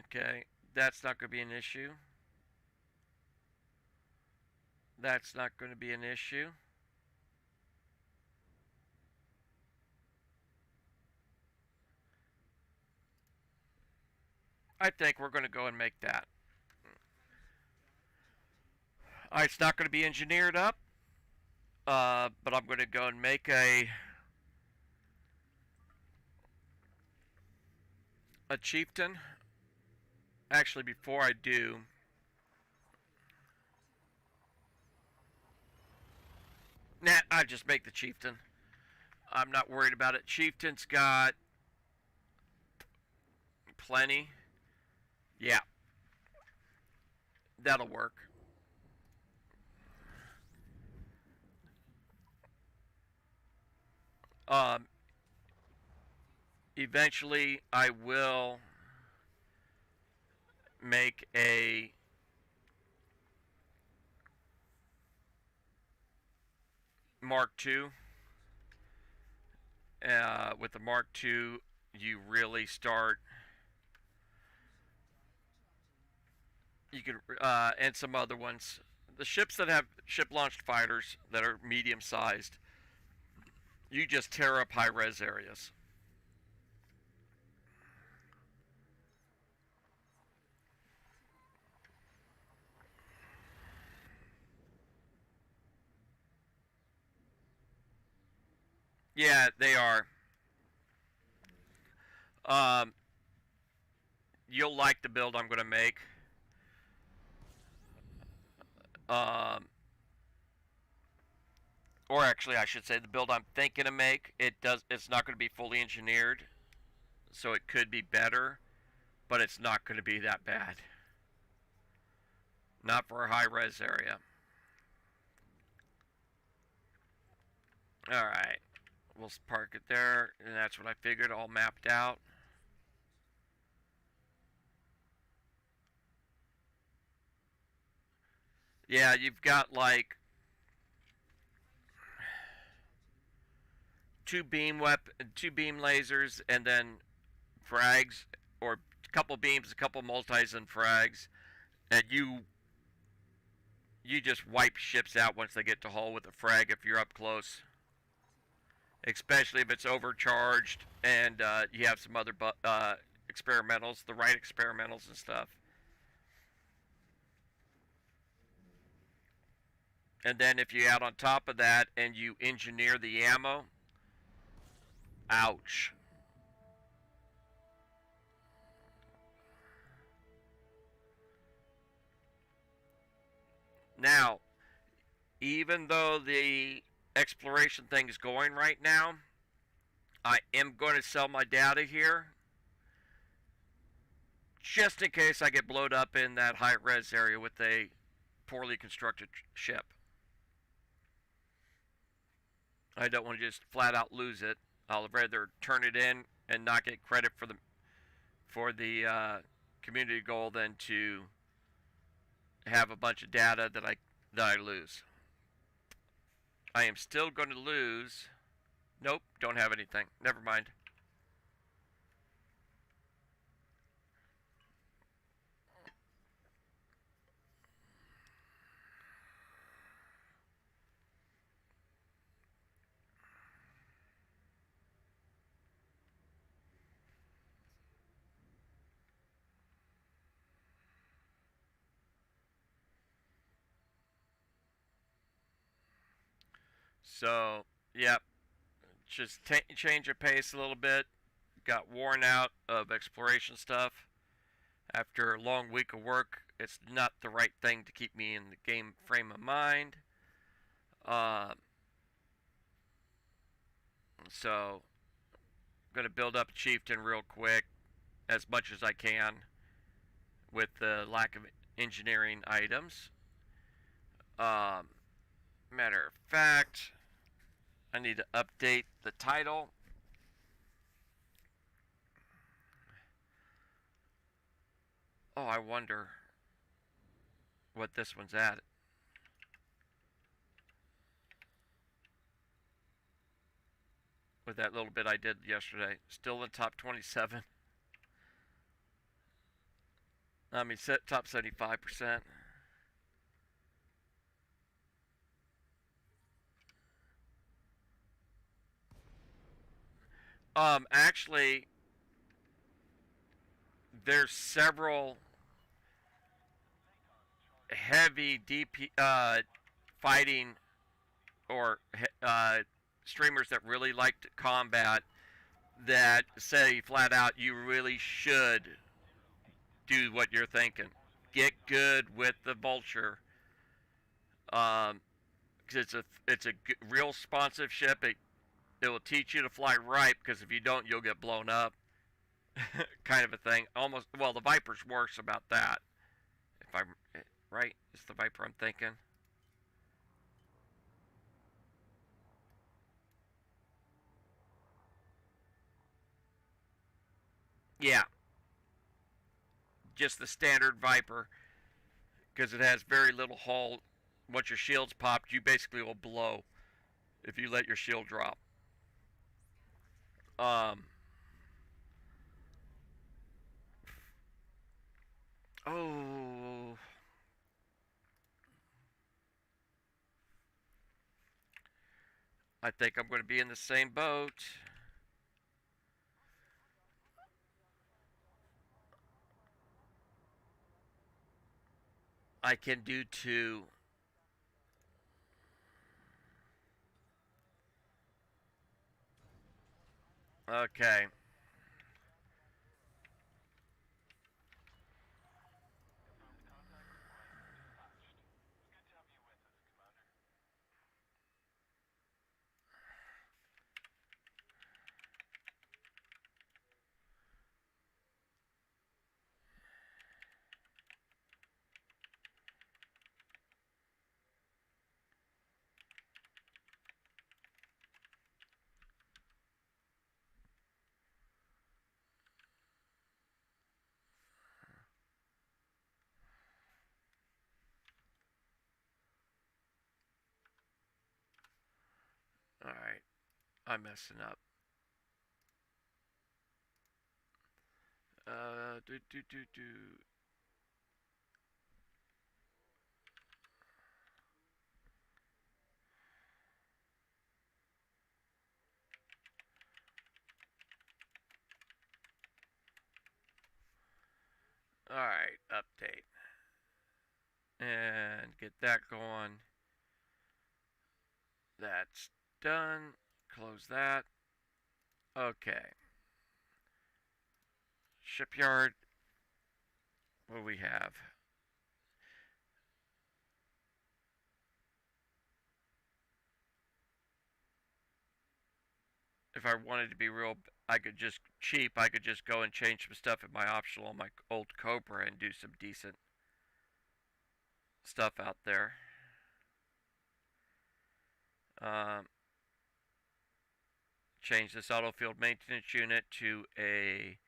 Okay, that's not going to be an issue. That's not going to be an issue. I think we're going to go and make that. It's not going to be engineered up, but I'm going to go and make a chieftain. Actually, before I do, I just make the chieftain. I'm not worried about it. Chieftain's got plenty. Yeah, that'll work. Um, Eventually, I will make a Mark II. With the Mark II, you really start. You can and some other ones. The ships that have ship-launched fighters that are medium-sized, you just tear up high-res areas. Yeah, they are. Um, you'll like the build I'm going to make. Um, or actually, I should say the build I'm thinking to make. It's not going to be fully engineered, so it could be better, but it's not going to be that bad. Not for a high-res area. All right, we'll park it there, and that's what I figured. All mapped out. Yeah, you've got like two beam lasers, and then frags, or a couple beams, a couple multis, and frags, and you just wipe ships out once they get to hull with a frag if you're up close. Especially if it's overcharged and you have some other experimentals, the right experimentals and stuff. And then if you add on top of that and you engineer the ammo, ouch. Now, even though the exploration thing is going right now, I am going to sell my data here just in case I get blowed up in that high res area with a poorly constructed ship. I don't want to just flat out lose it. I'll rather turn it in and not get credit for the community goal than to have a bunch of data that I lose. I am still going to lose. Nope, don't have anything. Never mind. So, yep, just change your pace a little bit. Got worn out of exploration stuff after a long week of work It's not the right thing to keep me in the game frame of mind. Uh, so I'm gonna build up Chieftain real quick, as much as I can, with the lack of engineering items. Um, Matter of fact, I need to update the title. Oh, I wonder what this one's at. With that little bit I did yesterday. Still in top 27. I mean, top 75%. Actually, there's several heavy DP fighting or streamers that really like combat that say flat out you really should do what you're thinking. Get good with the vulture. Um, because it's a real responsive ship. It will teach you to fly right, because if you don't, you'll get blown up. Kind of a thing. Almost. Well, the Viper's worse about that. If I'm right, it's the Viper I'm thinking. Yeah, just the standard Viper, because it has very little hull. Once your shield's popped, you basically will blow if you let your shield drop. Um. Oh. I think I'm going to be in the same boat. I can do two. Okay. All right. I'm messing up. Do do do do. All right, update and get that going. That's done. Close that. Okay. Shipyard. What do we have? If I wanted to be real, I could just cheap. I could just go and change some stuff in my optional on my old Cobra and do some decent stuff out there. Um, Change this auto field maintenance unit to a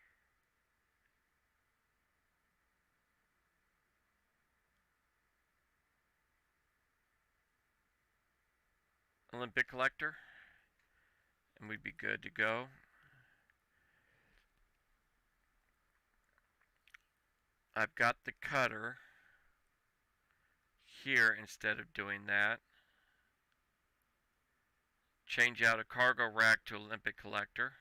Olympic collector, and we'd be good to go. I've got the cutter here instead of doing that. Change out a cargo rack to Olympic collector.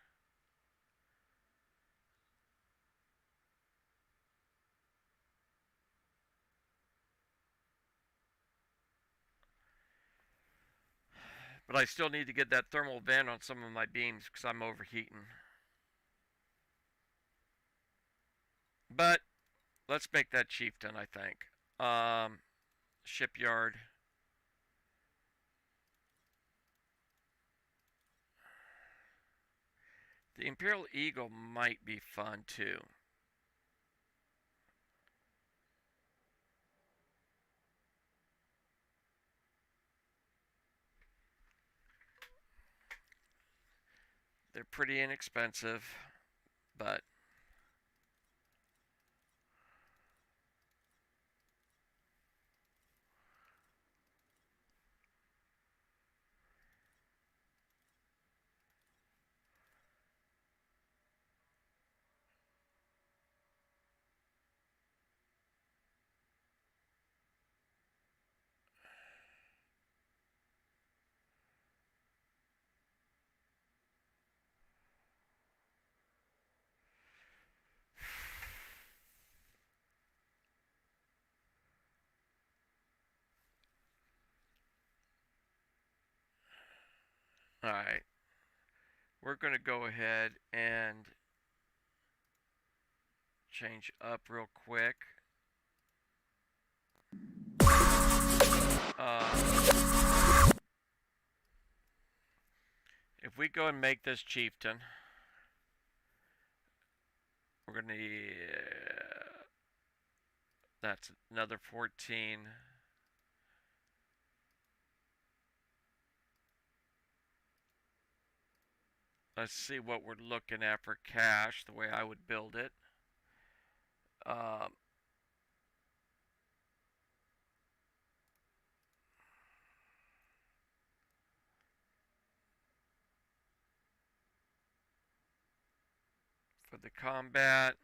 But I still need to get that thermal vent on some of my beams because I'm overheating. But let's make that chieftain, I think. Shipyard. The Imperial Eagle might be fun too. They're pretty inexpensive, but alright. We're going to go ahead and change up real quick. If we go and make this chieftain, we're going to need... that's another 14. Let's see what we're looking at for cash, the way I would build it. For the combat,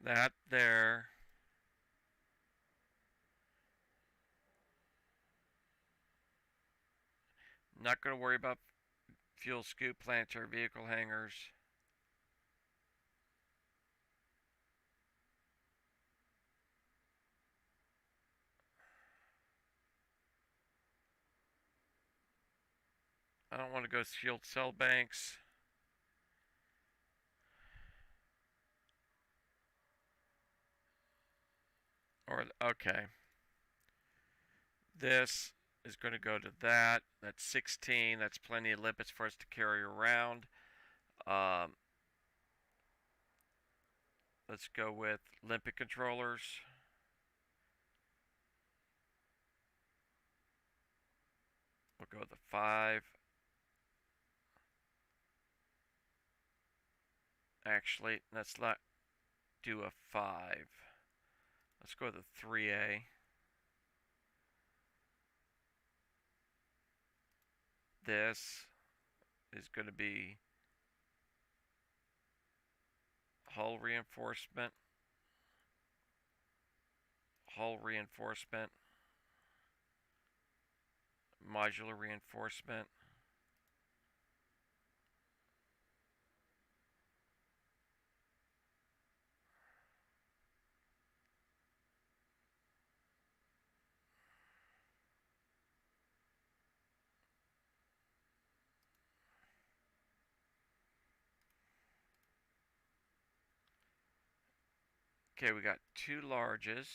that there. Not going to worry about fuel scoop, planetary vehicle hangars. I don't want to go shield cell banks. Or, okay. This is going to go to that. That's 16. That's plenty of limpets for us to carry around. Let's go with limpet controllers. We'll go with the 5. Actually, let's not do a 5. Let's go with a 3A. This is going to be hull reinforcement, modular reinforcement. Okay, we got 2 larges.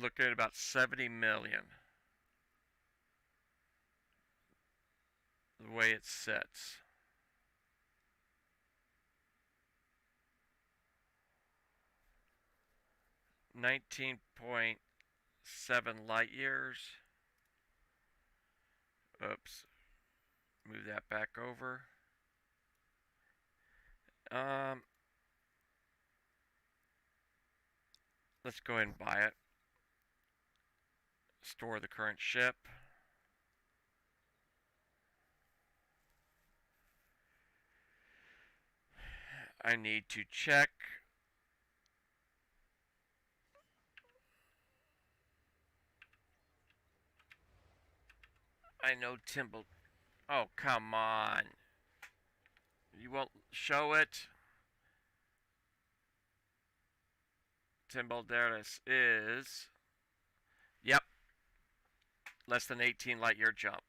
Looking at about 70 million. The way it sets. $19.8 7 light years. Oops. Move that back over. Let's go ahead and buy it. Store the current ship. I need to check. I know Timble. Oh, come on. You won't show it. Timbalderas is. Yep. Less than 18 light year jump.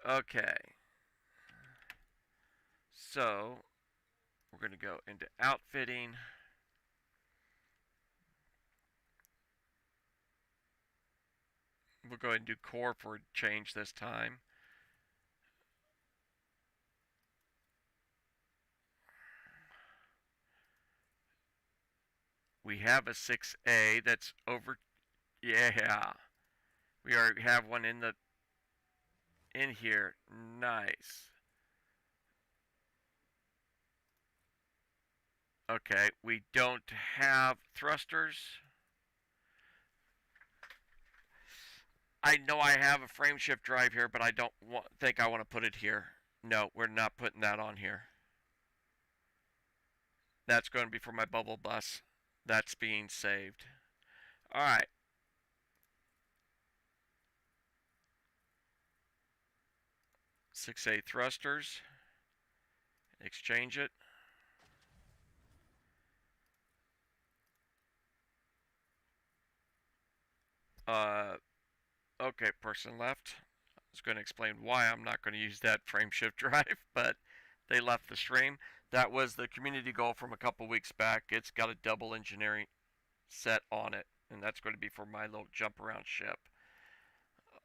Okay. So, we're going to go into outfitting. We'll go ahead and do core for change this time. We have a 6A that's over. Yeah. We already have one in here. Nice. Okay, we don't have thrusters. I know I have a frame shift drive here, but I don't think I want to put it here. No, we're not putting that on here. That's going to be for my bubble bus. That's being saved. Alright. Six-A thrusters. Exchange it. Okay, person left. I was going to explain why I'm not going to use that frame shift drive, but they left the stream. That was the community goal from a couple weeks back. It's got a double engineering set on it, and that's going to be for my little jump around ship.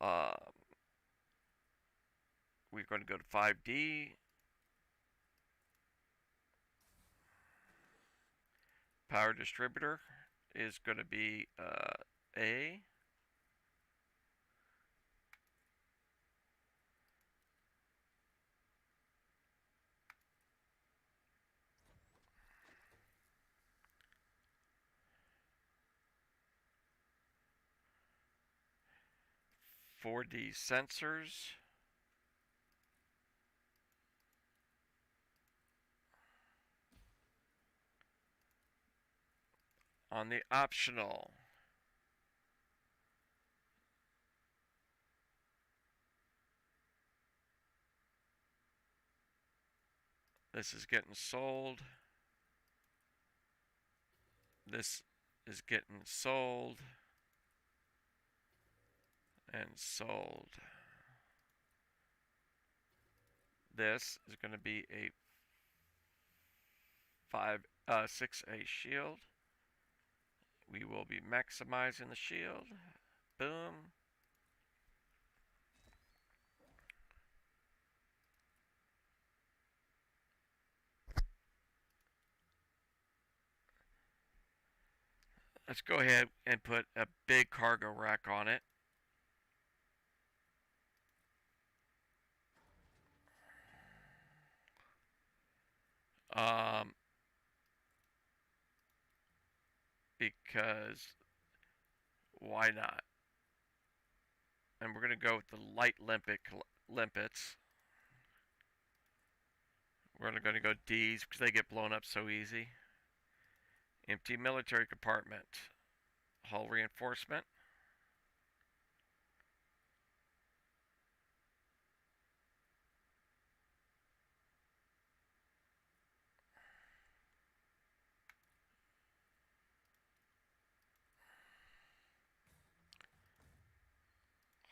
We're going to go to 5D. Power distributor is going to be A. For the sensors, on the optional, this is getting sold. This is getting sold and sold. This is going to be a 6A shield. We will be maximizing the shield. Boom. Let's go ahead and put a big cargo rack on it. Because why not? And we're going to go with the light limpets. We're going to go D's because they get blown up so easy. Empty military compartment. Hull reinforcement.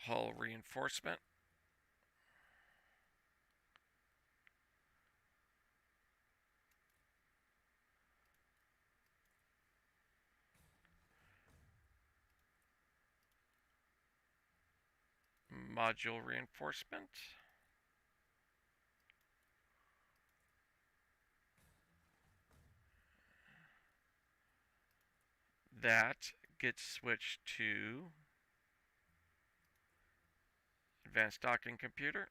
Hull reinforcement. Module reinforcement. That gets switched to advanced docking computer.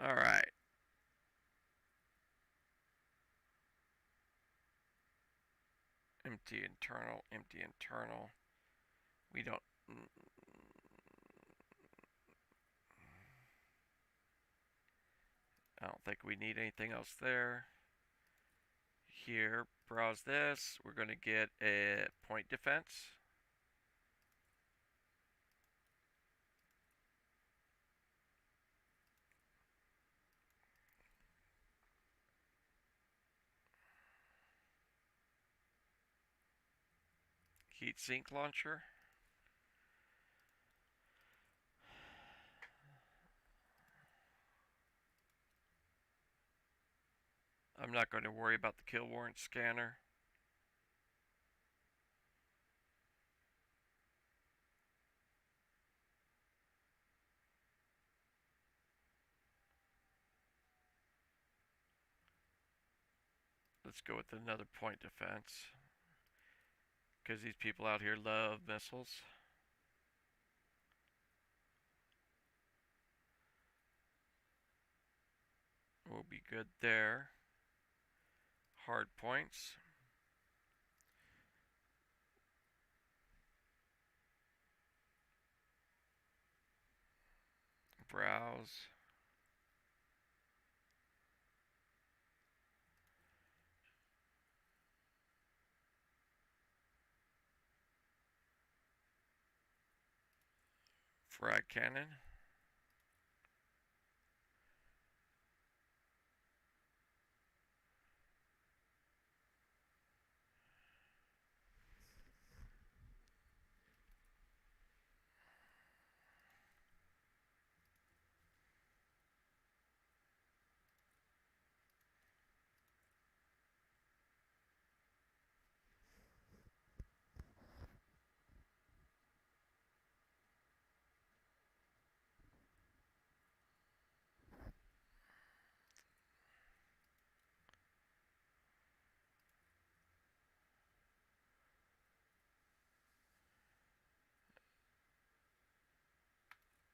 All right. Empty internal, empty internal. We don't. I don't think we need anything else there. Here, browse this. We're going to get a point defense. Heatsink launcher. I'm not going to worry about the kill warrant scanner. Let's go with another point defense. Because these people out here love missiles. We'll be good there. Hard points. Browse. Frag cannon.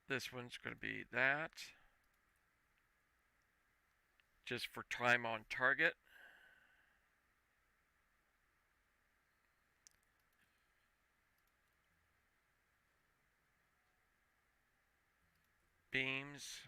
This one's going to be that. Just for time on target. Beams.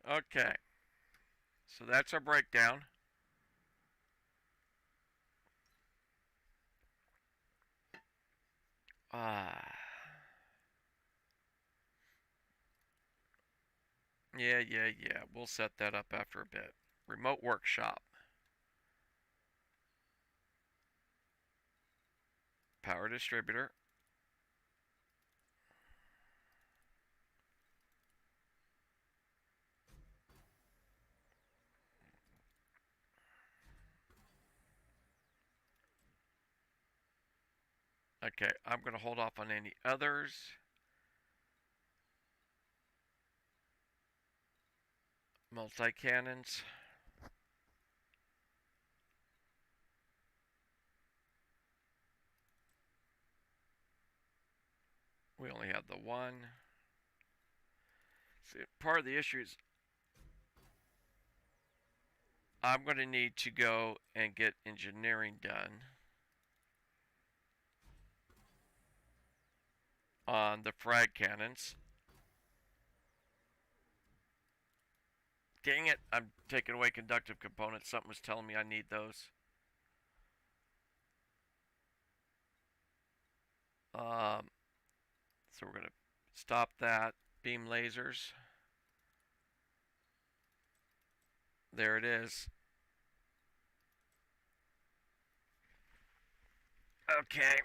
Okay. So that's our breakdown. Yeah. We'll set that up after a bit. Remote workshop. Power distributor. Okay, I'm going to hold off on any others. Multi-cannons. We only have the one. See, part of the issue is I'm going to need to go and get engineering done on the frag cannons. Dang it, I'm taking away conductive components. Something was telling me I need those. So we're going to stop that. Beam lasers. There it is. Okay.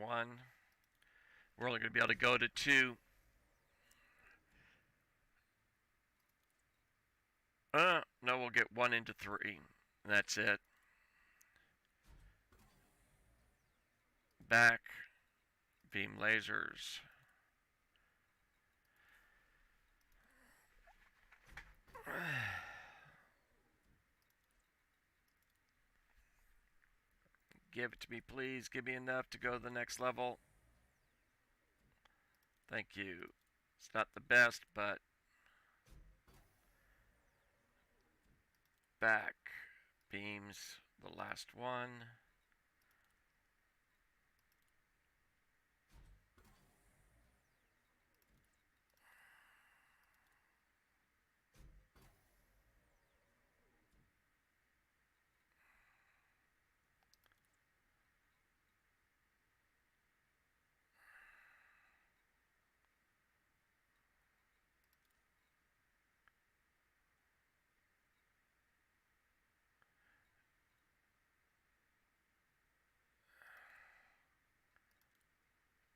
1. We're only going to be able to go to 2. No, we'll get 1 into 3. That's it. Back. Beam lasers. Give it to me, please. Give me enough to go to the next level. Thank you. It's not the best, but back. Beams, the last one.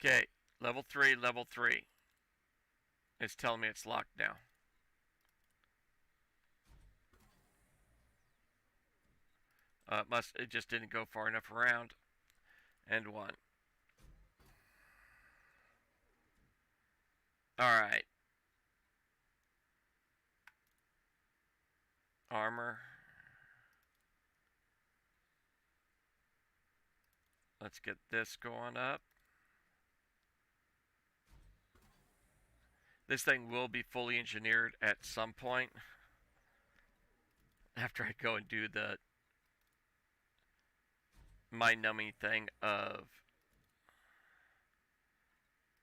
Okay, level 3, level 3. It's telling me it's locked now. It just didn't go far enough around. And 1. Alright. Armor. Let's get this going up. This thing will be fully engineered at some point. After I go and do the mind-numbing thing of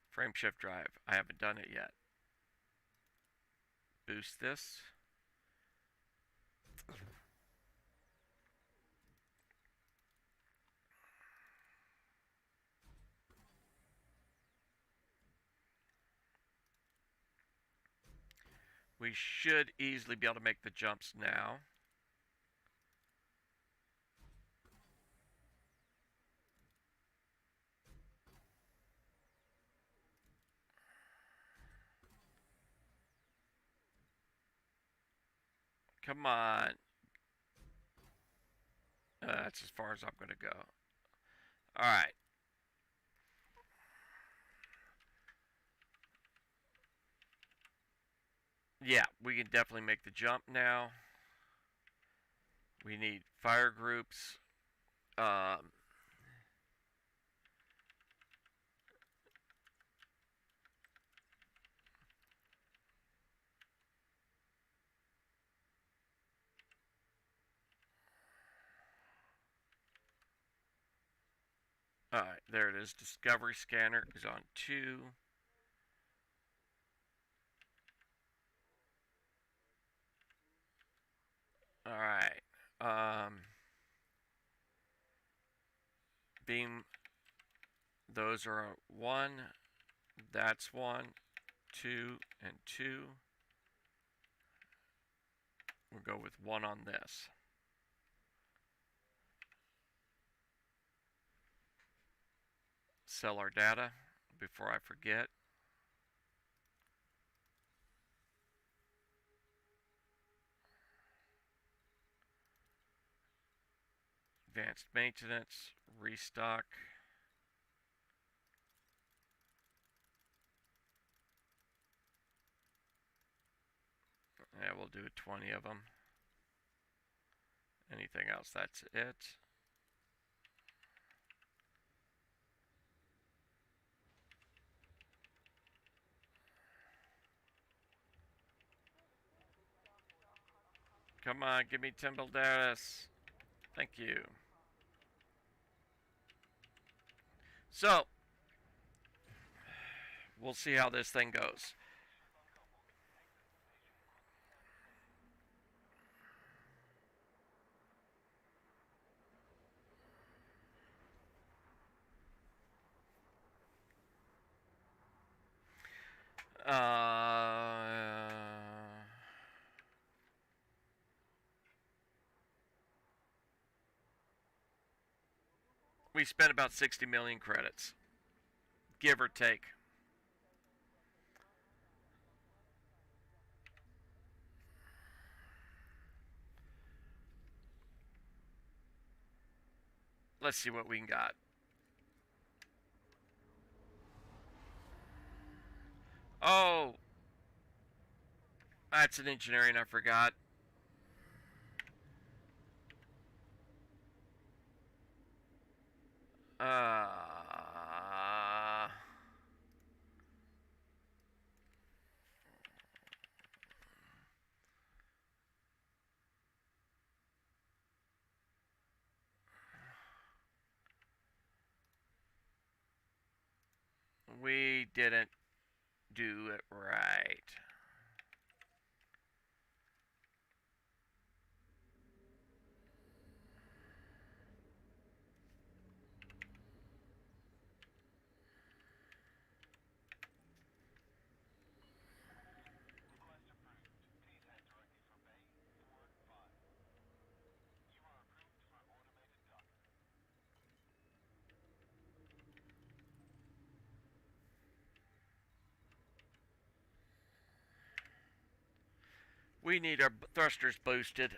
frame shift drive. I haven't done it yet. Boost this. We should easily be able to make the jumps now. Come on. That's as far as I'm going to go. Alright. Yeah, we can definitely make the jump now. We need fire groups. Alright, there it is. Discovery scanner is on 2. Alright. Beam. Those are 1. That's 1, 2, and 2. We'll go with 1 on this. Sell our data before I forget. Advanced maintenance, restock. Yeah, we'll do 20 of them. Anything else, that's it. Come on, give me Timbledaris. Thank you. So, we'll see how this thing goes. We spent about 60 million credits. give or take. Let's see what we can got. Oh, that's an engineering I forgot. Uh, we didn't do it right. We need our thrusters boosted.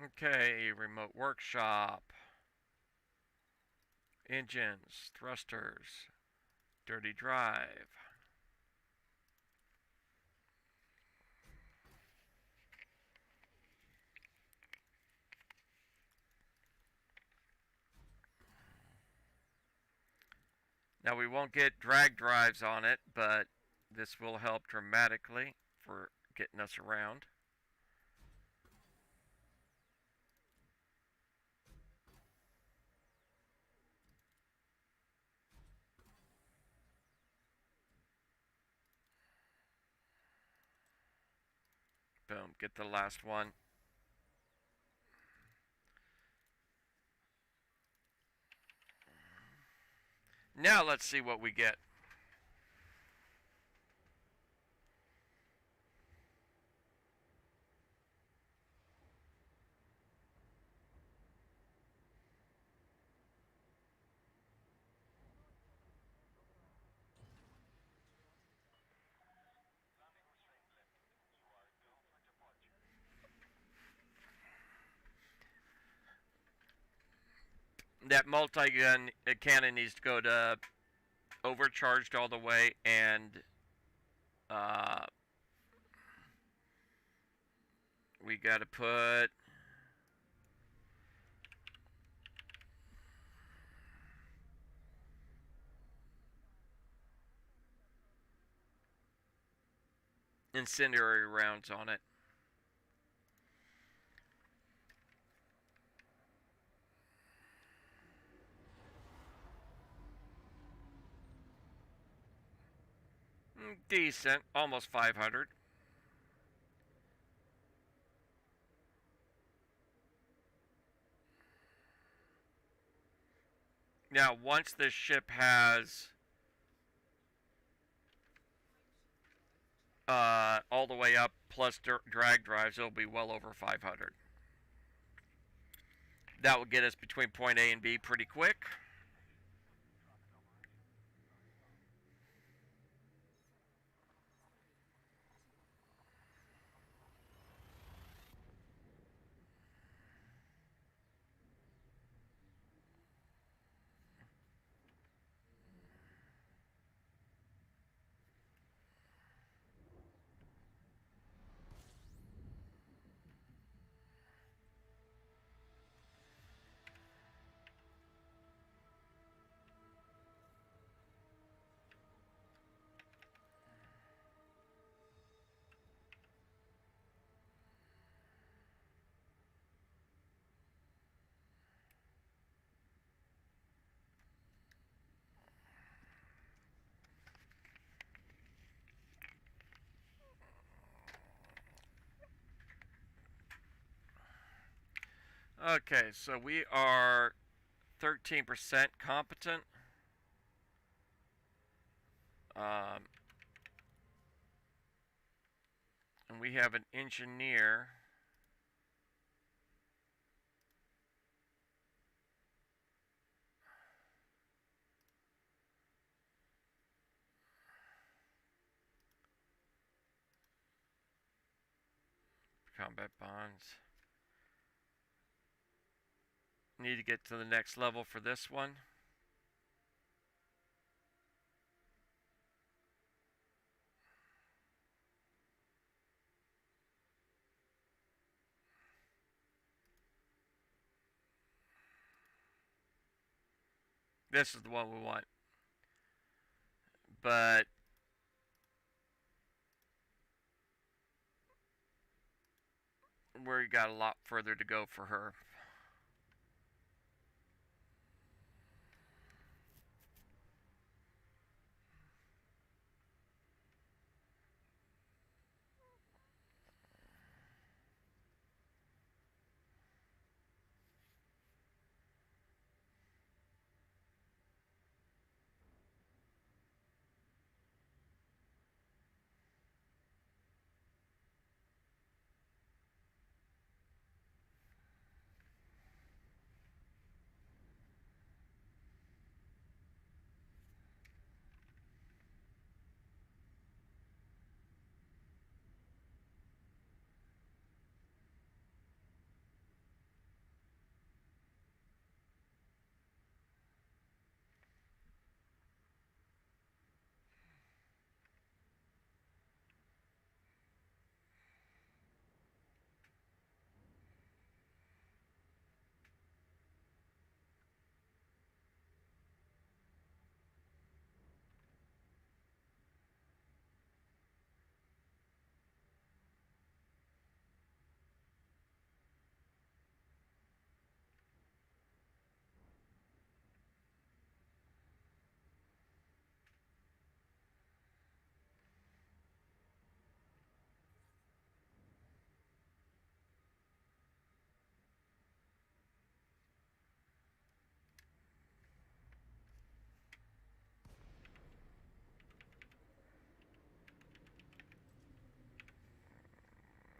Okay, remote workshop. Engines, thrusters, dirty drive. Now we won't get drag drives on it, but this will help dramatically for getting us around. Boom, get the last one. Now let's see what we get. That multi-gun cannon needs to go to overcharged all the way, and we got to put incendiary rounds on it. Decent, almost 500. Now, once this ship has all the way up plus drag drives, it'll be well over 500. That will get us between point A and B pretty quick. Okay, so we are 13% competent. Um, and we have an engineer. Combat bonds. Need to get to the next level for this one. This is the one we want. But we got a lot further to go for her.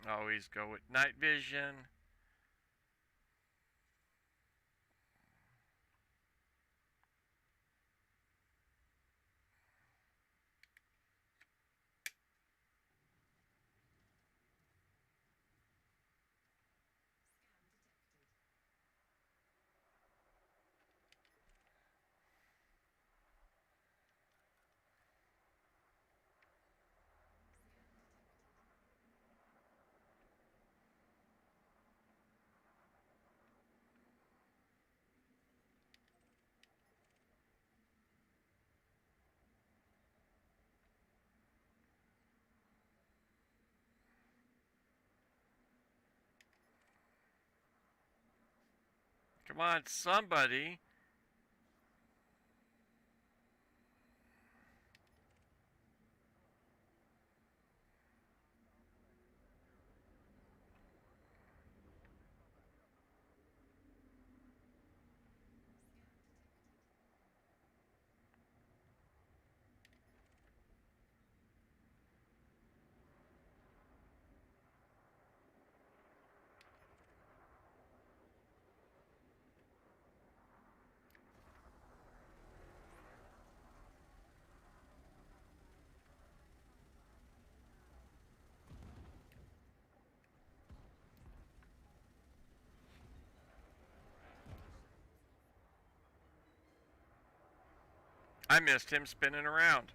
Always go with night vision. Come on, somebody. I missed him spinning around.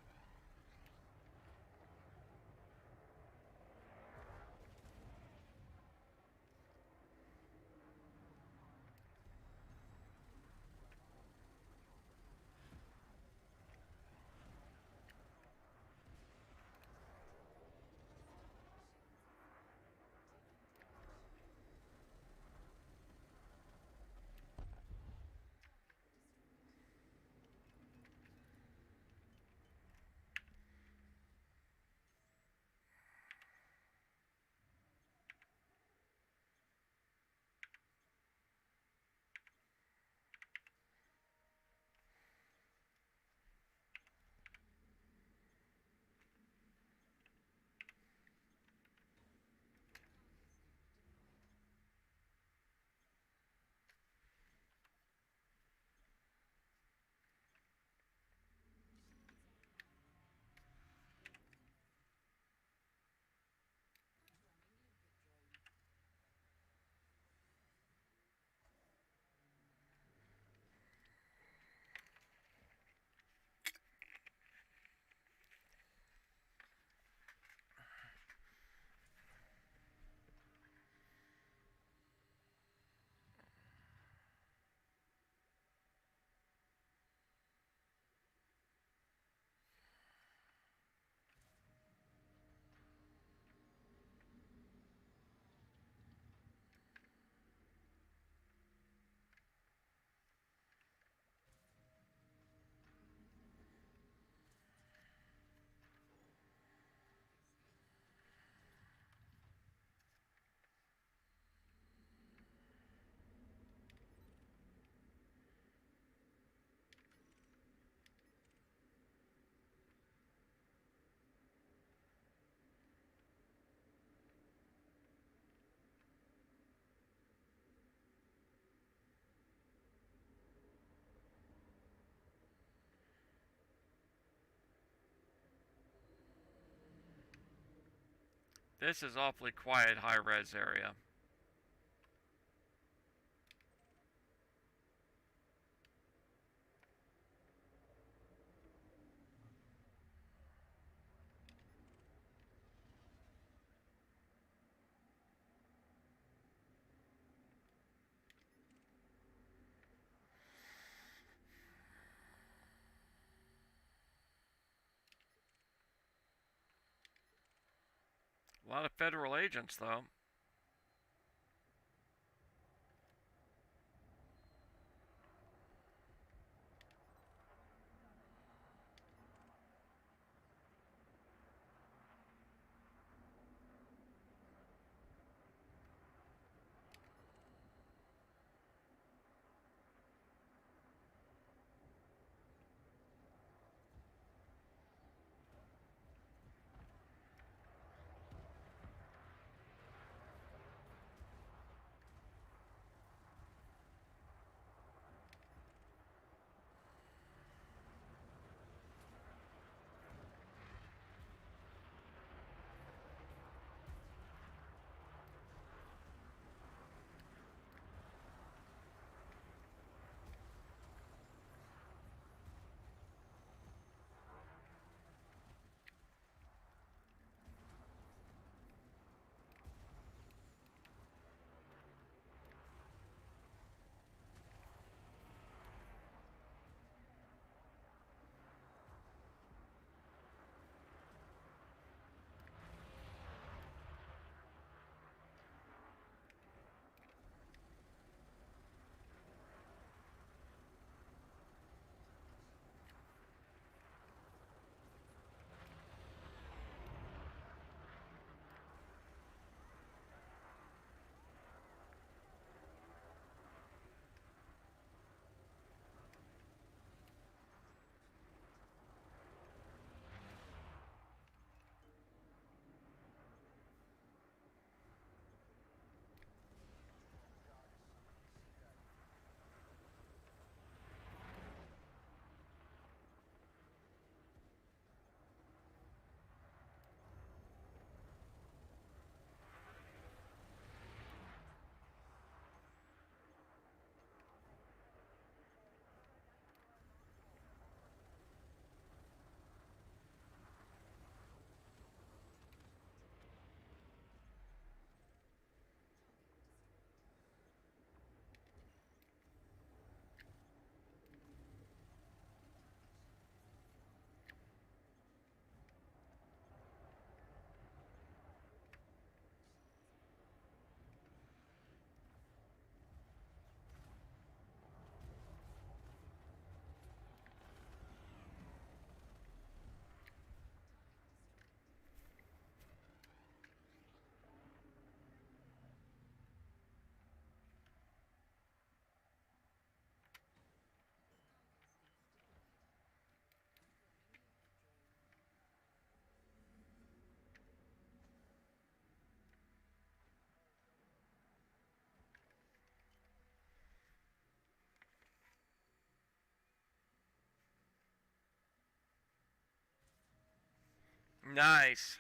This is awfully quiet high-res area. A lot of federal agents, though. Nice.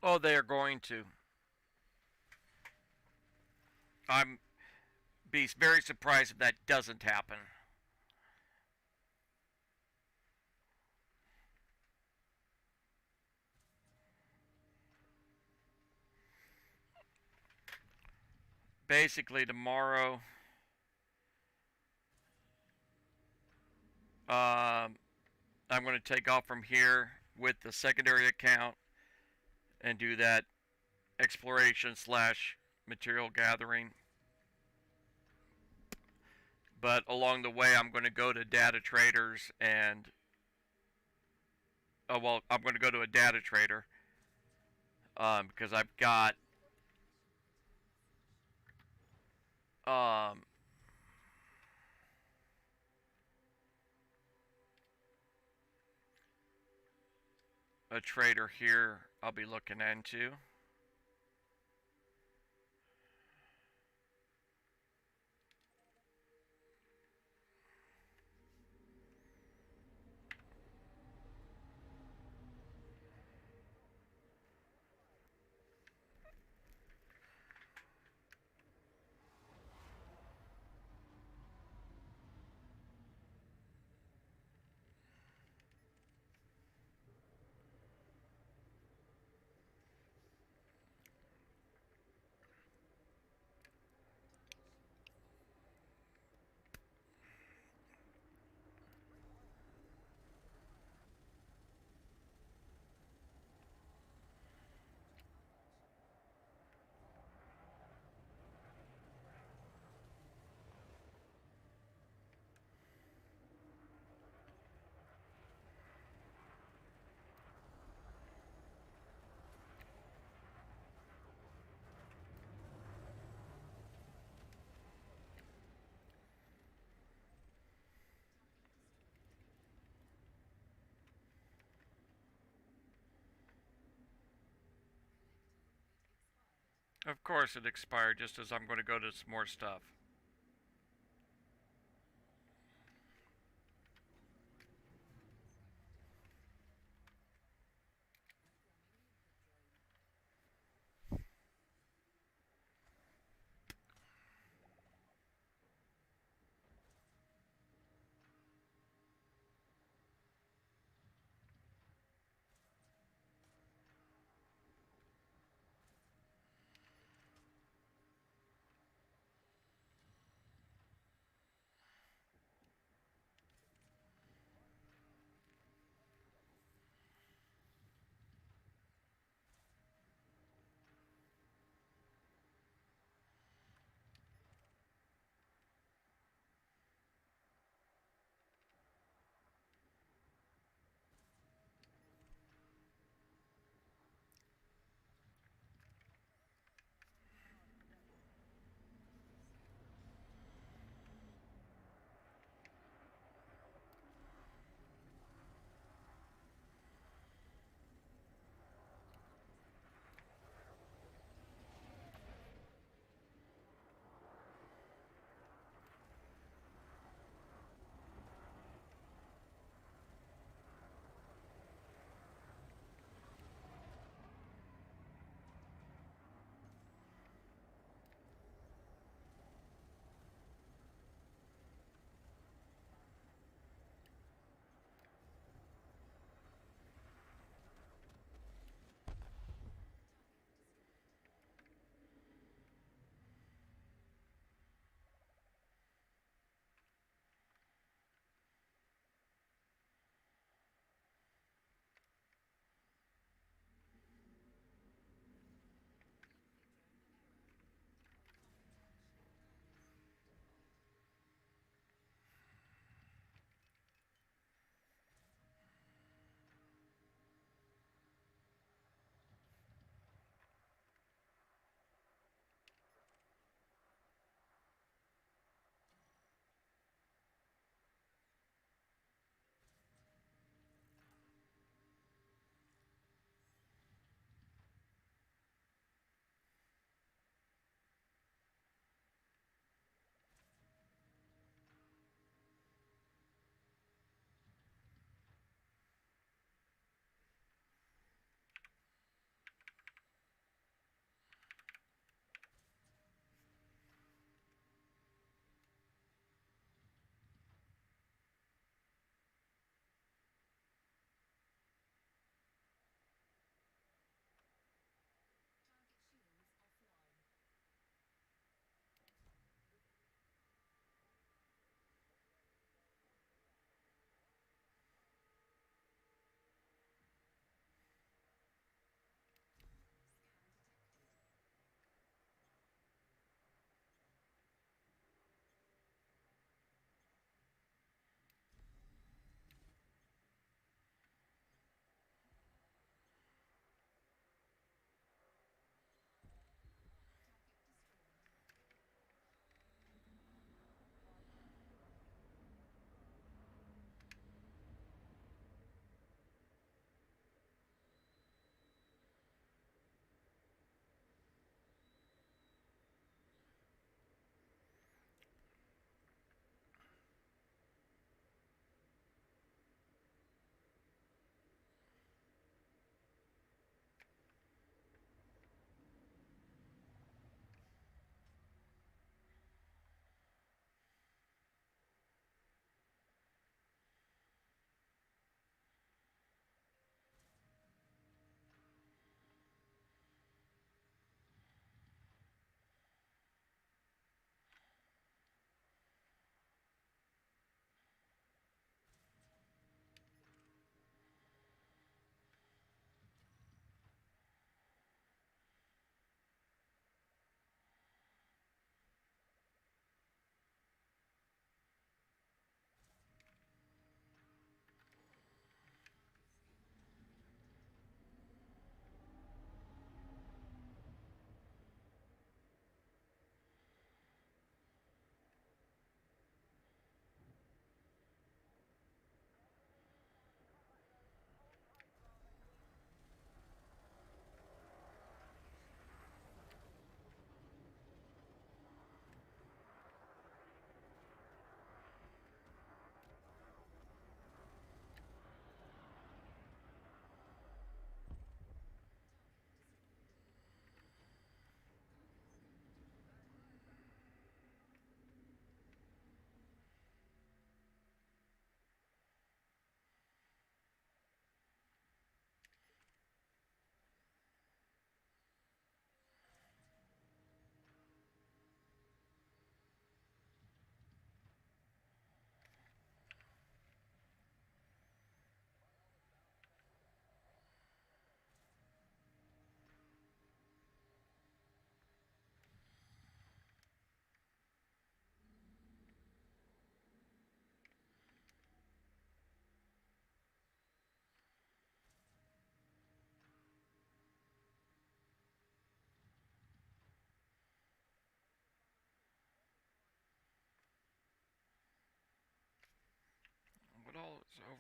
Oh, they are going to. I'm be very surprised if that doesn't happen. Basically, tomorrow, um, I'm going to take off from here with the secondary account and do that exploration slash material gathering. But along the way, I'm going to go to data traders and oh well, I'm going to go to a data trader because I've got um, a trader here I'll be looking into. Of course, it expired just as I'm going to go to some more stuff.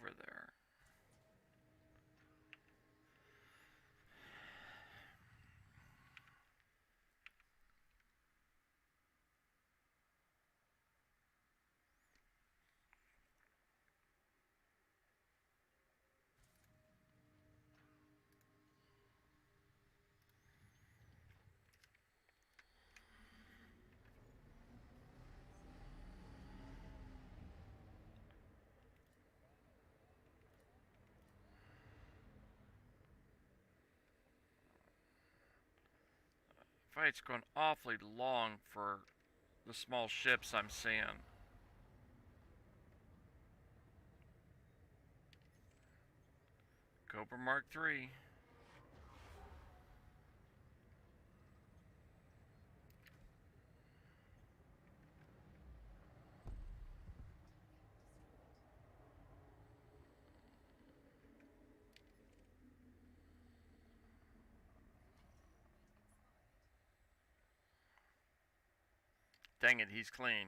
over there. Fight's going awfully long for the small ships I'm seeing. Cobra Mark III. Dang it, he's clean.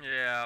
Yeah.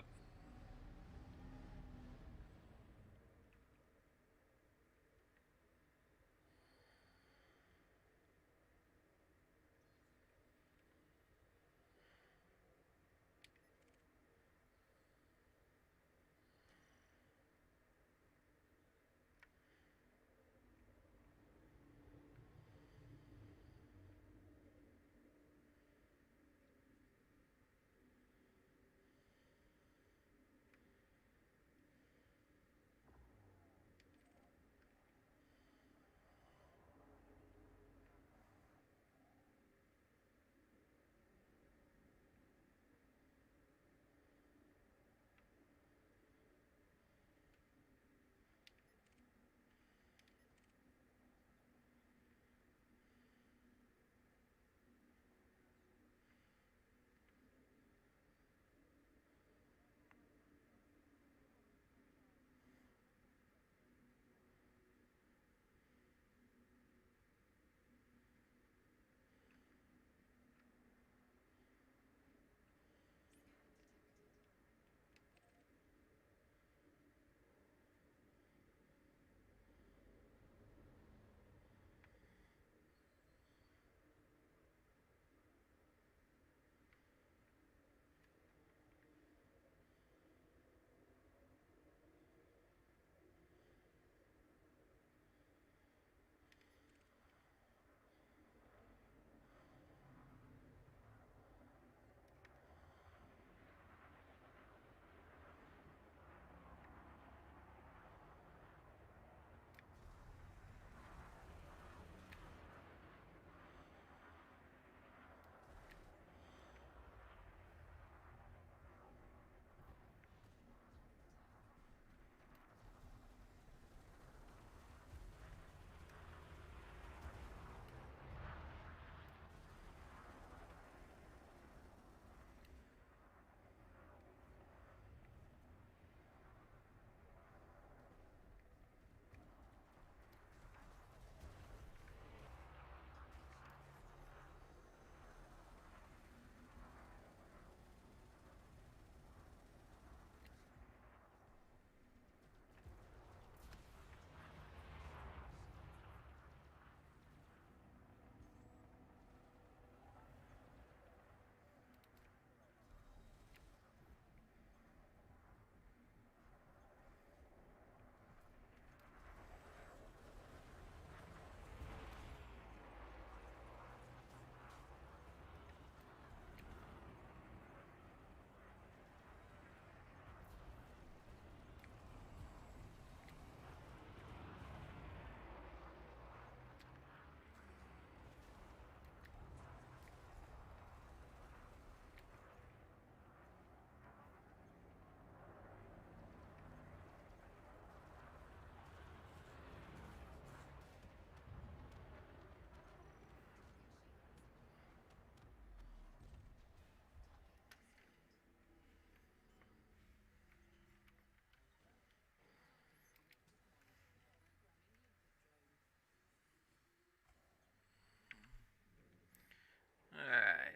Alright.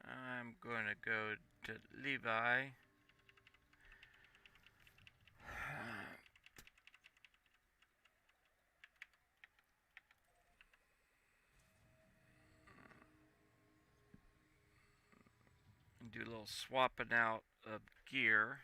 I'm going to go to Levi. And do a little swapping out of gear.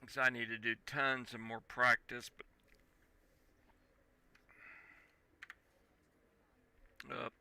Because I need to do tons of more practice. But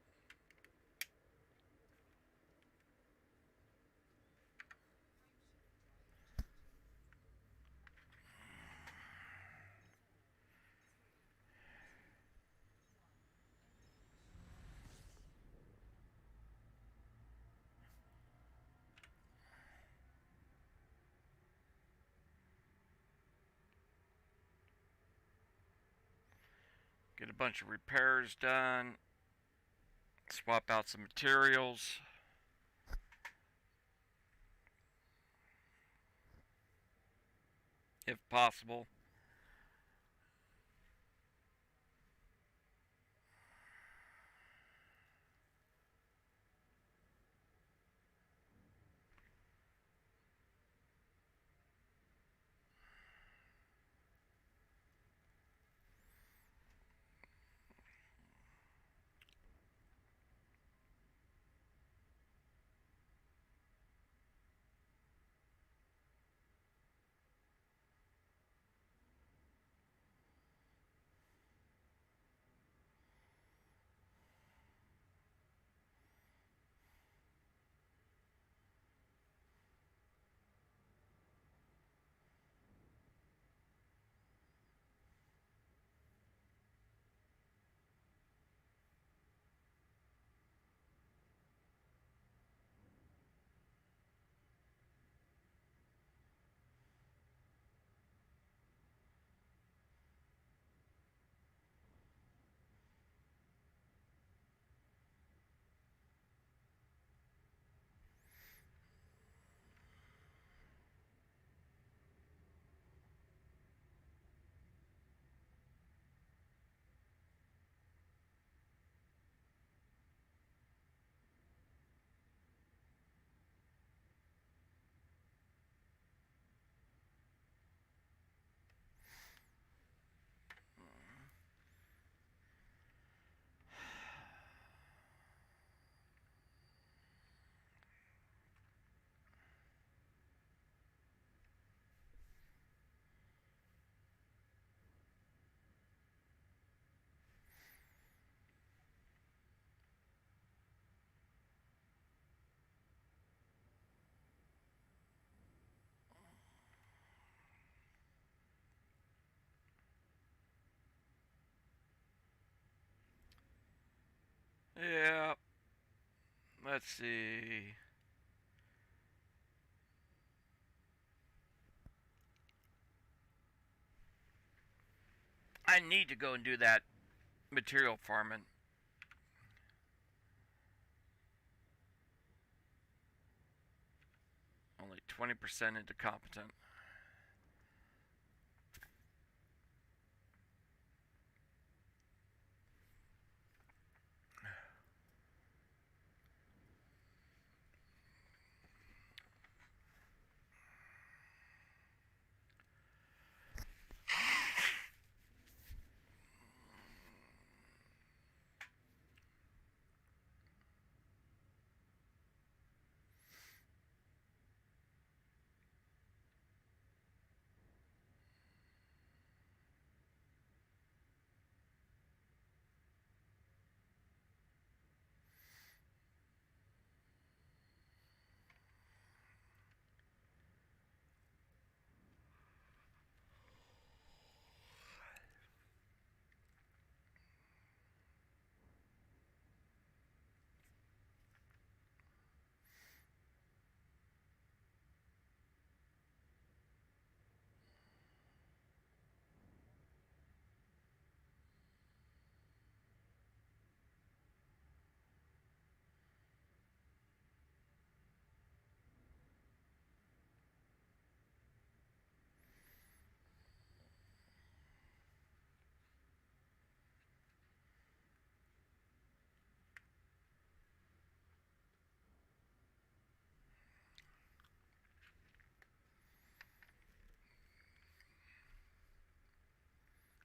Get a bunch of repairs done. Swap out some materials. If possible. Yeah. Let's see. I need to go and do that material farming. Only 20% into competent.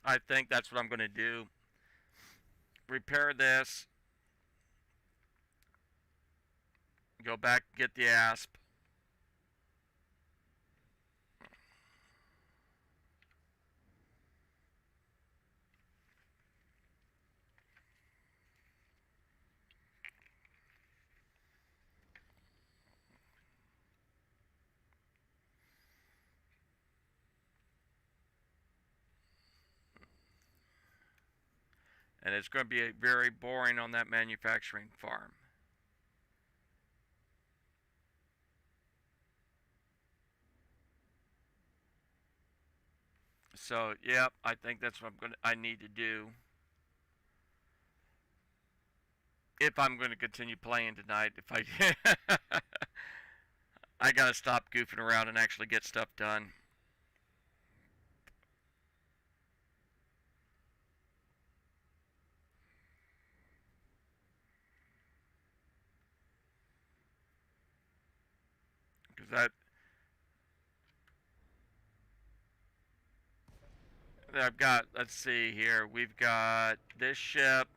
I think that's what I'm going to do. Repair this. Go back, get the asp. And it's going to be very boring on that manufacturing farm. So, yep, I think that's what I need to do. if I'm going to continue playing tonight. If I I gotta stop goofing around and actually get stuff done. Because I've got, let's see here, we've got this ship.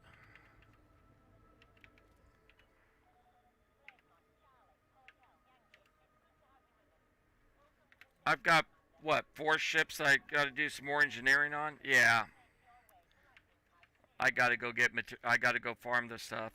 I've got, what, 4 ships I gotta do some more engineering on? Yeah. I gotta go I gotta go farm this stuff.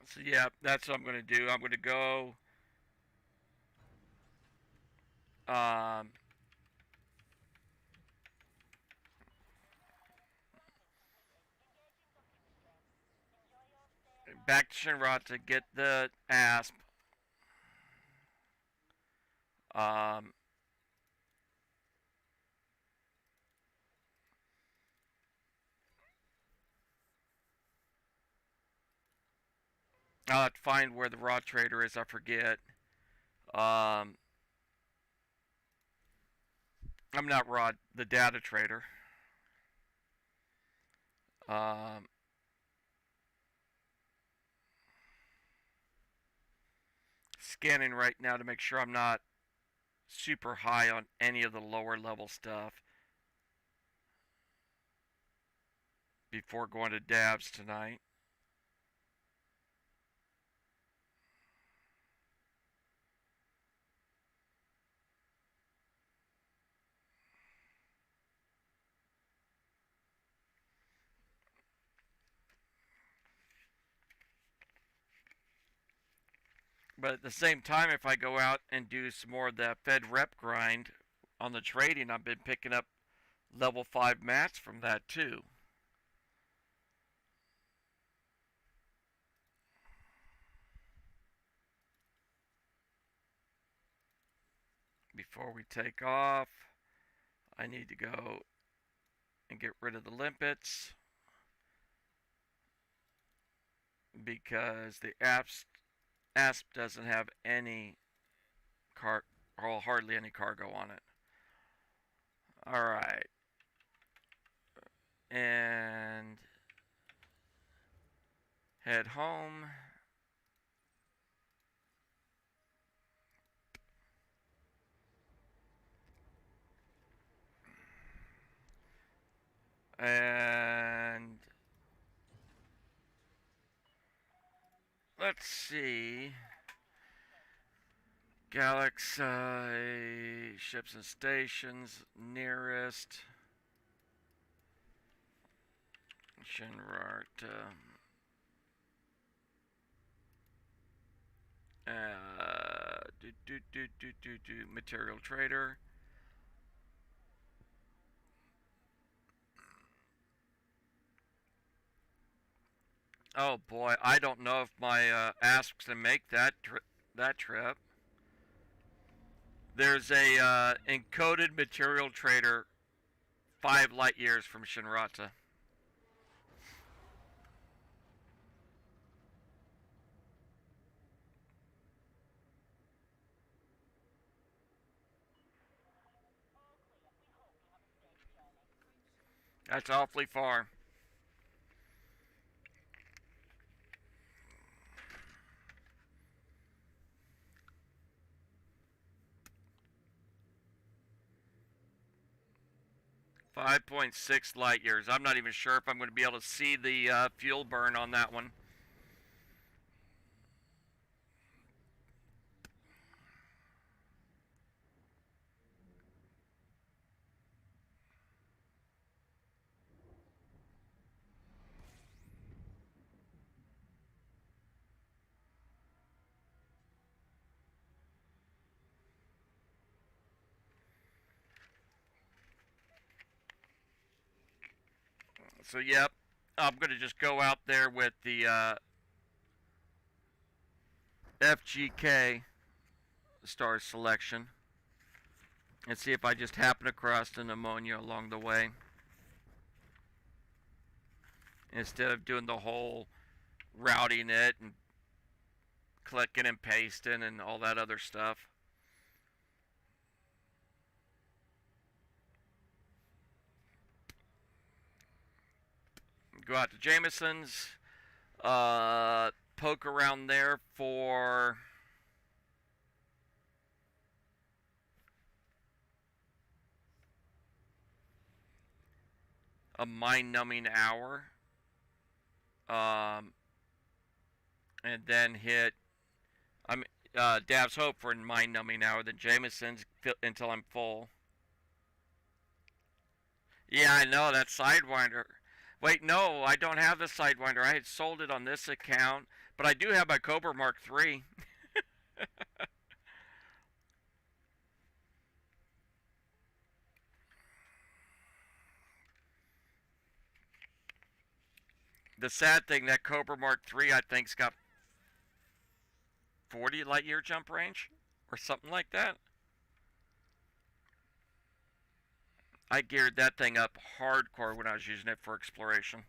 So yeah, that's what I'm gonna do. I'm gonna go um, back to Shinra to get the ASP. Um, I'll have to find where the raw trader is. I forget. Um, I'm not raw, the data trader. Um, Scanning right now to make sure I'm not super high on any of the lower level stuff before going to dabs tonight. But at the same time, if I go out and do some more of that Fed rep grind on the trading, I've been picking up level 5 mats from that too. Before we take off, I need to go and get rid of the limpets because the ASP doesn't have any or hardly any cargo on it. All right, and head home. And let's see. Galaxy ships and stations nearest Shinrarta. Material trader. Oh boy, I don't know if my Asp's gonna make that trip. There's a encoded material trader 5 light years from Shinrarta. That's awfully far. .6 light years. I'm not even sure if I'm going to be able to see the fuel burn on that one. So, yep, I'm going to just go out there with the FGK star selection and see if I just happen across an ammonia along the way. Instead of doing the whole routing it and clicking and pasting and all that other stuff. Go out to Jameson's, poke around there for a mind-numbing hour, um, and then hit Dab's Hope for a mind-numbing hour. Then Jameson's until I'm full. Yeah, I know that Sidewinder. Wait, no, I don't have the Sidewinder. I had sold it on this account, but I do have my Cobra Mark III. The sad thing, that Cobra Mark III, I think's got 40 light year jump range or something like that. I geared that thing up hardcore when I was using it for exploration.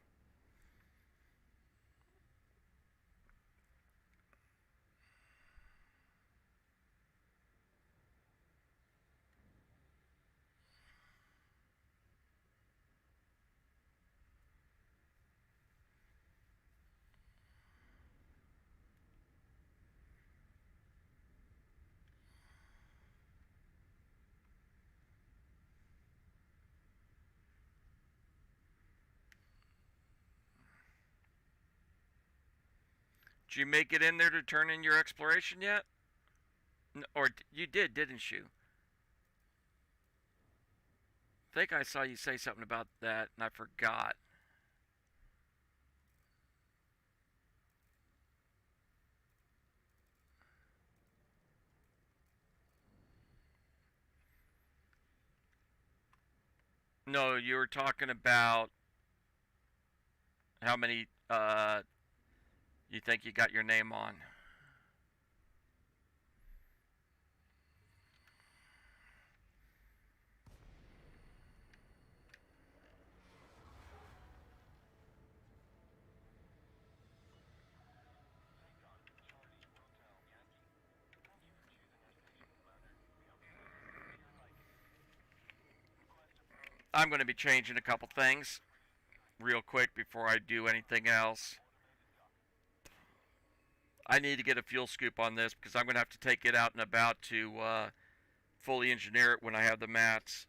Did you make it in there to turn in your exploration yet? Or you did, didn't you? I think I saw you say something about that and I forgot. No, you were talking about how many you think you got your name on. I'm going to be changing a couple things real quick before I do anything else. I need to get a fuel scoop on this because I'm going to have to take it out and about to fully engineer it when I have the mats.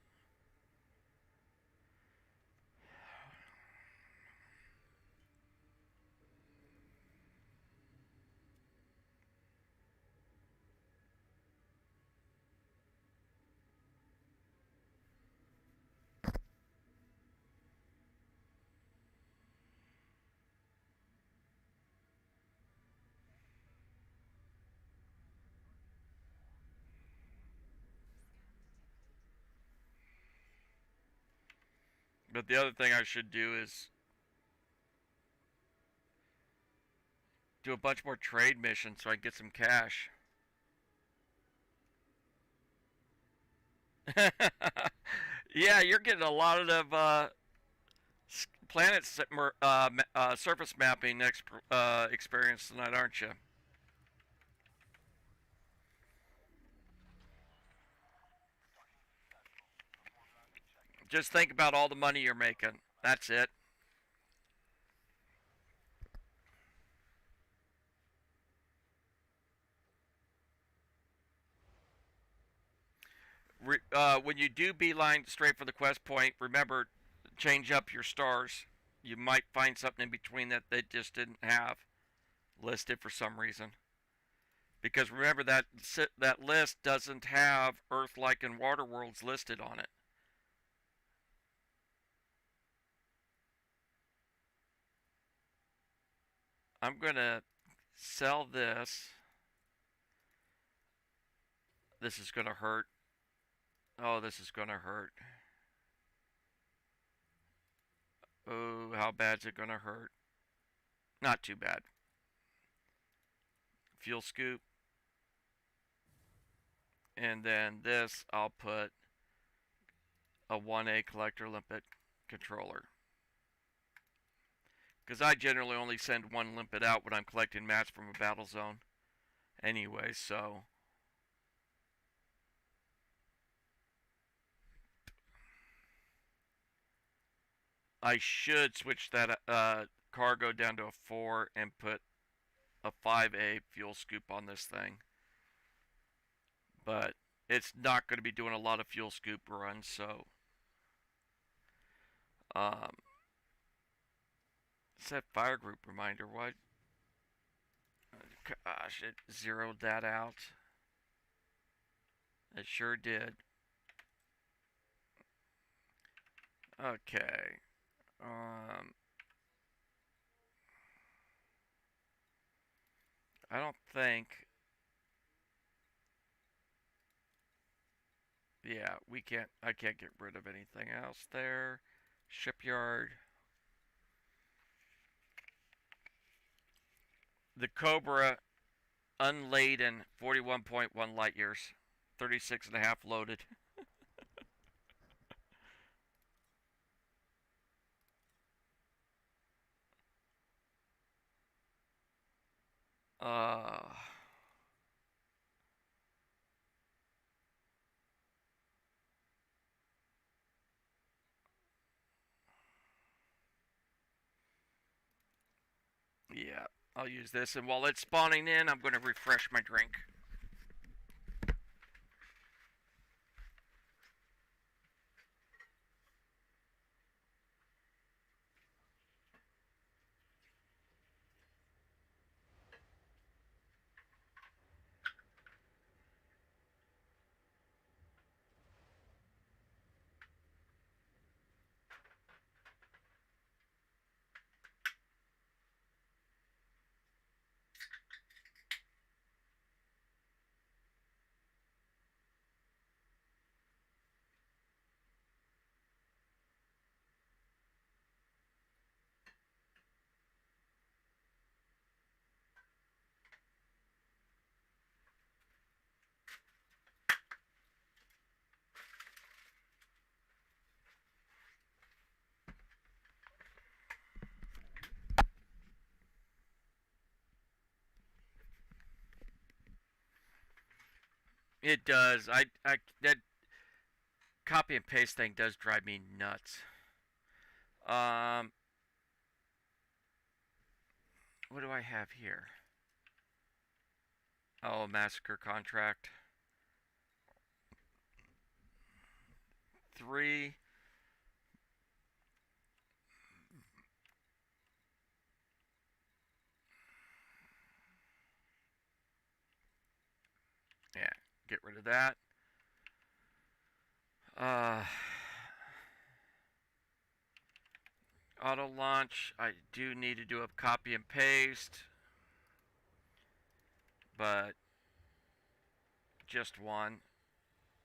But the other thing I should do is do a bunch more trade missions so I can get some cash. Yeah, you're getting a lot of planet surface mapping experience tonight, aren't you? Just think about all the money you're making. That's it. When you do beeline straight for the quest point, remember, change up your stars. You might find something in between that they just didn't have listed for some reason. Because remember that list doesn't have Earth, like, and water worlds listed on it. I'm gonna sell this. This is gonna hurt. Oh, this is gonna hurt. Oh, how bad's it gonna hurt? Not too bad. Fuel scoop. And then this, I'll put a 1A collector limpet controller. Because I generally only send one limpet out when I'm collecting mats from a battle zone. Anyway, so I should switch that cargo down to a 4 and put a 5A fuel scoop on this thing. But it's not going to be doing a lot of fuel scoop runs, so um, set fire group reminder. What? Gosh, it zeroed that out. It sure did. Okay. I don't think. Yeah, we can't. I can't get rid of anything else there. Shipyard. The Cobra unladen 41.1 light years. 36 and a half loaded. uh yeah, I'll use this, and while it's spawning in, I'm going to refresh my drink. It does. I that copy and paste thing does drive me nuts. Um, what do I have here? Oh, massacre contract. 3. Yeah, get rid of that. Uh, auto launch. I do need to do a copy and paste, but just one.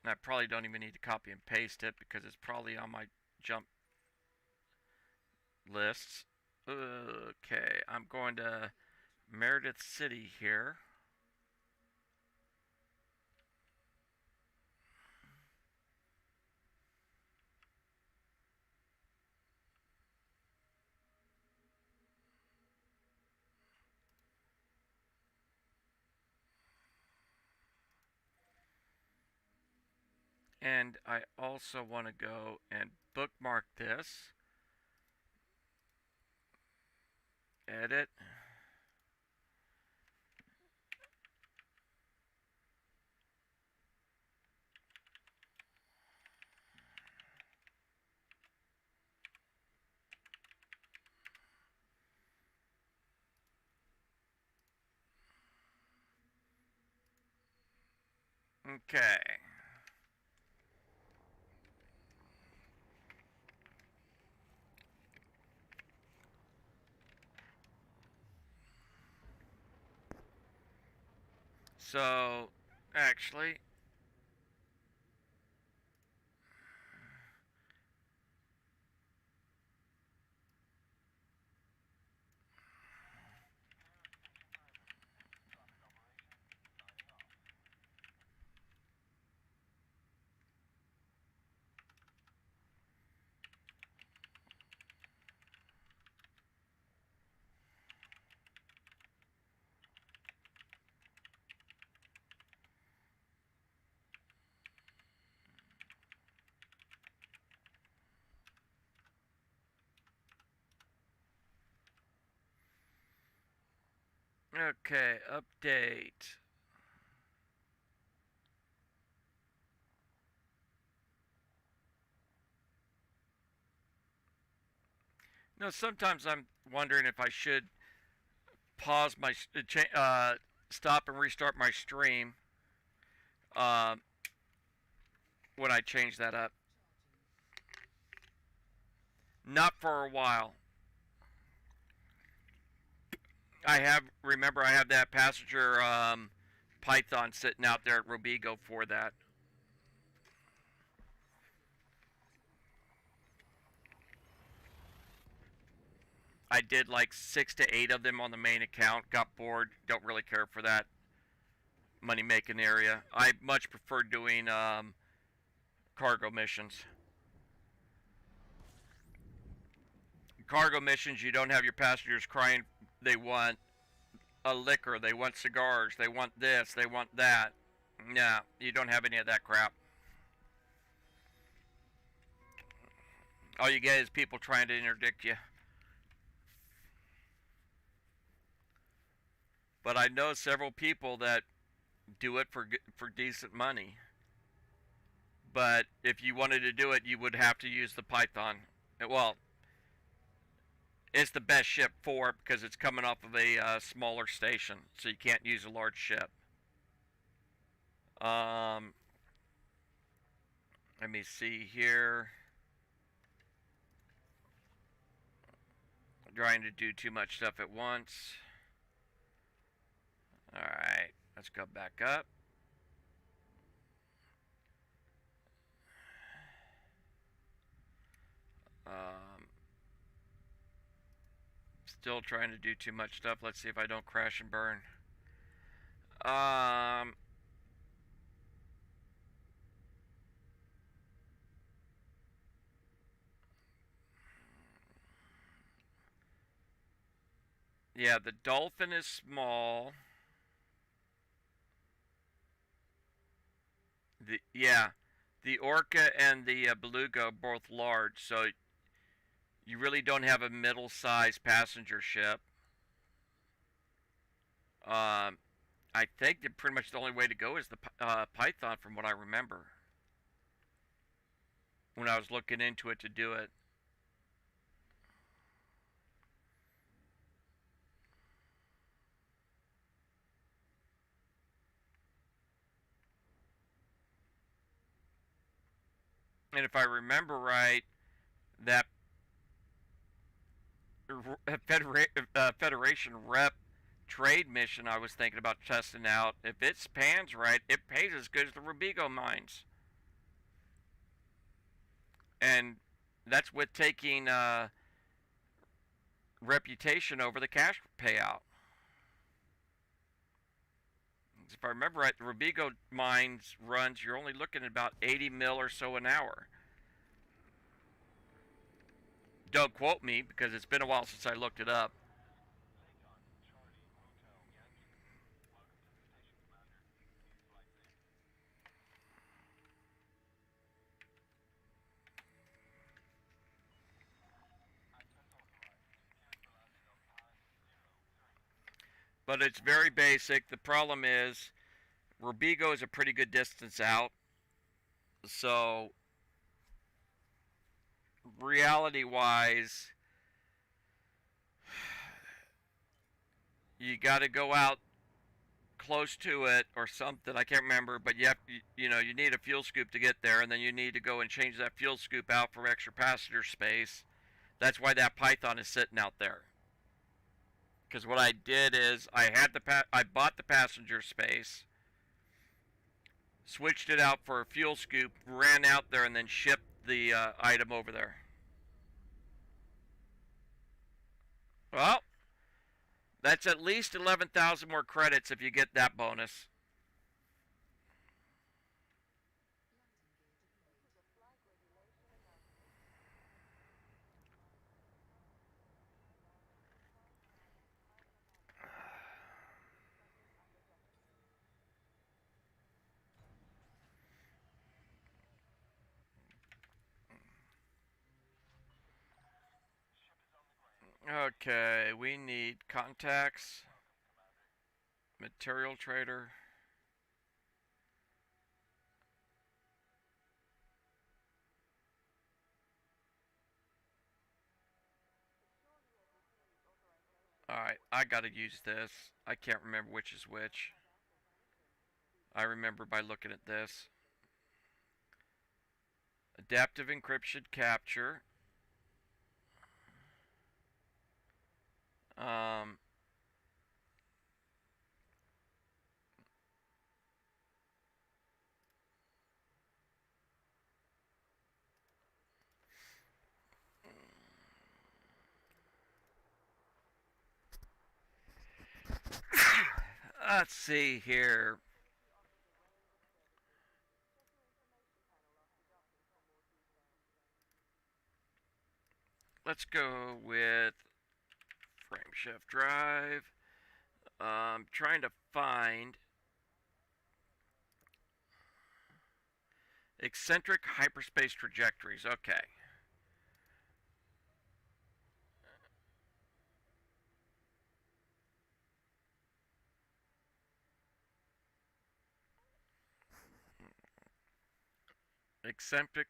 And I probably don't even need to copy and paste it because it's probably on my jump lists. Okay, I'm going to Meredith City here. And I also want to go and bookmark this. Edit. Okay. So, actually, Okay, update. No, sometimes I'm wondering if I should pause my stop and restart my stream uh, when I change that up. Not for a while. I have that passenger Python sitting out there at Robigo for that. I did like 6 to 8 of them on the main account. Got bored. Don't really care for that money making area. I much prefer doing cargo missions. Cargo missions, you don't have your passengers crying. They want a liquor. They want cigars. They want this. They want that. Nah, you don't have any of that crap. All you get is people trying to interdict you. But I know several people that do it for decent money. But if you wanted to do it, you would have to use the Python. Well, it's the best ship for it because it's coming off of a smaller station, so you can't use a large ship. Um, Let me see here. I'm trying to do too much stuff at once. Alright, let's go back up. Still trying to do too much stuff. Let's see if I don't crash and burn. Yeah, the Dolphin is small. The Orca and the Beluga are both large, so you really don't have a middle-sized passenger ship. I think that pretty much the only way to go is the Python, from what I remember when I was looking into it to do it. And if I remember right, that Federation rep trade mission I was thinking about testing out, if it pans right, it pays as good as the Robigo mines. And that's with taking reputation over the cash payout. If I remember right, the Robigo mines runs, you're only looking at about 80 mil or so an hour. Don't quote me because it's been a while since I looked it up. But it's very basic. The problem is Robigo is a pretty good distance out. So reality wise, you got to go out close to it or something. I can't remember, but you need a fuel scoop to get there, and then you need to go and change that fuel scoop out for extra passenger space. That's why that Python is sitting out there. Because what I did is I bought the passenger space, switched it out for a fuel scoop, ran out there, and then shipped the item over there. Well, that's at least 11,000 more credits if you get that bonus. Okay, we need contacts. Material trader. Alright, I gotta use this. I can't remember which is which. I remember by looking at this. Adaptive encryption capture. Um, let's see here. Let's go with Frameshift drive. Trying to find eccentric hyperspace trajectories. Okay. Eccentric.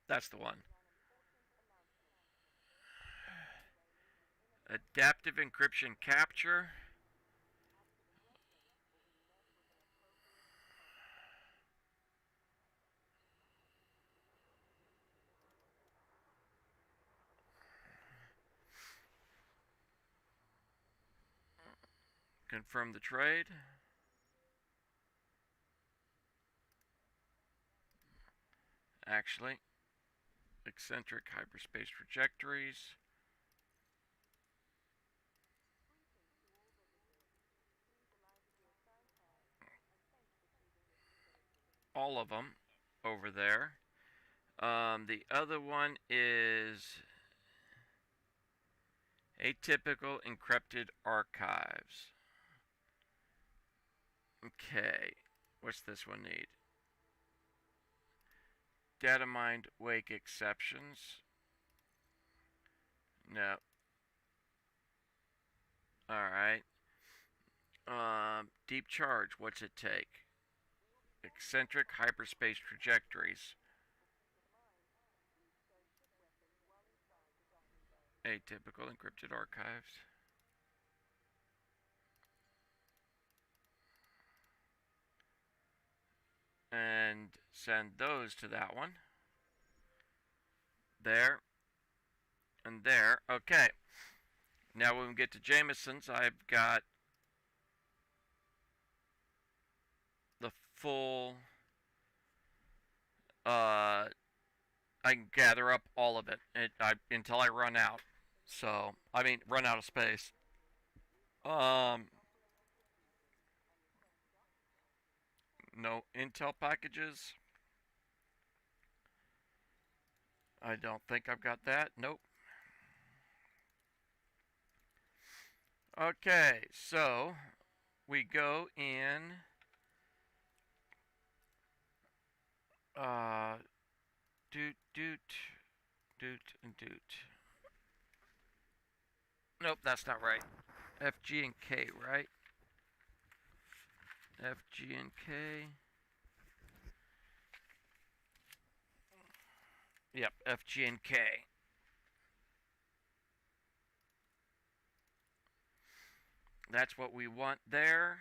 That's the one. Adaptive encryption capture. Confirm the trade. Actually, eccentric hyperspace trajectories. All of them over there. The other one is atypical encrypted archives. Okay, what's this one need? Data mined wake exceptions. No. Alright. Deep charge, what's it take? Eccentric hyperspace trajectories. Atypical encrypted archives. And send those to that one. There. And there. Okay. Now when we get to Jameson's, I've got the full... I can gather up all of it until I run out. So, I mean, run out of space. No Intel packages. I don't think I've got that. Nope. Okay, so we go in doot and doot. Nope, that's not right. FG and K, right? FG and K. Yep, FG and K. That's what we want there.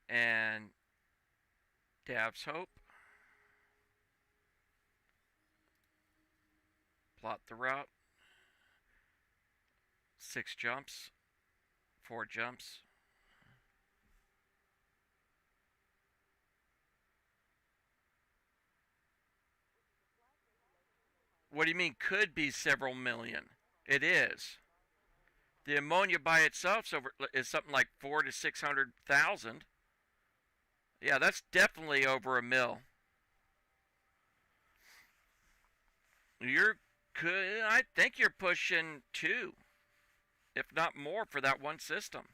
And Dav's Hope. Plot the route. 6 jumps. 4 jumps. What do you mean could be several million? It is. The ammonia by itself is something like 400 to 600,000. Yeah, that's definitely over a mil. I think you're pushing 2, if not more, for that one system.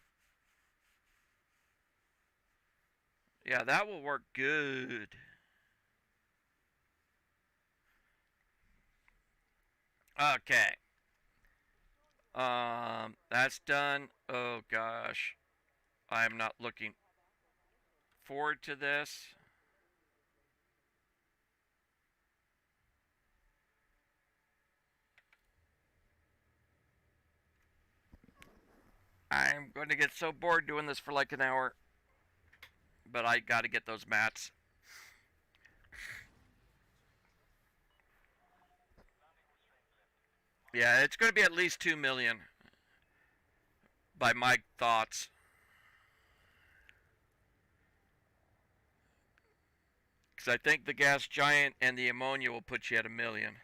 Yeah, that will work good. Okay. That's done. Oh gosh, I'm not looking forward to this. I'm going to get so bored doing this for like an hour, but I got to get those mats. Yeah, it's going to be at least 2 million by my thoughts. Because I think the gas giant and the ammonia will put you at 1 million.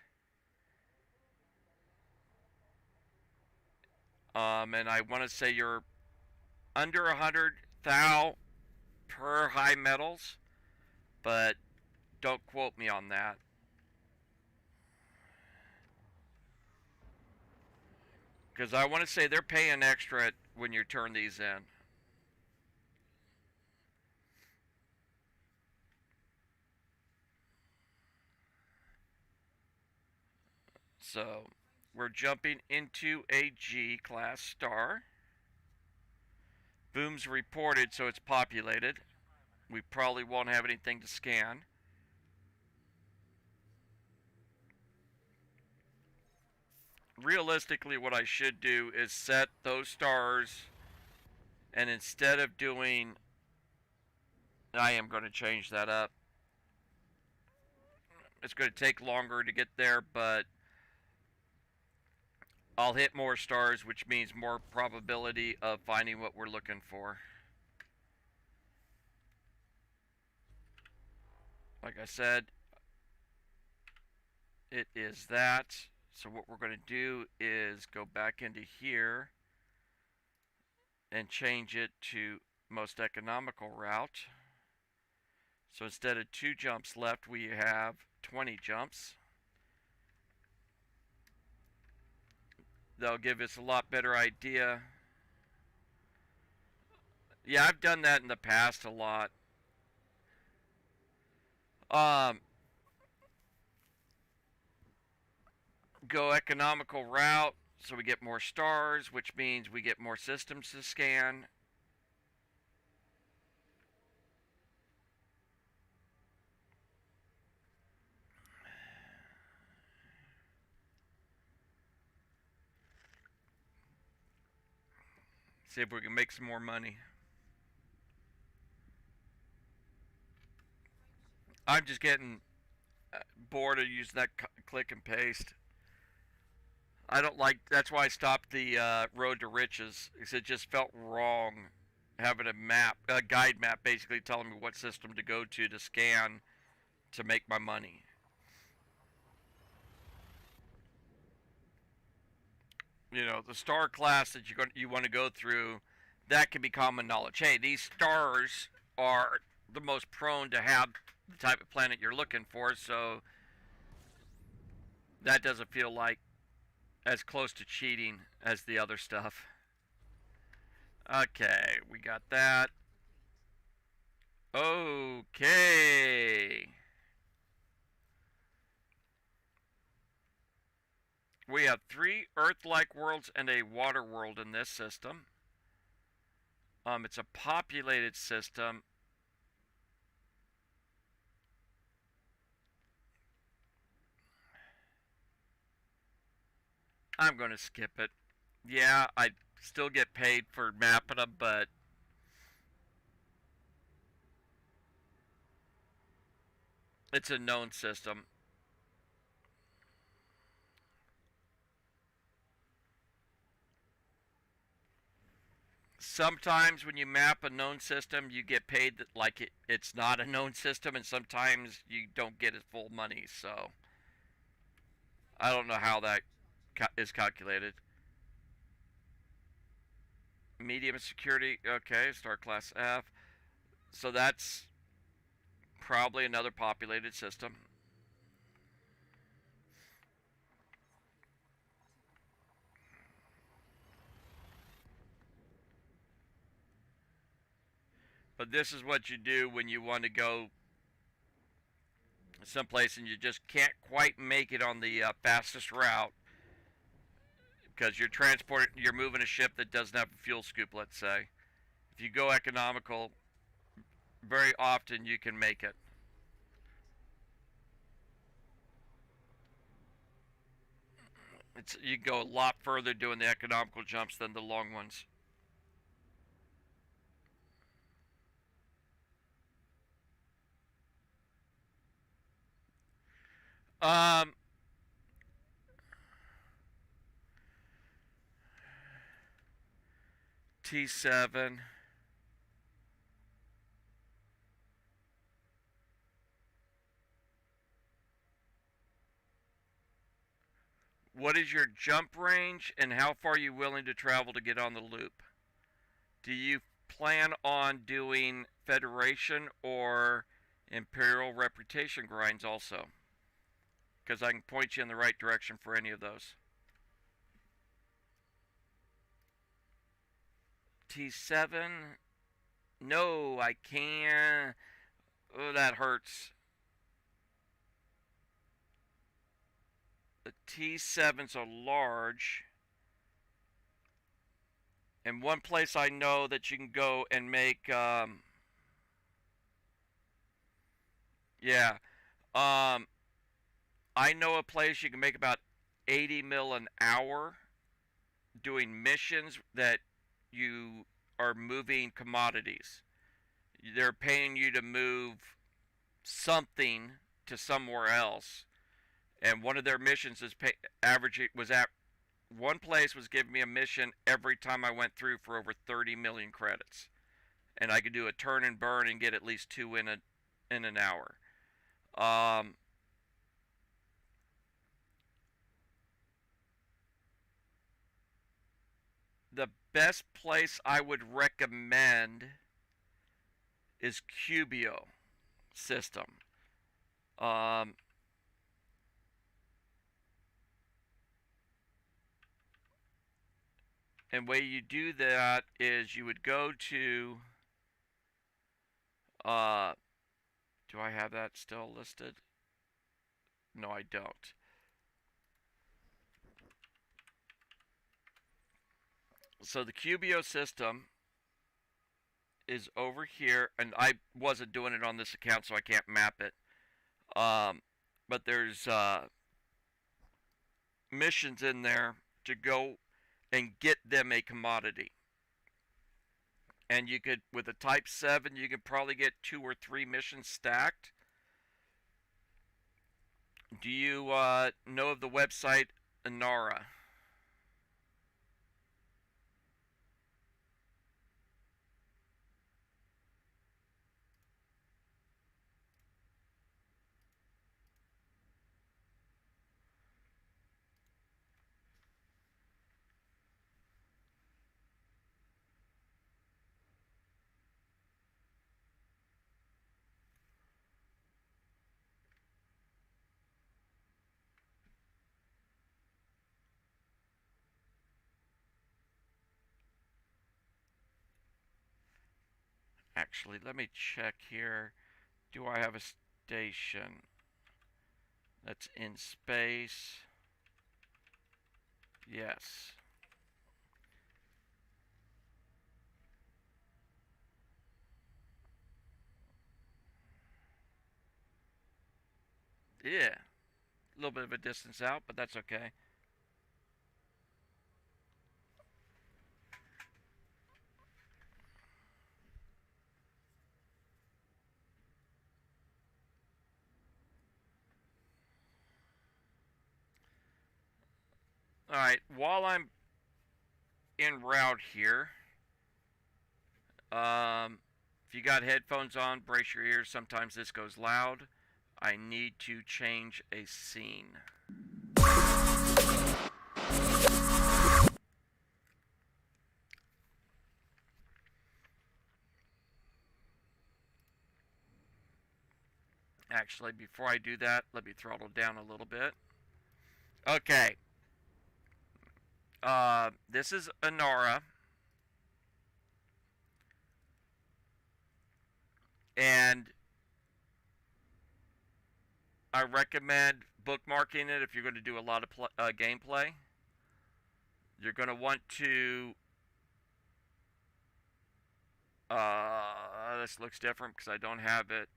And I want to say you're under 100 thou per high metals, but don't quote me on that. Because I want to say they're paying extra when you turn these in. So we're jumping into a G class star. Boom's reported, so it's populated. We probably won't have anything to scan. Realistically, what I should do is set those stars, and instead of doing, I am going to change that up. It's going to take longer to get there, but I'll hit more stars, which means more probability of finding what we're looking for. Like I said, it is that. So what we're going to do is go back into here and change it to most economical route. So instead of 2 jumps left, we have 20 jumps. That'll give us a lot better idea. Yeah, I've done that in the past a lot. Um, go economical route, so we get more stars, which means we get more systems to scan. See if we can make some more money. I'm just getting bored of using that click and paste. I don't like. That's why I stopped the Road to Riches, because it just felt wrong having a guide map, basically telling me what system to go to scan to make my money. You know, the star class that you want to go through, that can be common knowledge. Hey, these stars are the most prone to have the type of planet you're looking for, so that doesn't feel like as close to cheating as the other stuff. Okay, we got that. Okay. We have 3 Earth-like worlds and a water world in this system. It's a populated system. I'm going to skip it. Yeah, I still get paid for mapping them, but it's a known system. Sometimes when you map a known system, you get paid like it's not a known system, and sometimes you don't get its full money. So I don't know how that is calculated. Medium security, okay, star class F. So that's probably another populated system. But this is what you do when you want to go someplace and you just can't quite make it on the fastest route. because you're moving a ship that doesn't have a fuel scoop, let's say. If you go economical, very often you can make it. You can go a lot further doing the economical jumps than the long ones. Um, T7. What is your jump range and how far are you willing to travel to get on the loop? Do you plan on doing Federation or Imperial Reputation grinds also? Because I can point you in the right direction for any of those. T7. No, I can't. Oh, that hurts. The T7s are large. And one place I know that you can go and make, yeah, I know a place you can make about 80 mil an hour doing missions that you are moving commodities. They're paying you to move something to somewhere else, and one of their missions is averaging was at one place was giving me a mission every time I went through for over 30 million credits, and I could do a turn and burn and get at least two in an hour. The best place I would recommend is Cubio system. Um, and way you do that is you would go to. Do I have that still listed? No, I don't. So the Cubio system is over here, and I wasn't doing it on this account, so I can't map it. But there's missions in there to go and get them a commodity. And you could, with a Type 7, you could probably get 2 or 3 missions stacked. Do you know of the website Inara? Actually, let me check here. Do I have a station that's in space? Yes. Yeah. A little bit of a distance out, but that's okay. Alright, while I'm en route here, if you got headphones on, brace your ears. Sometimes this goes loud. I need to change a scene. Actually, before I do that, let me throttle down a little bit. Okay. This is Inara. And I recommend bookmarking it if you're going to do a lot of gameplay. You're going to want to, this looks different because I don't have it.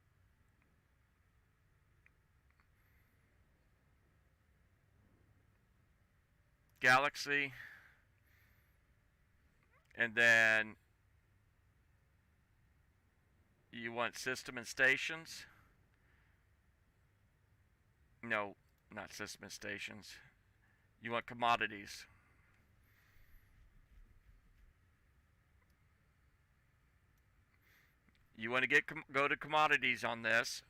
Galaxy. And then you want system and stations. No, not system and stations. You want commodities. You want to go to commodities on this.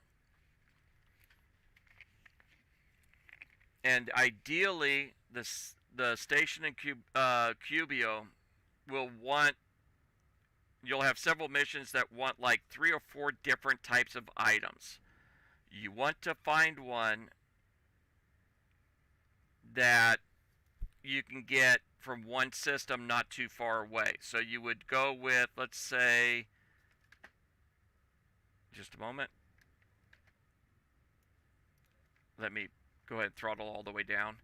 And ideally, the station in Cubio will want, you'll have several missions that want like 3 or 4 different types of items. You want to find one that you can get from one system not too far away. So you would go with, let's say, just a moment. Let me go ahead and throttle all the way down.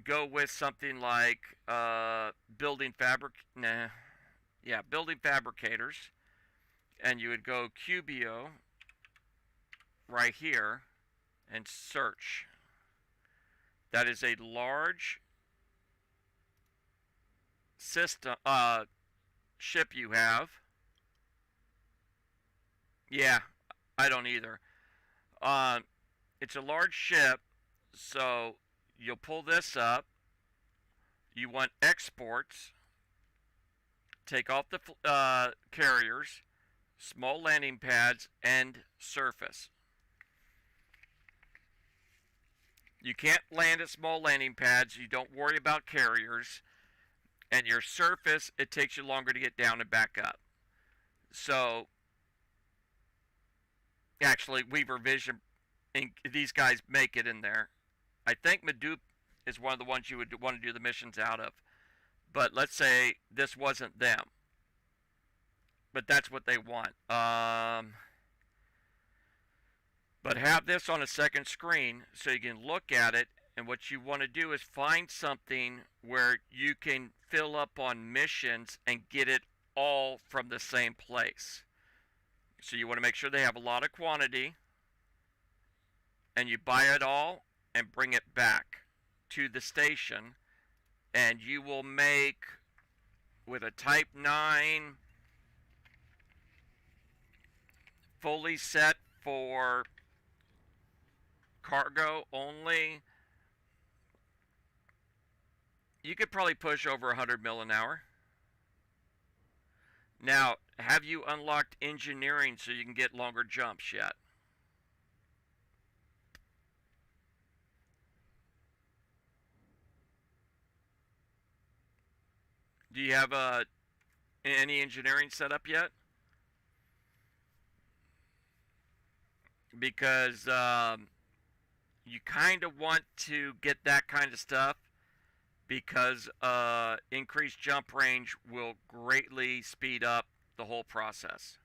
Go with something like building fabricators, and you would go Cubio right here and search. That is a large system ship you have. Yeah, I don't either. It's a large ship, so you'll pull this up. You want exports. Take off the carriers, small landing pads, and surface. You can't land at small landing pads. You don't worry about carriers. And your surface, it takes you longer to get down and back up. So, actually, Weaver Vision, these guys make it in there. I think Medup is one of the ones you would want to do the missions out of. But let's say this wasn't them. But that's what they want. But have this on a second screen so you can look at it. And what you want to do is find something where you can fill up on missions and get it all from the same place. So you want to make sure they have a lot of quantity. And you buy it all and bring it back to the station. And you will make, with a Type 9 fully set for cargo only, you could probably push over 100 mil an hour. Now, have you unlocked engineering so you can get longer jumps yet? Do you have any engineering set up yet? Because you kind of want to get that kind of stuff, because increased jump range will greatly speed up the whole process.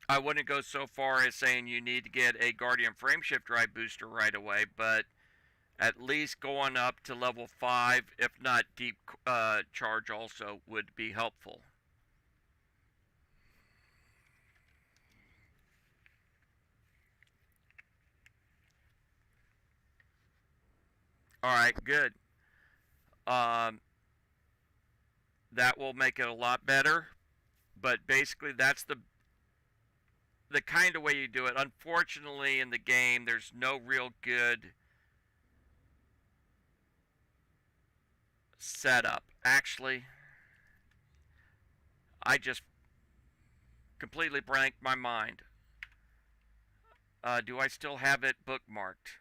I wouldn't go so far as saying you need to get a Guardian frameshift drive booster right away, but at least going up to level 5, if not deep charge also, would be helpful. Alright, good. That will make it a lot better, but basically that's the kind of way you do it. Unfortunately, in the game, there's no real good setup. Actually, I just completely blanked my mind. Do I still have it bookmarked?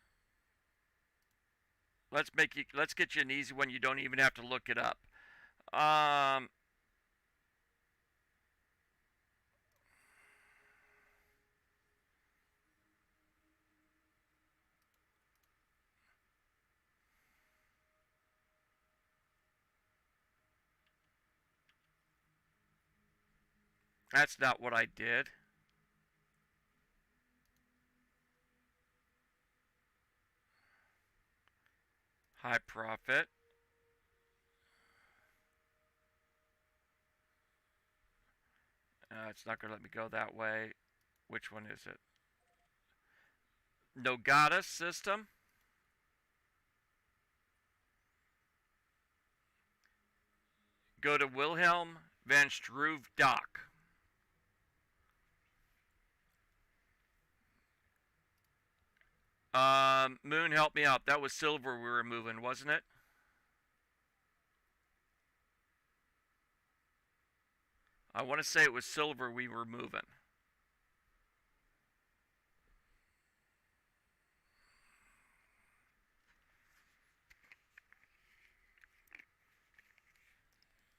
Let's get you an easy one. You don't even have to look it up. That's not what I did. High profit. It's not going to let me go that way. Which one is it? Nogada system. Go to Wilhelm van Struve dock. Moon, help me out. That was silver we were moving, wasn't it? I want to say it was silver we were moving.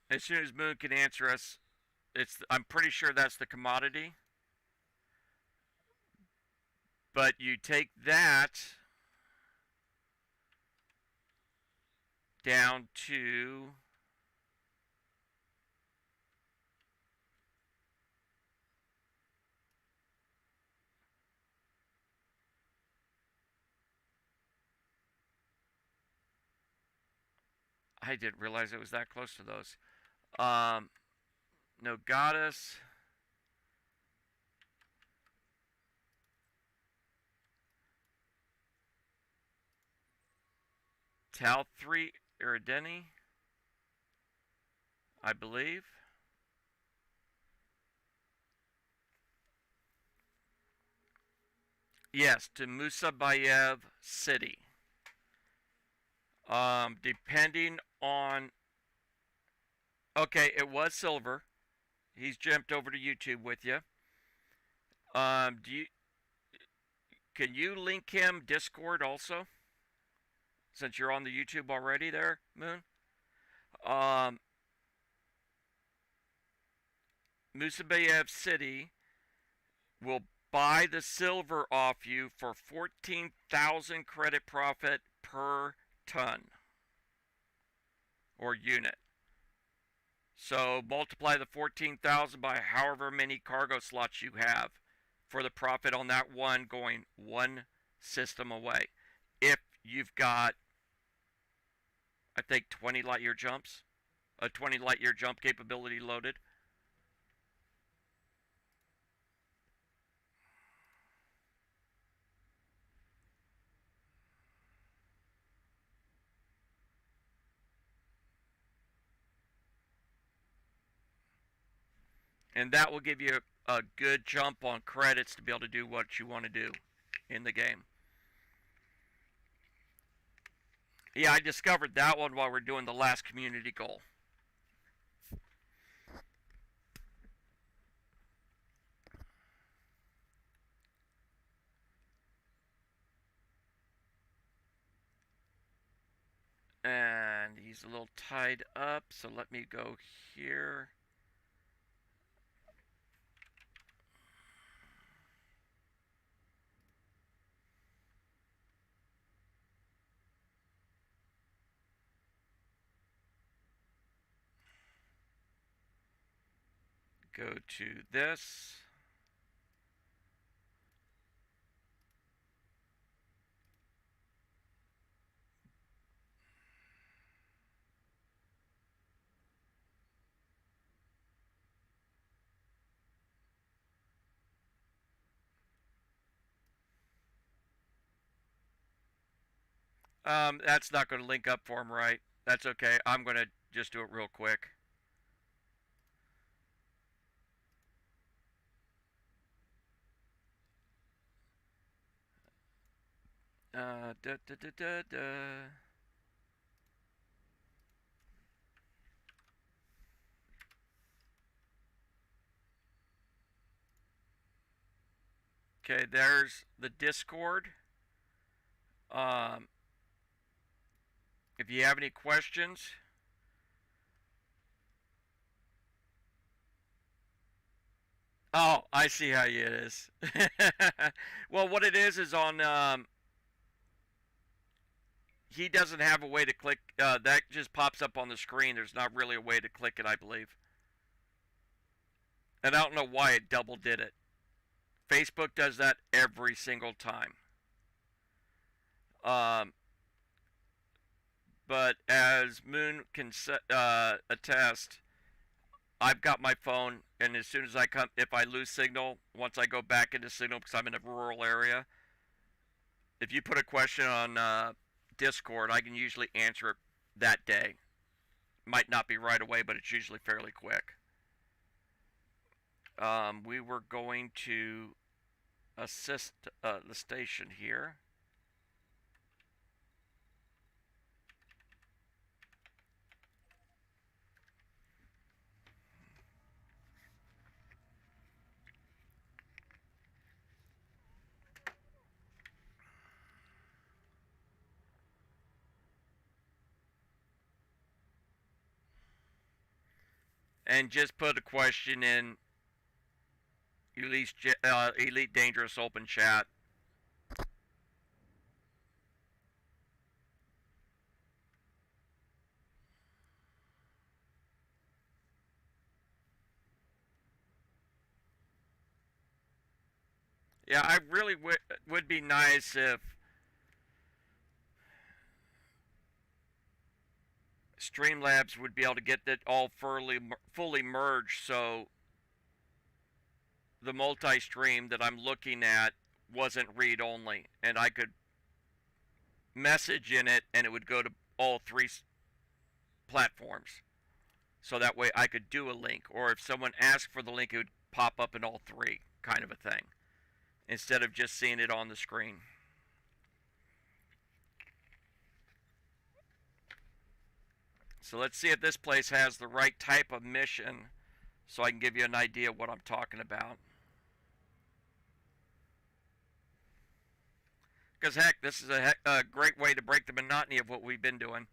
As soon as Moon can answer us, I'm pretty sure that's the commodity. But you take that down to I didn't realize it was that close to those. Nogardus. Tal 3 Irideni, I believe. Yes, to Musabayev City. Depending on... Okay, it was silver. He's jumped over to YouTube with you. Can you link him Discord also? Since you're on the YouTube already there, Moon? Musabayev City will buy the silver off you for 14,000 credit profit per ton or unit. So multiply the 14,000 by however many cargo slots you have for the profit on that one going one system away. If you've got, I think, 20 light year jumps, a 20 light year jump capability loaded. And that will give you a good jump on credits to be able to do what you want to do in the game. Yeah, I discovered that one while we're doing the last community goal. And he's a little tied up, so let me go here. Go to this. That's not going to link up for him, right? That's okay. I'm going to just do it real quick. Da da da da da. Okay, there's the Discord. If you have any questions, oh, I see how it is. Well, what it is on he doesn't have a way to click. That just pops up on the screen. There's not really a way to click it, I believe. And I don't know why it double did it. Facebook does that every single time. But as Moon can attest, I've got my phone, and as soon as I come, if I lose signal, once I go back into signal because I'm in a rural area, if you put a question on Discord, I can usually answer it that day. Might not be right away, but it's usually fairly quick. We were going to assist the station here. And just put a question in Elite Dangerous Open Chat. Yeah, I really would be nice if Streamlabs would be able to get that all fully merged, so the multi-stream that I'm looking at wasn't read only, and I could message in it and it would go to all three platforms. So that way I could do a link, or if someone asked for the link, it would pop up in all three, kind of a thing, instead of just seeing it on the screen. So let's see if this place has the right type of mission so I can give you an idea of what I'm talking about. Because heck, this is a great way to break the monotony of what we've been doing.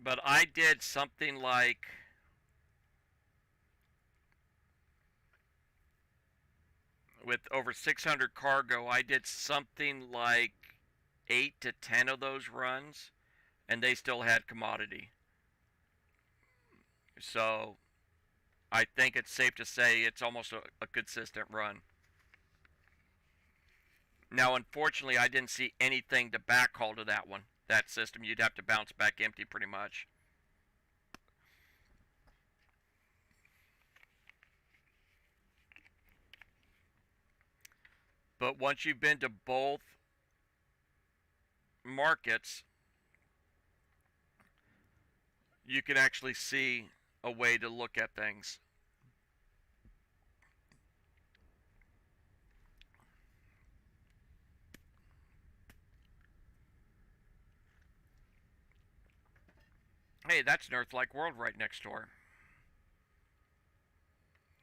But I did something like with over 600 cargo, I did something like 8 to 10 of those runs, and they still had commodity. So I think it's safe to say it's almost a consistent run. Now, unfortunately, I didn't see anything to backhaul to that one. That system, you'd have to bounce back empty pretty much. But once you've been to both markets, you can actually see a way to look at things. Hey, that's an Earth-like world right next door.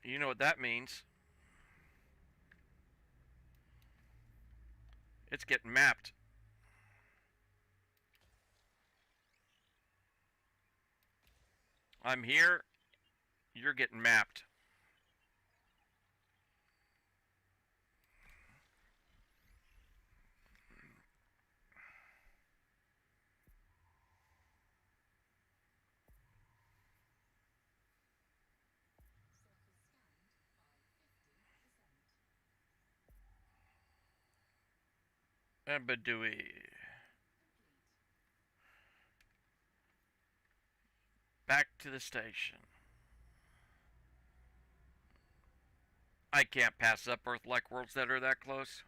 You know what that means. It's getting mapped. I'm here. You're getting mapped. Badooey. Back to the station. I can't pass up Earth-like worlds that are that close.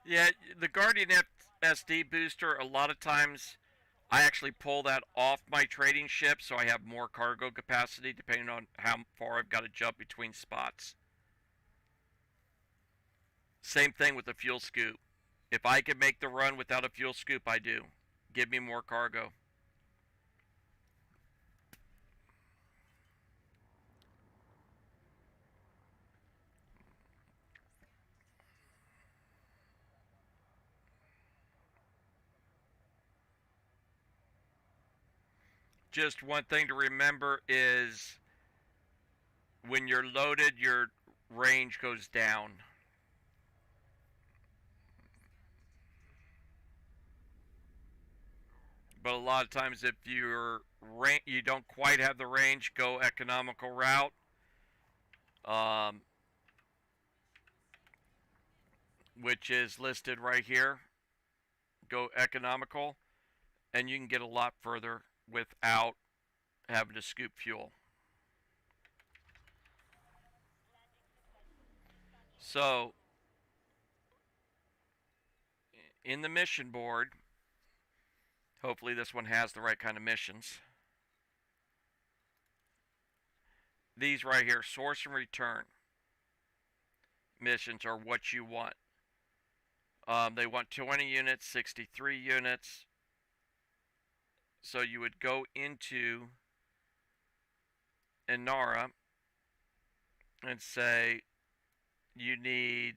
Yeah, the Guardian SD booster, a lot of times I actually pull that off my trading ship so I have more cargo capacity depending on how far I've got to jump between spots. Same thing with the fuel scoop. If I can make the run without a fuel scoop, I do. Give me more cargo. Just one thing to remember is when you're loaded, your range goes down. But a lot of times, if you don't quite have the range, go economical route. Um, which is listed right here. Go economical, and you can get a lot further without having to scoop fuel. So, in the mission board, hopefully this one has the right kind of missions. These right here, source and return missions, are what you want. They want 20 units, 63 units. So you would go into Inara and say you need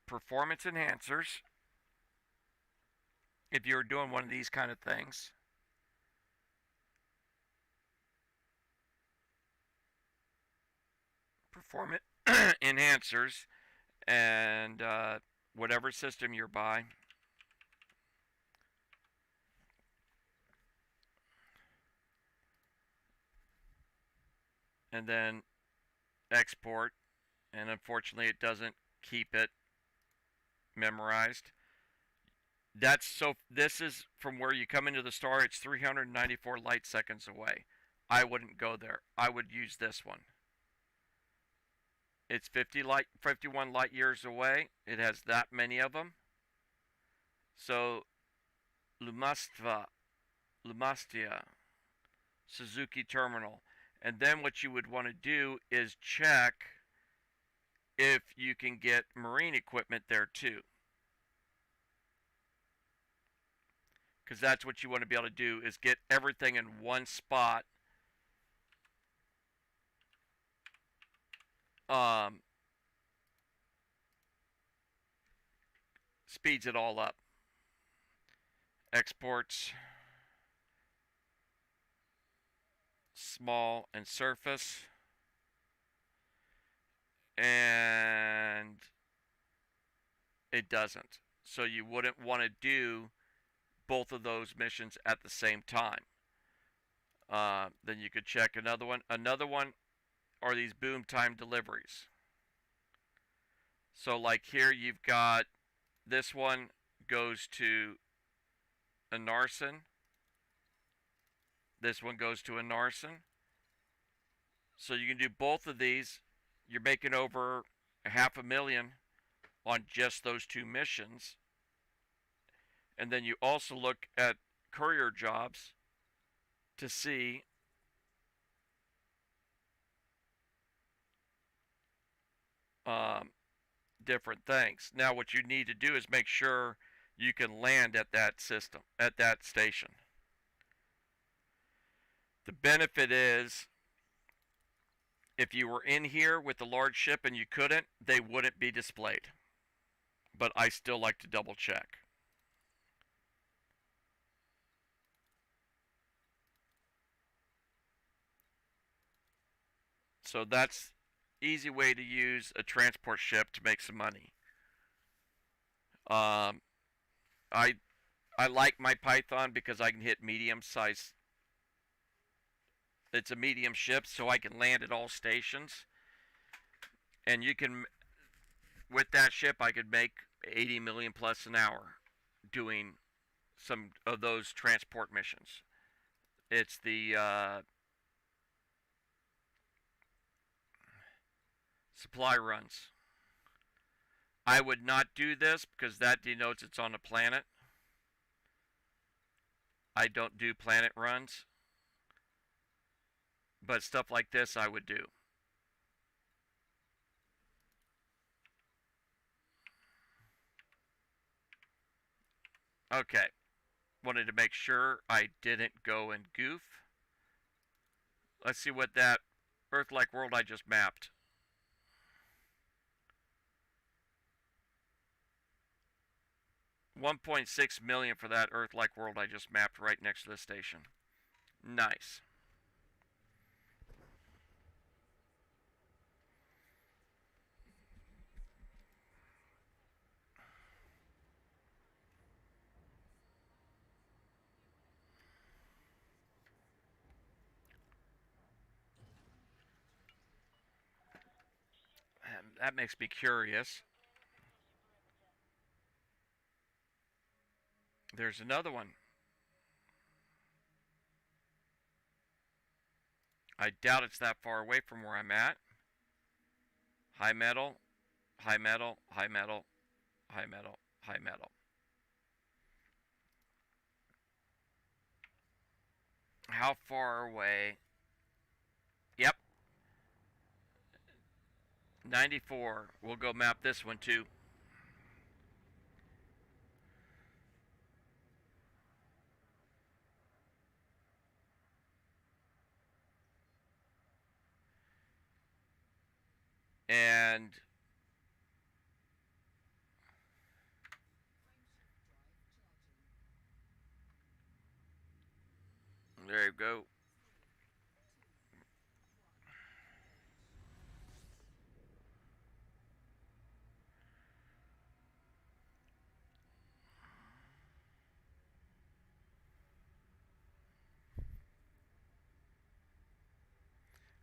performance enhancers if you're doing one of these kind of things. Performance enhancers and whatever system you're by. And then export, and unfortunately it doesn't keep it memorized. This is from where you come into the star. It's 394 light seconds away. I wouldn't go there. I would use this one. It's 51 light years away. It has that many of them. So Lumastia, Suzuki Terminal. And then what you would want to do is check if you can get marine equipment there too. Because that's what you want to be able to do, is get everything in one spot. Speeds it all up. Exports, small and surface, and it doesn't. So you wouldn't want to do both of those missions at the same time. Then you could check another one. Another one are these boom time deliveries. So like here you've got this one goes to Anarson. This one goes to Anarson. So you can do both of these. You're making over $500,000 on just those two missions. And then you also look at courier jobs to see different things. Now what you need to do is make sure you can land at that station. The benefit is if you were in here with the large ship and you couldn't, they wouldn't be displayed. But I still like to double check. So that's easy way to use a transport ship to make some money. Um, I I like my Python because I can hit medium size. It's a medium ship, so I can land at all stations. And you can, with that ship, I could make 80 million plus an hour doing some of those transport missions. It's the supply runs. I would not do this because that denotes it's on a planet. I don't do planet runs, but stuff like this I would do. Okay, wanted to make sure I didn't go and goof. Let's see what that Earth-like world I just mapped. $1.6 million for that Earth-like world I just mapped right next to the station. Nice. That makes me curious. There's another one. I doubt it's that far away from where I'm at. High metal, high metal, high metal, high metal, high metal. How far away? Yep. 94. We'll go map this one too. And there you go.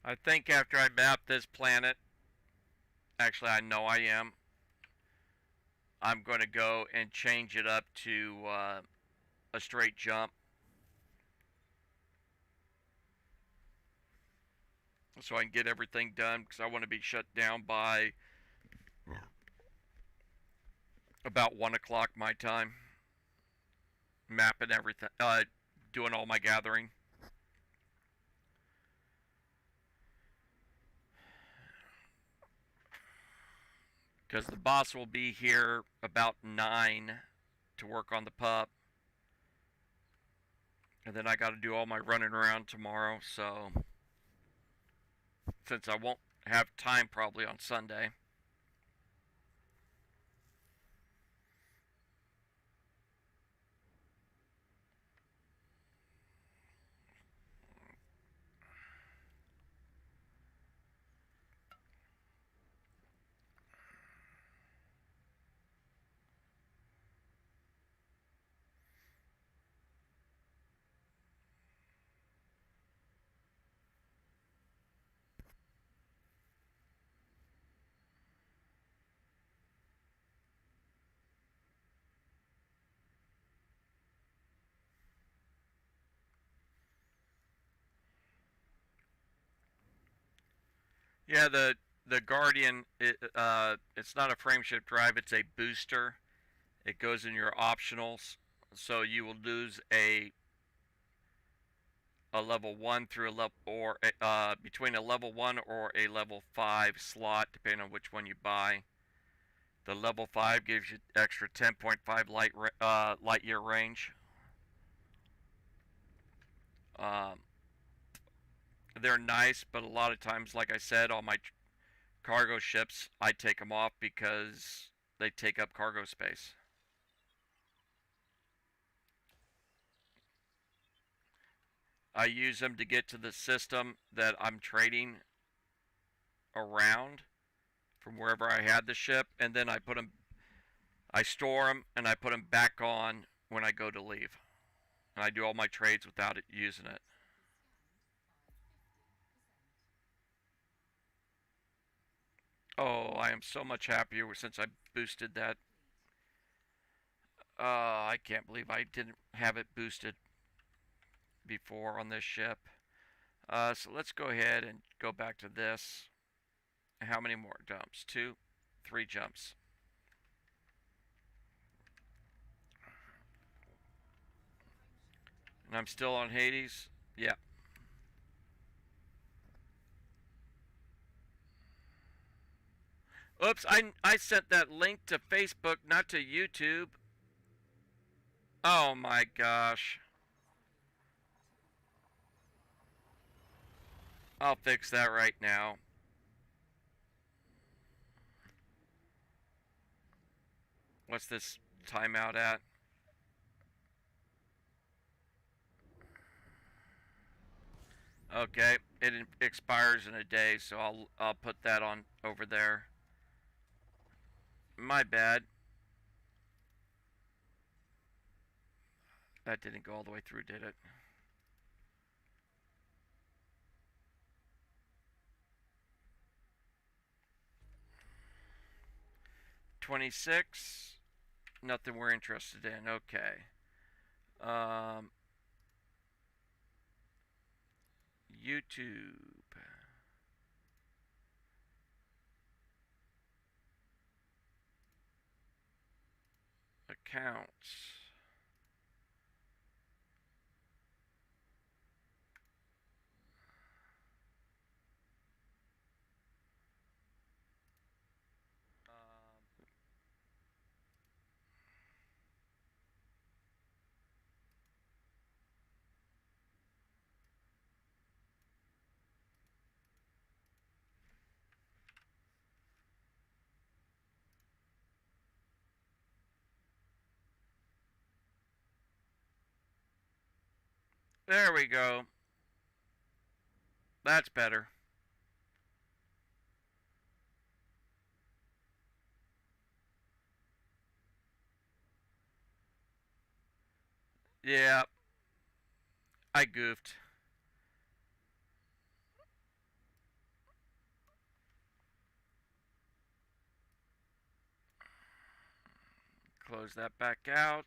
I think after I map this planet, actually I know I am, I'm going to go and change it up to a straight jump. So I can get everything done because I want to be shut down by about 1 o'clock my time. Mapping everything, doing all my gathering. Because the boss will be here about 9 to work on the pup. And then I got to do all my running around tomorrow, so since I won't have time probably on Sunday. Yeah, the Guardian, it's not a frameshift drive, it's a booster. It goes in your optionals, so you will lose a level 1 through a level, or between a level 1 or a level 5 slot, depending on which one you buy. The level 5 gives you extra 10.5 light year range. Um, they're nice, but a lot of times, like I said, on my cargo ships, I take them off because they take up cargo space. I use them to get to the system that I'm trading around from wherever I had the ship, and then I store them, and I put them back on when I go to leave. And I do all my trades without it using it. Oh, I am so much happier since I boosted that. I can't believe I didn't have it boosted before on this ship. So let's go ahead and go back to this. How many more jumps? 2, 3 jumps. And I'm still on Hades. Yeah. Oops, I sent that link to Facebook, not to YouTube. Oh my gosh. I'll fix that right now. What's this timeout at? Okay, it expires in a day, so I'll put that on over there. My bad. That didn't go all the way through, did it? $26. Nothing we're interested in. Okay. Um, YouTube accounts. There we go. That's better. Yeah, I goofed. Close that back out.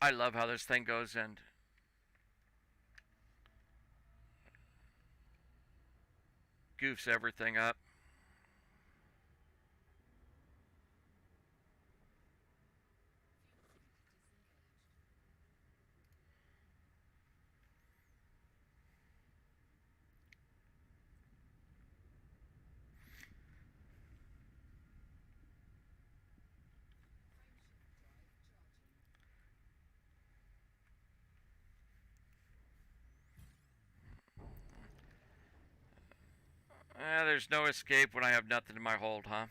I love how this thing goes and goofs everything up. There's no escape when I have nothing in my hold, huh?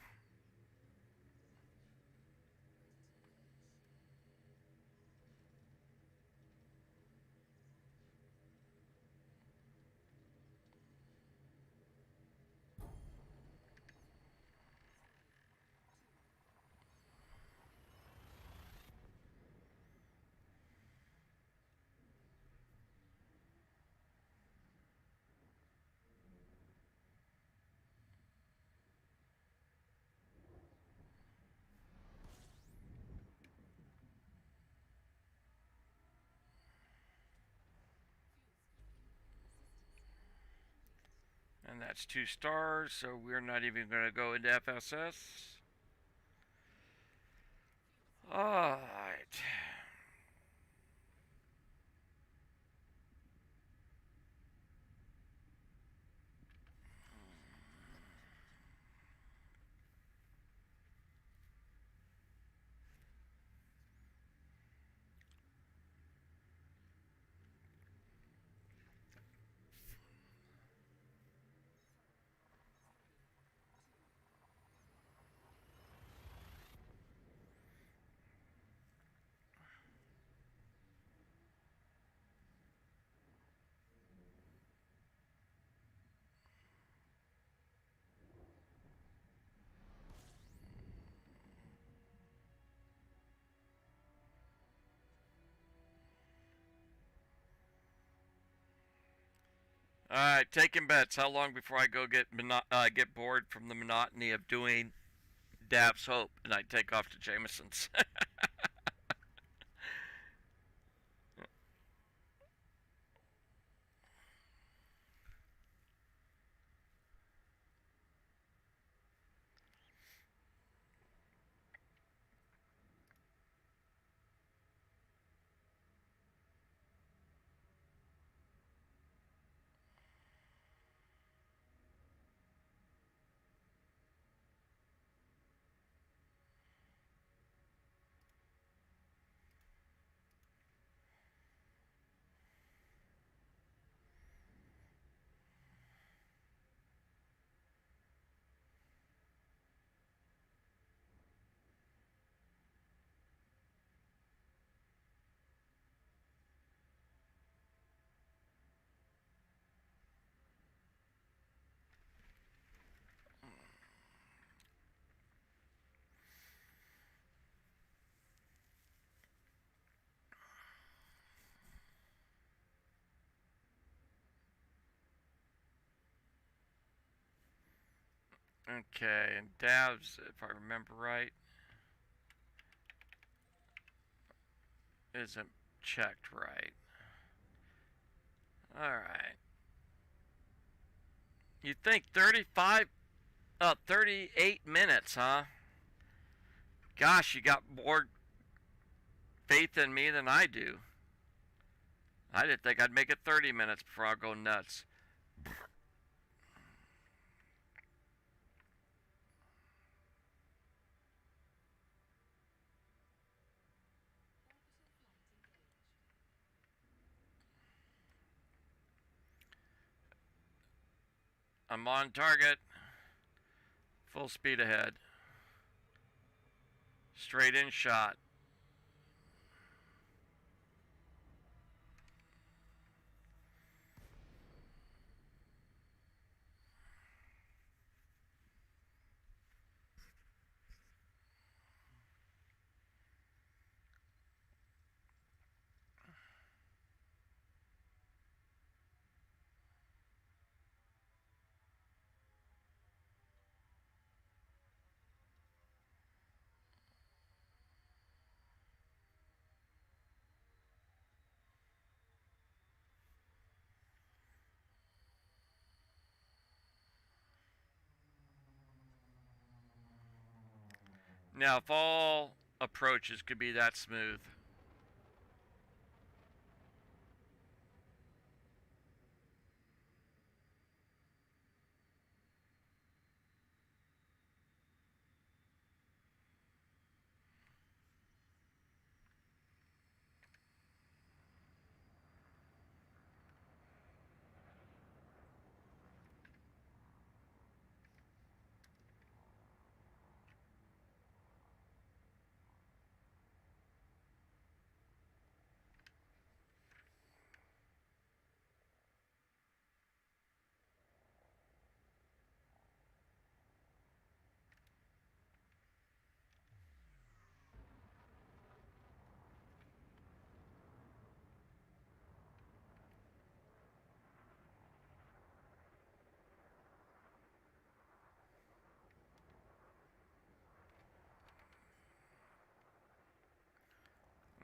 And that's 2 stars, so we're not even going to go into FSS. Alright. Alright, taking bets. How long before I go get bored from the monotony of doing Dapp's Hope and I take off to Jameson's? Okay, and Davs, if I remember right, isn't checked right. Alright. You think 38 minutes, huh? Gosh, you got more faith in me than I do. I didn't think I'd make it 30 minutes before I go nuts. I'm on target. Full speed ahead. Straight in shot. Now, if all approaches could be that smooth.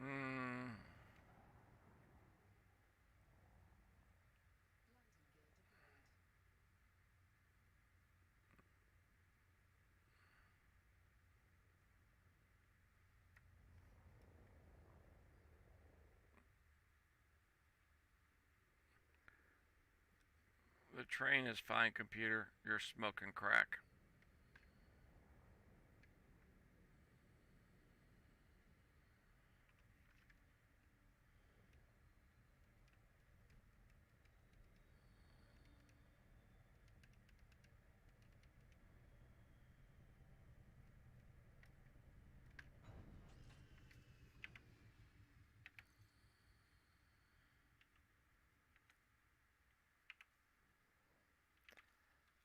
Mm. The train is fine, computer. You're smoking crack.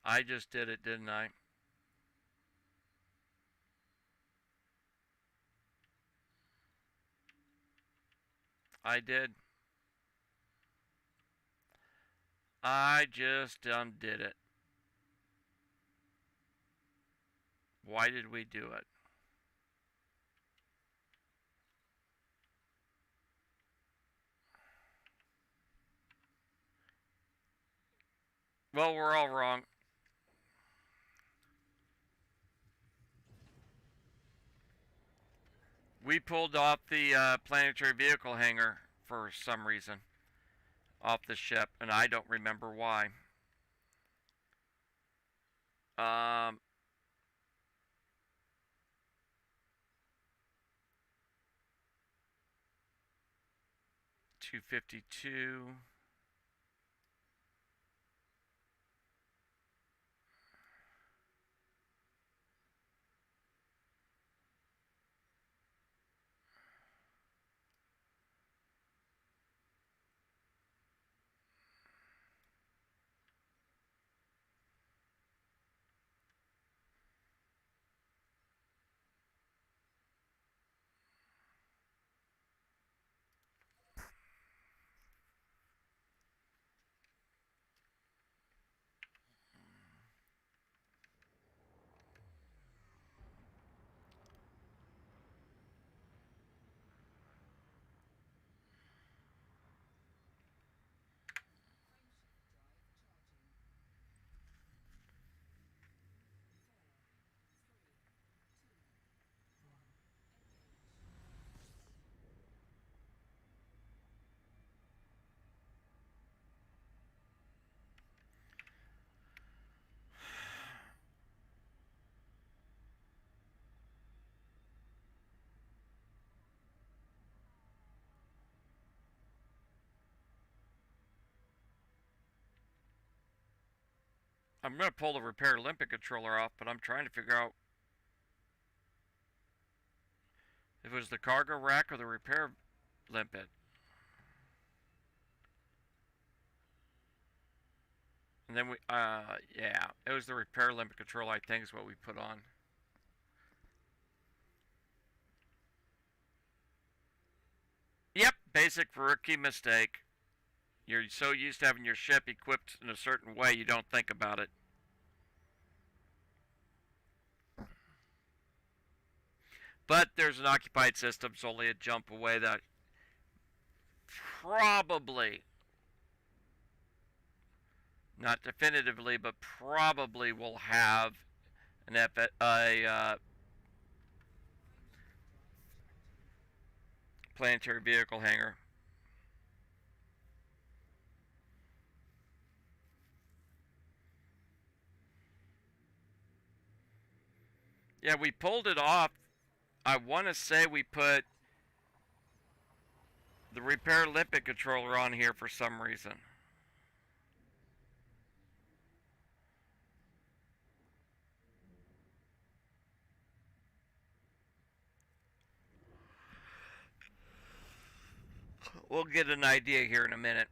I just did it, didn't I? I did. I just undid it. Why did we do it? Well, we're all wrong. We pulled off the planetary vehicle hangar for some reason off the ship, and I don't remember why. Um, 252. I'm going to pull the repair limpet controller off, but I'm trying to figure out if it was the cargo rack or the repair limpet. And then yeah, it was the repair limpet controller, I think, is what we put on. Yep, basic rookie mistake. You're so used to having your ship equipped in a certain way, you don't think about it. But there's an occupied system, it's only a jump away that probably, not definitively, but probably will have an planetary vehicle hangar. Yeah, we pulled it off. I want to say we put the repair limpet controller on here for some reason. We'll get an idea here in a minute.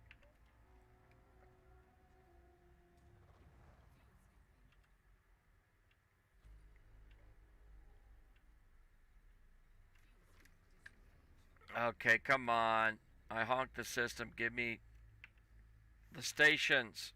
Okay, come on. I honked the system. Give me the stations.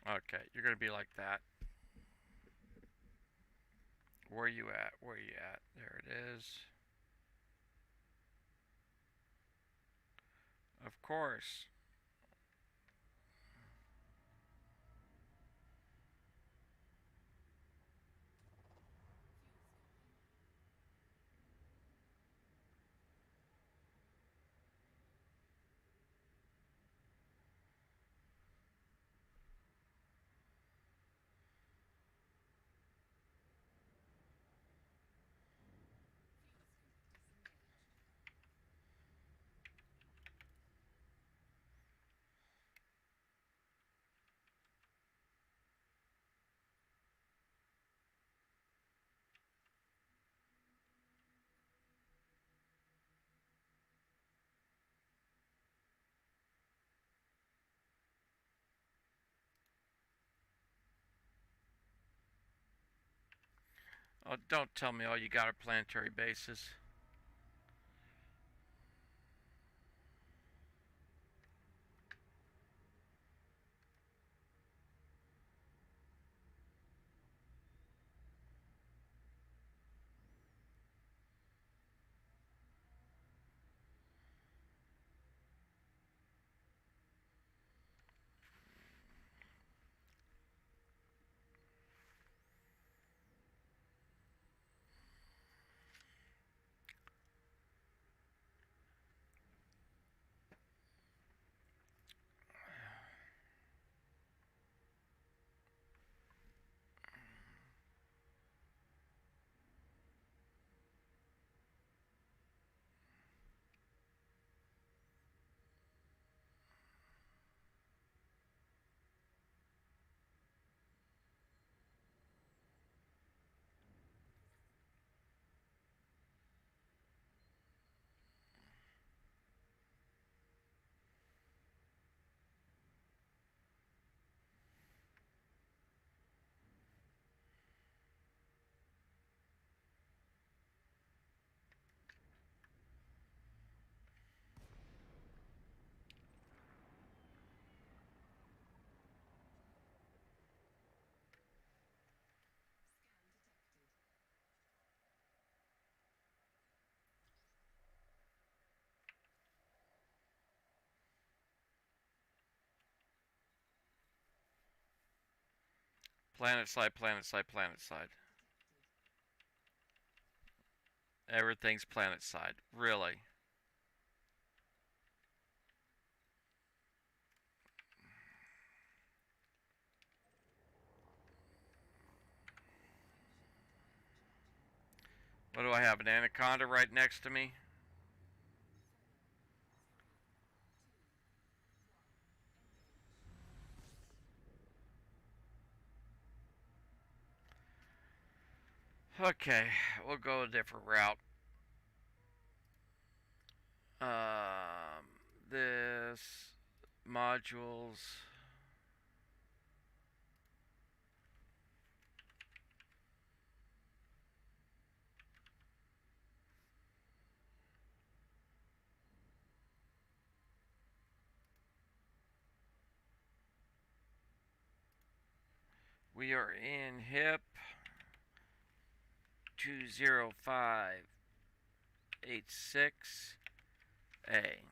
Okay, you're gonna be like that. Where are you at? Where are you at? There it is. Of course. Oh, don't tell me all you got are planetary bases. Planet side, planet side, planet side. Everything's planet side. Really? What do I have? An anaconda right next to me? Okay, we'll go a different route. This modules. We are in HIP 20586A.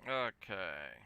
Okay.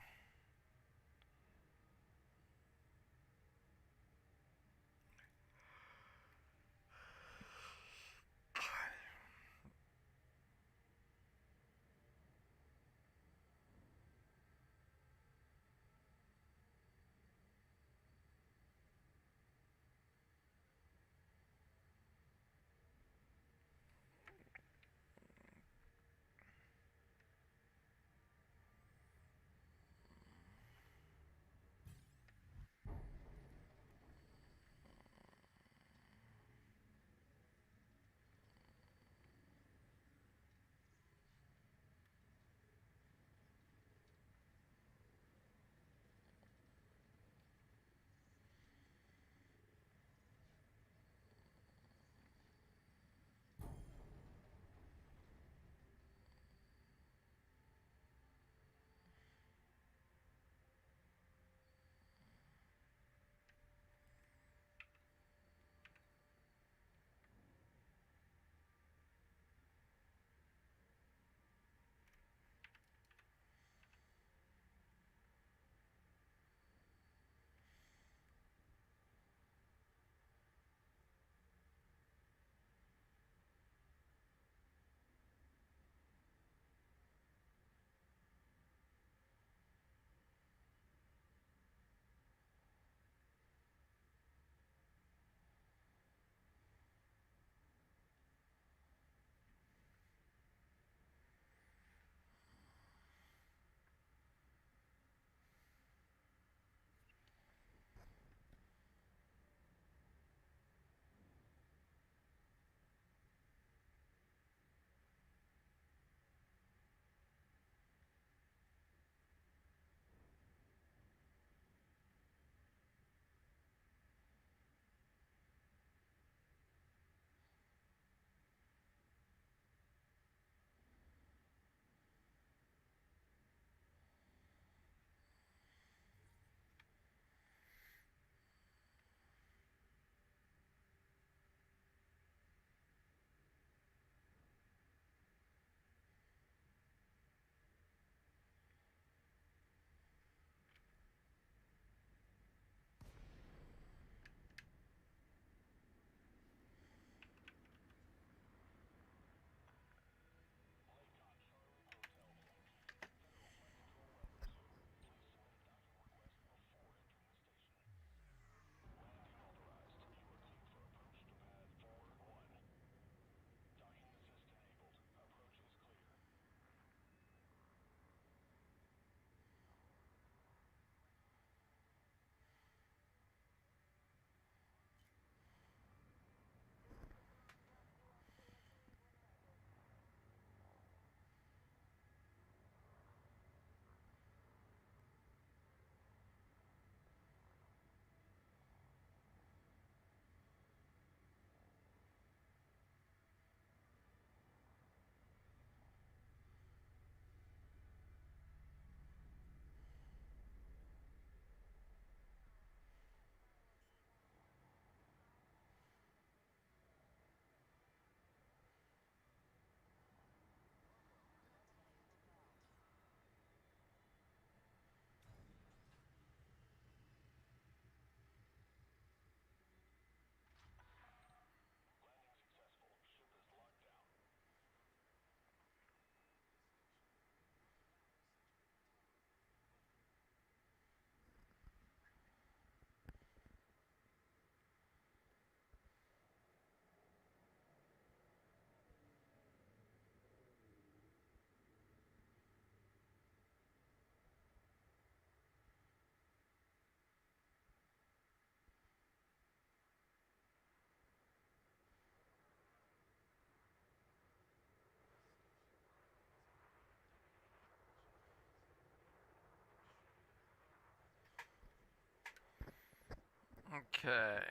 Okay.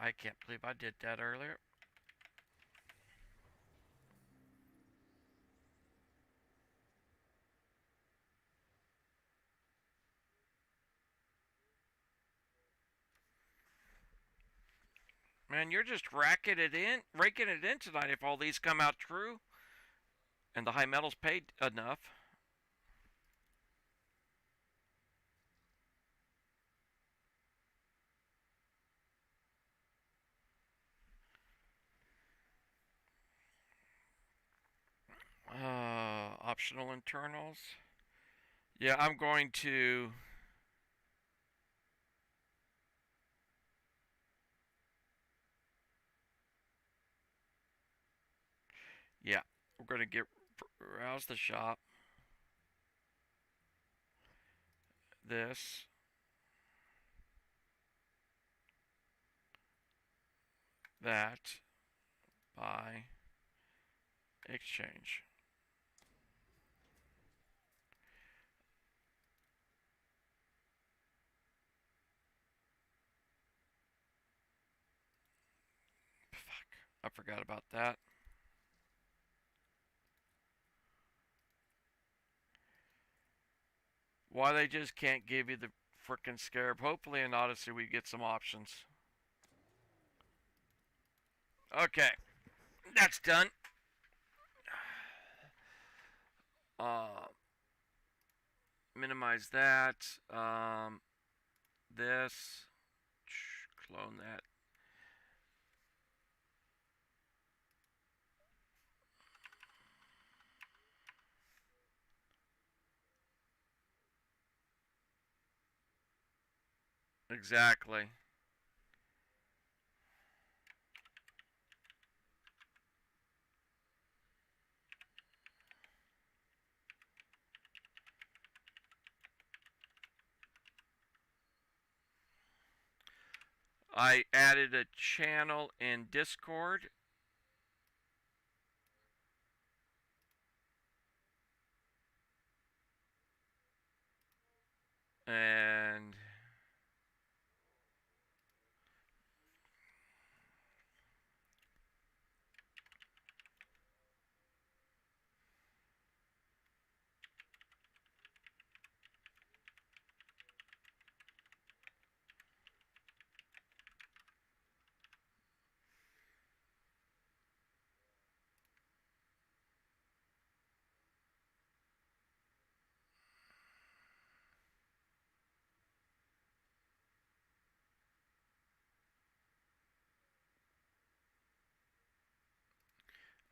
I can't believe I did that earlier. Man, you're just raking it in tonight if all these come out true and the high metals paid enough. Optional internals. Yeah, I'm going to. Yeah, we're going to get browse the shop. This. That. Buy. Exchange. Fuck. I forgot about that. Why they just can't give you the frickin' scarab. Hopefully in Odyssey we get some options. Okay. That's done. Uh, minimize that. This. Clone that. Exactly. I added a channel in Discord. And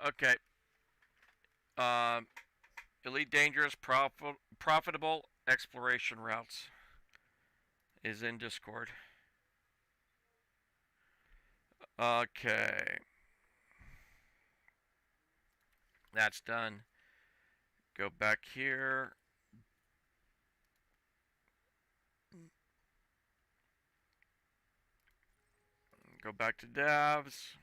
okay. Um, Elite Dangerous Profitable Exploration Routes is in Discord. Okay. That's done. Go back here. Go back to devs.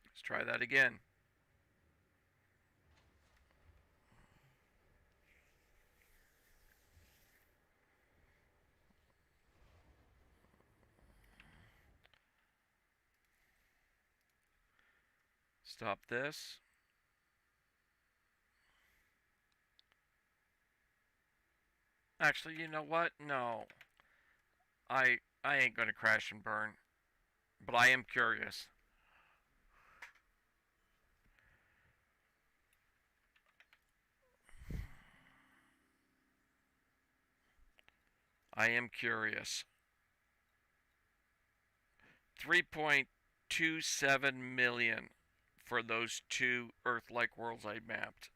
Let's try that again. Stop this. Actually, you know what? No. I ain't gonna crash and burn. But I am curious. I am curious. 3.27 million for those two Earth-like worlds I mapped.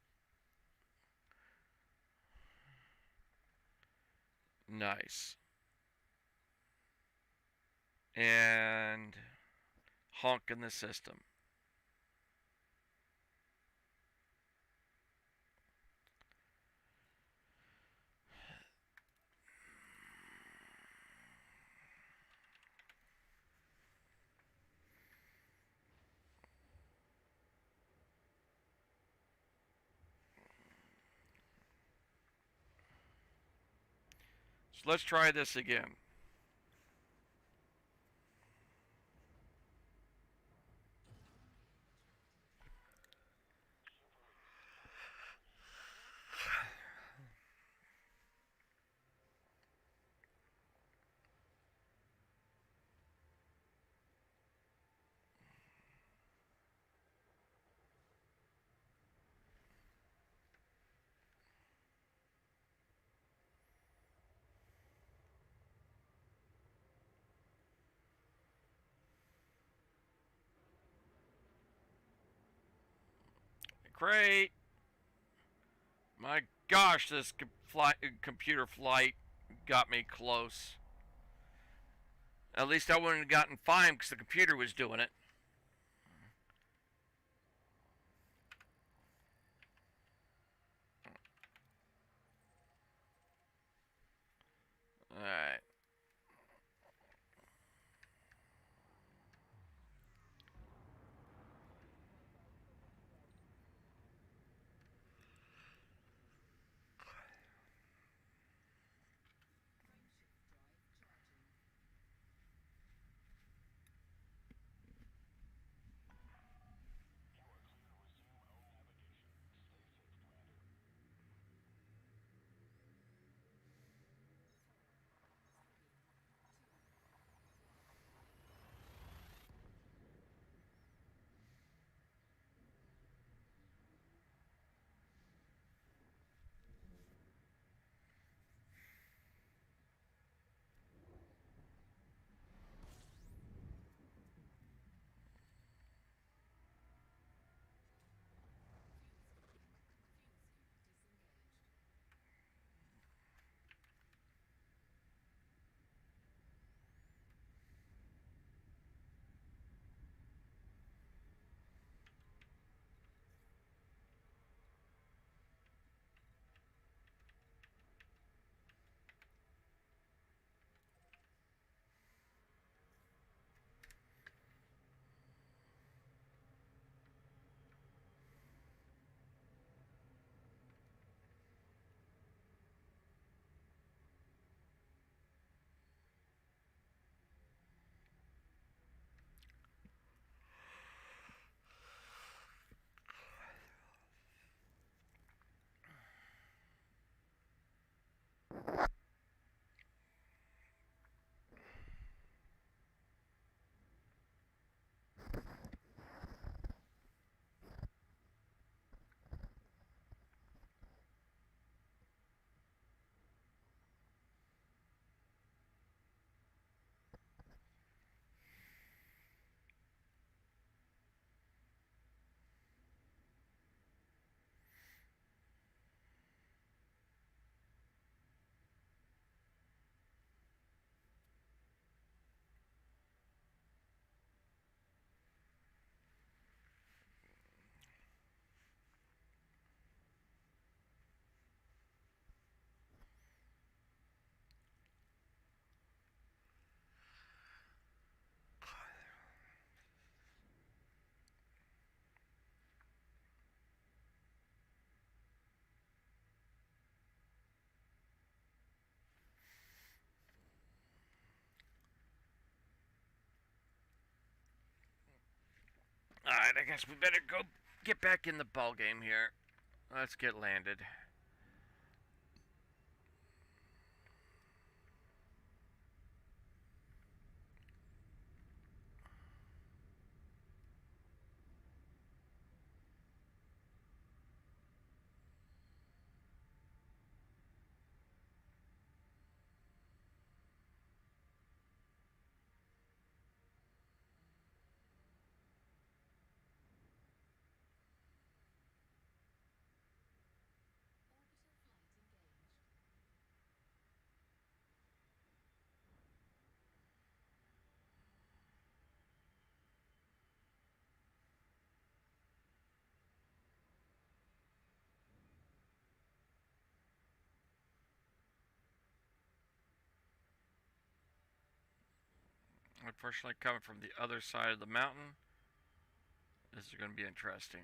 Nice. And honk in the system. So let's try this again. Great. My gosh, this computer flight got me close. At least I wouldn't have gotten fined because the computer was doing it. Alright. Alright, I guess we better go get back in the ball game here. Let's get landed. Unfortunately, coming from the other side of the mountain, this is going to be interesting.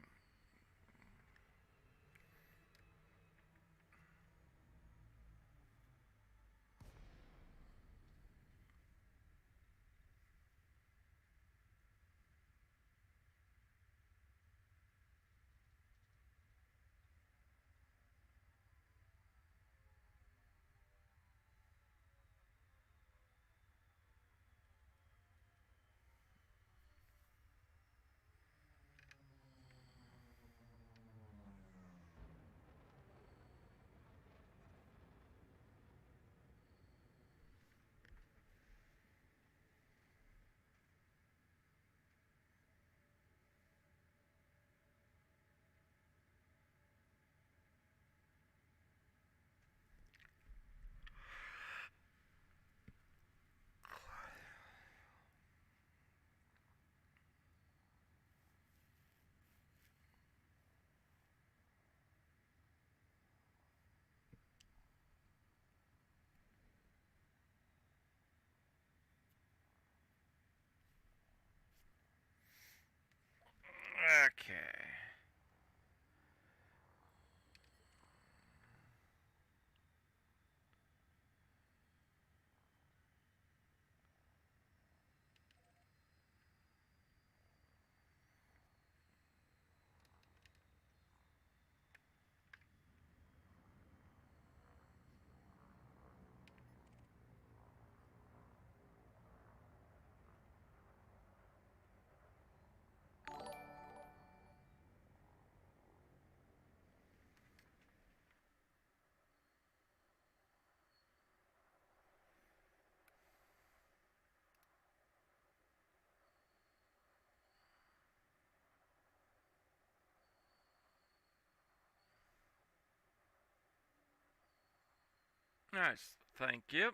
Nice. Thank you.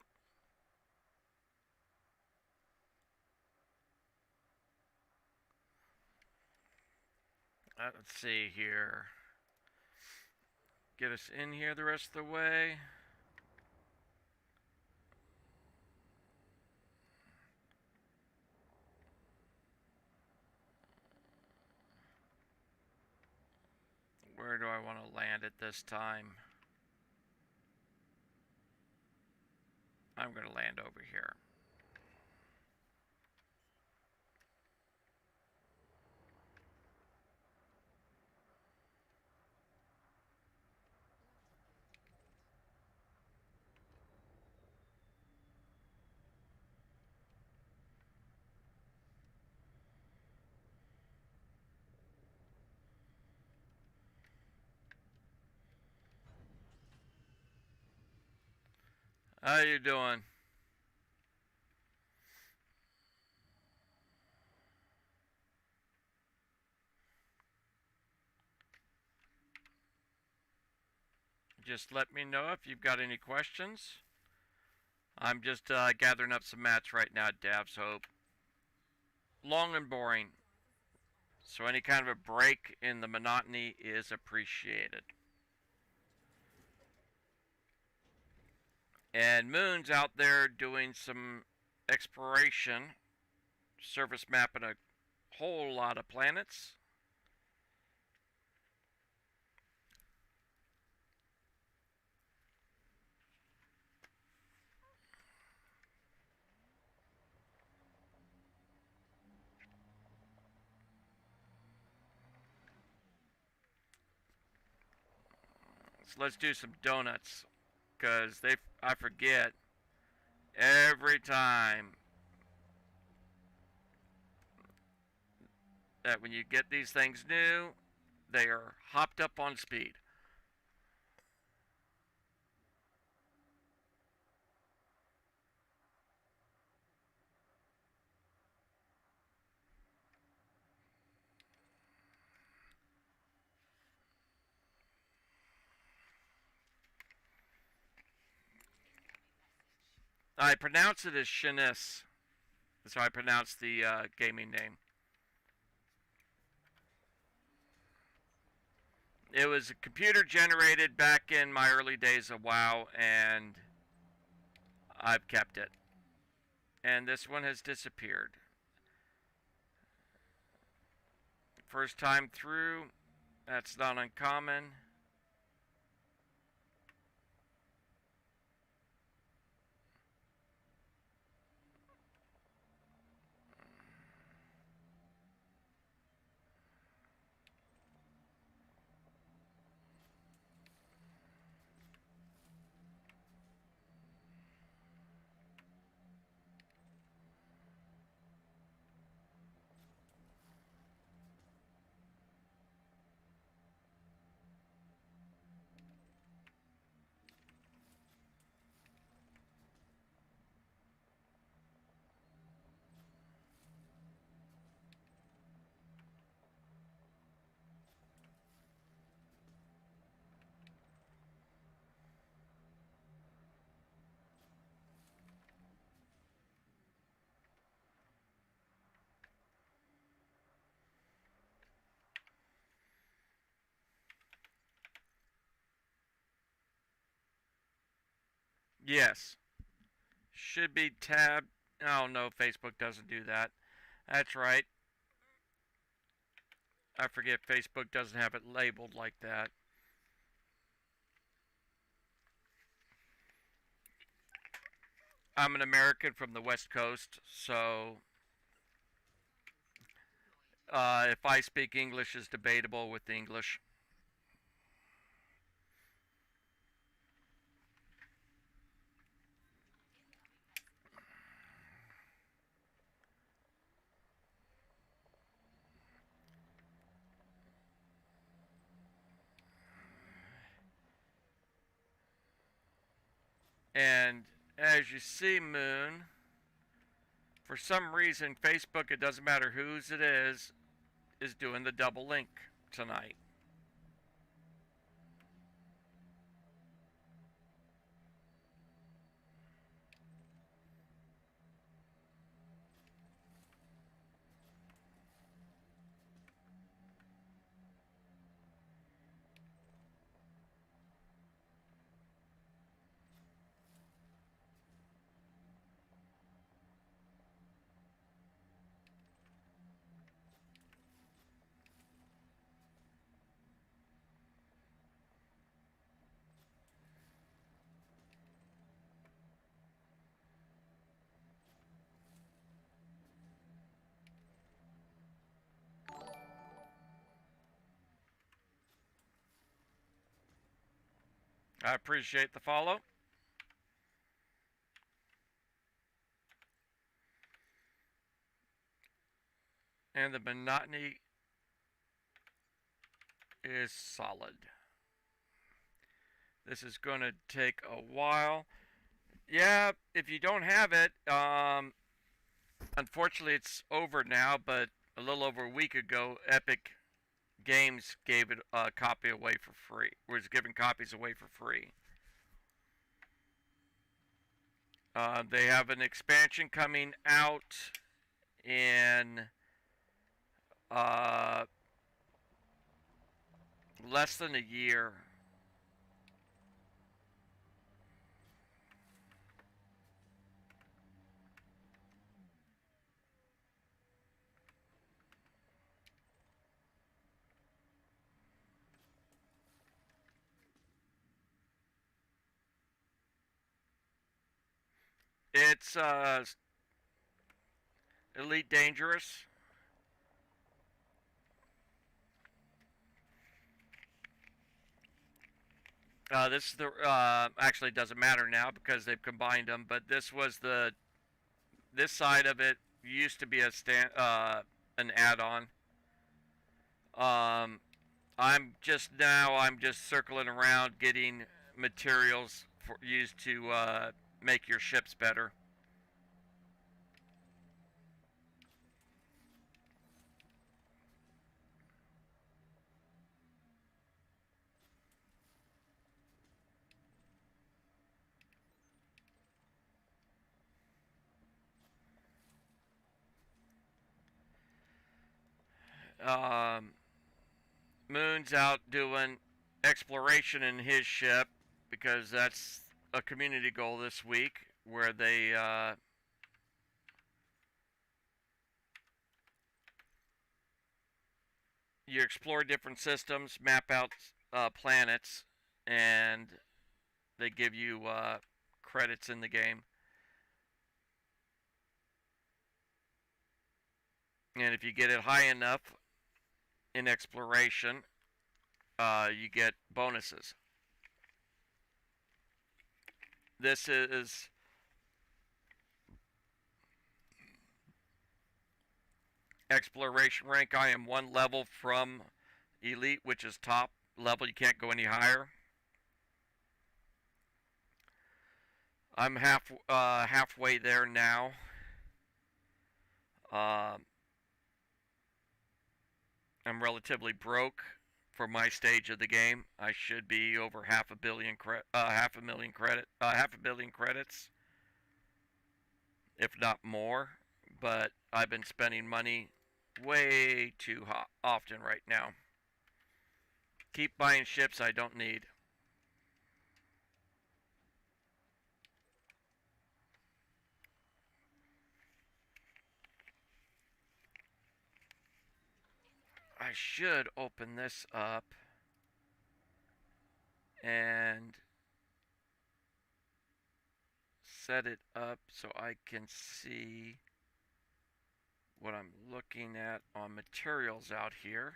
Let's see here. Get us in here the rest of the way. Where do I want to land it this time? I'm going to land over here. How you doing? Just let me know if you've got any questions. I'm just gathering up some mats right now at Dav's Hope. Long and boring. So any kind of a break in the monotony is appreciated. And Moon's out there doing some exploration, surface mapping a whole lot of planets. So let's do some donuts, because I forget every time that when you get these things new, they are hopped up on speed. I pronounce it as Shanice. That's how I pronounce the gaming name. It was computer generated back in my early days of WoW, and I've kept it. And this one has disappeared. First time through, that's not uncommon. Yes. Should be tabbed. Oh no, Facebook doesn't do that. That's right. I forget Facebook doesn't have it labeled like that. I'm an American from the West Coast, so if I speak English is debatable with English. And as you see, Moon, for some reason, Facebook, it doesn't matter whose it is doing the double link tonight. I appreciate the follow. And the monotony is solid. This is going to take a while. Yeah, if you don't have it, unfortunately it's over now, but a little over a week ago, Epic Games gave it a copy away for free. Was giving copies away for free. They have an expansion coming out in uh, less than a year. It's Elite Dangerous. This is the actually it doesn't matter now because they've combined them. But this side of it used to be an add-on. Um, I'm just circling around getting materials used to make your ships better. Um, Moon's out doing exploration in his ship because that's a community goal this week where you explore different systems, map out planets, and they give you credits in the game. And if you get it high enough in exploration, you get bonuses. This is exploration rank. I am one level from elite, which is top level. You can't go any higher. I'm halfway there now. Um, I'm relatively broke for my stage of the game. I should be over half a million half a billion credits, if not more. But I've been spending money way too often right now. Keep buying ships I don't need. I should open this up and set it up so I can see what I'm looking at on materials out here.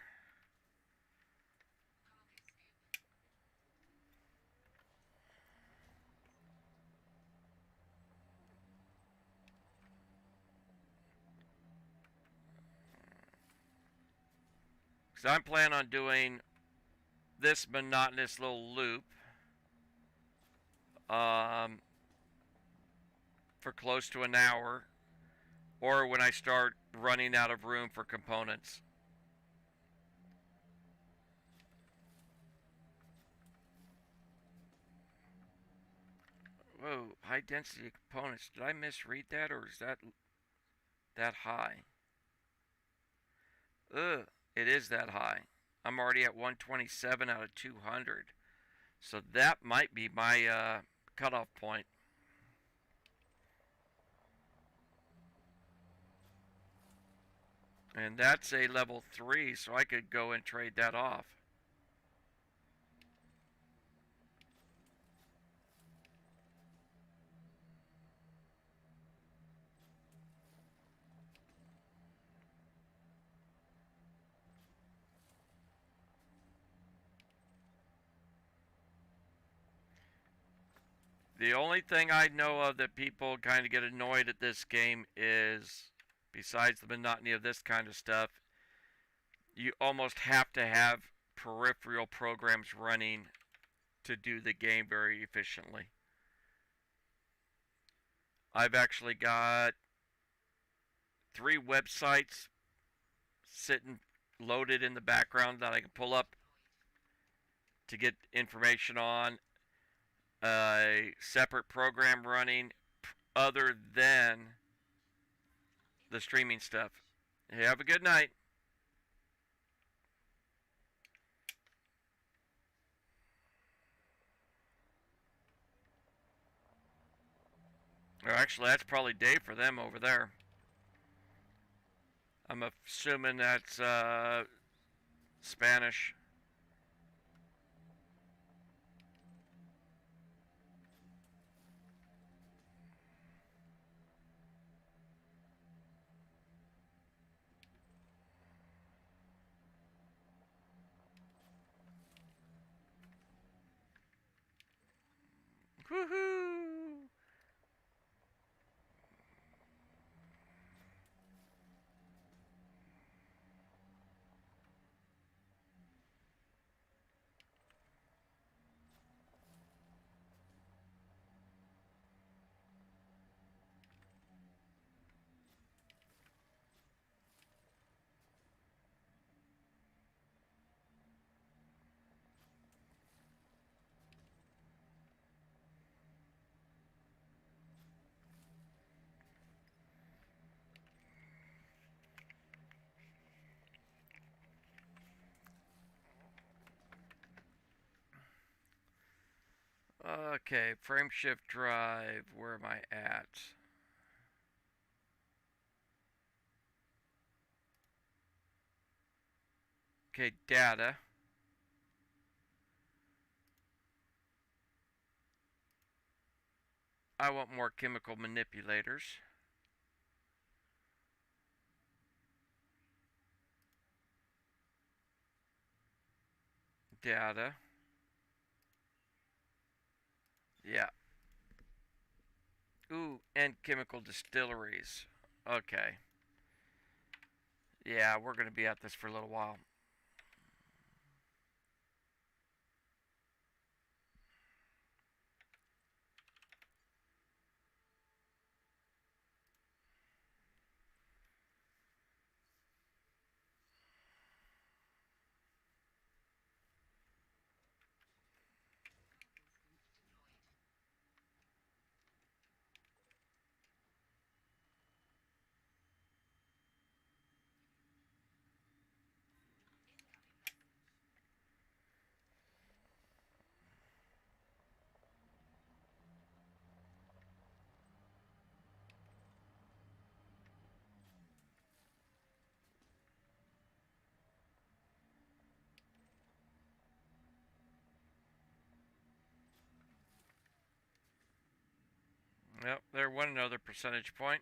Because I'm planning on doing this monotonous little loop for close to an hour, or when I start running out of room for components. Whoa, high density components. Did I misread that, or is that high? Ugh, it is that high. I'm already at 127 out of 200. So that might be my cutoff point. And that's a level 3, so I could go and trade that off. The only thing I know of that people kind of get annoyed at this game is, besides the monotony of this kind of stuff, you almost have to have peripheral programs running to do the game very efficiently. I've actually got 3 websites sitting loaded in the background that I can pull up to get information on, a separate program running other than the streaming stuff. Hey, have a good night. Or actually, that's probably day for them over there. I'm assuming that's Spanish. Woohoo! Okay, frame shift drive. Where am I at? Okay, data. I want more chemical manipulators. Data. Yeah. Ooh, and chemical distilleries. Okay. Yeah, we're going to be at this for a little while. Yep, there went another percentage point.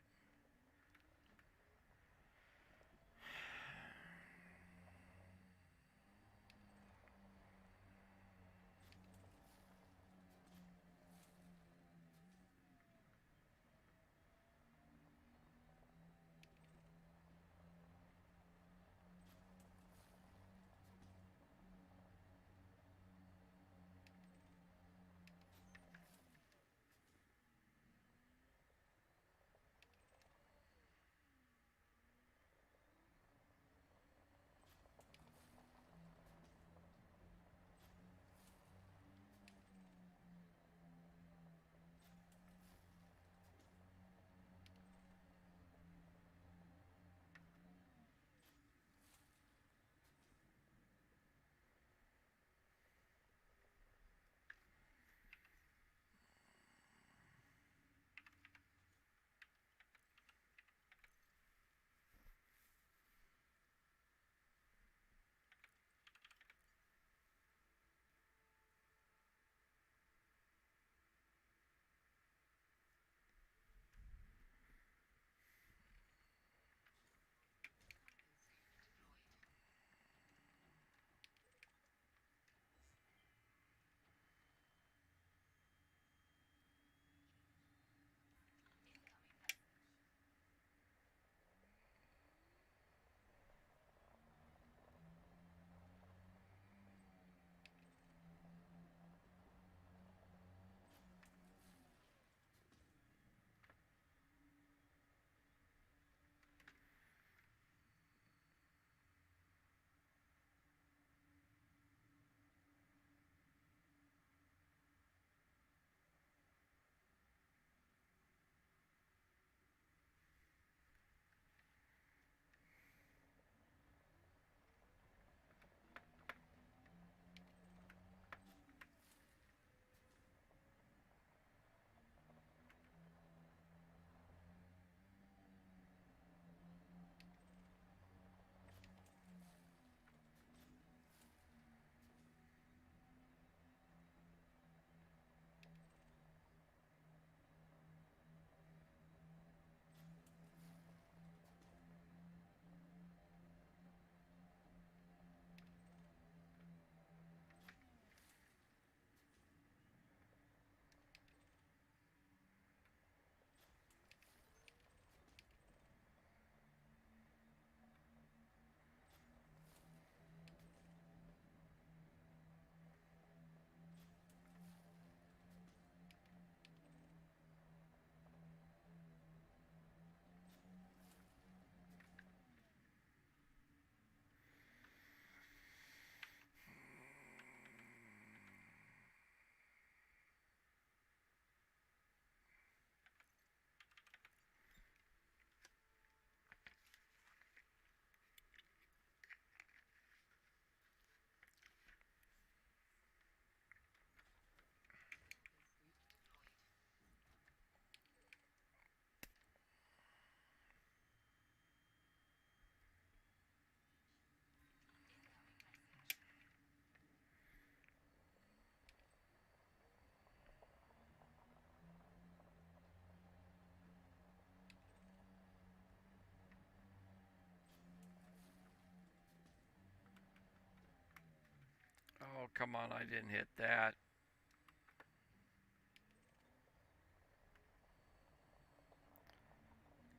come on, I didn't hit that.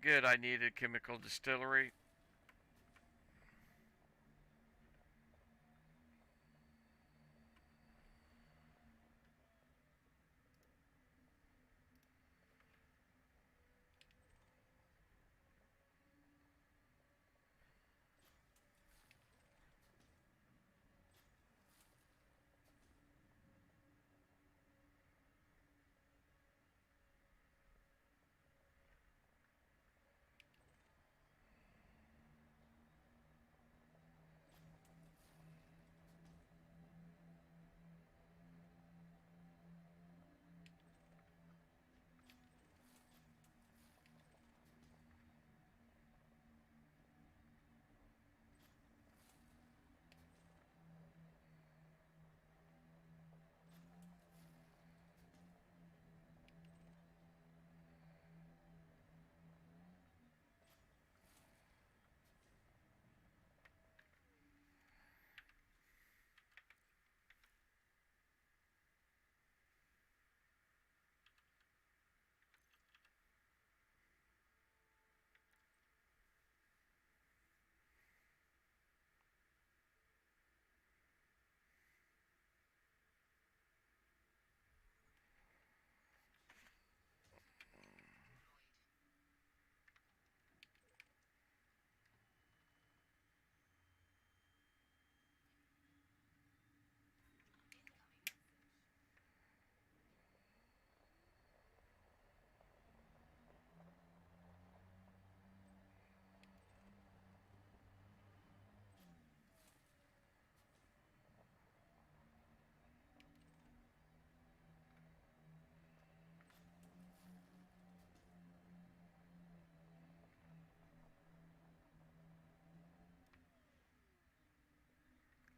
Good, I need a chemical distillery.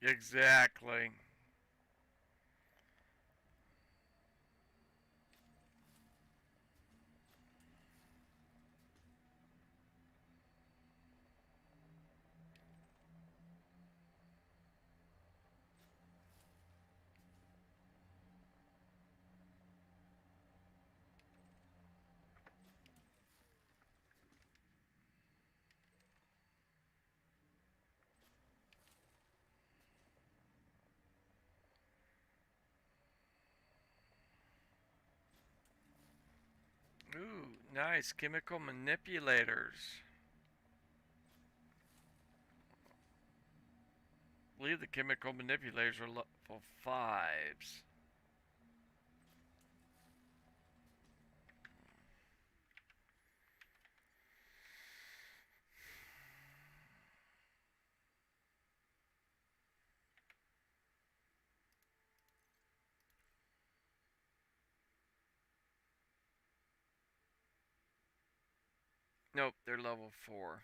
Exactly. Ooh, nice. Chemical manipulators. I believe the chemical manipulators are level 5s. Nope, they're level 4.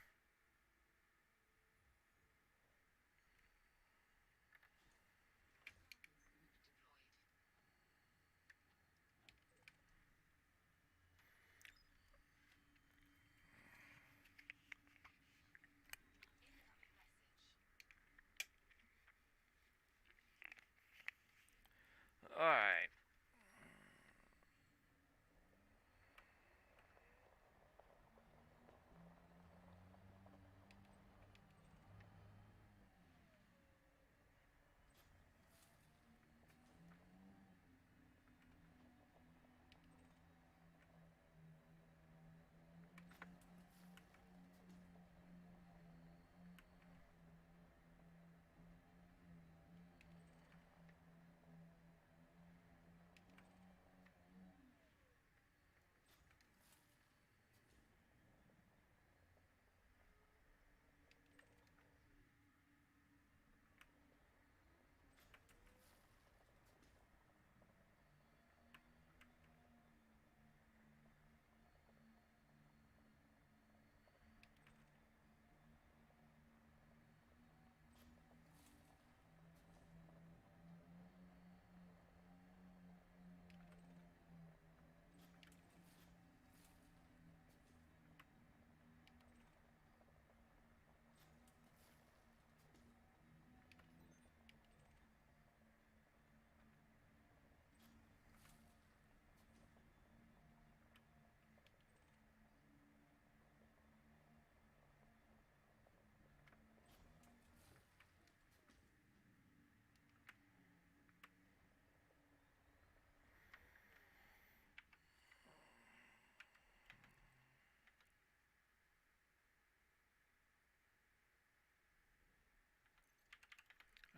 Alright.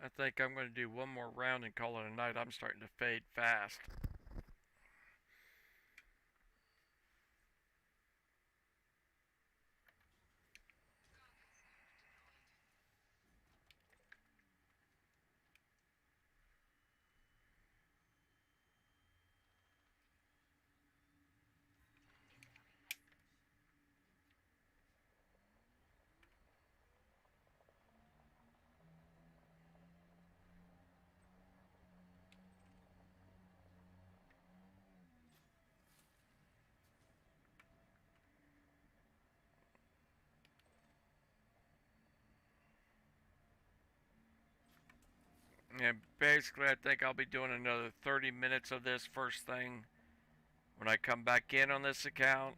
I think I'm going to do one more round and call it a night. I'm starting to fade fast. And basically, I think I'll be doing another 30 minutes of this first thing when I come back in on this account.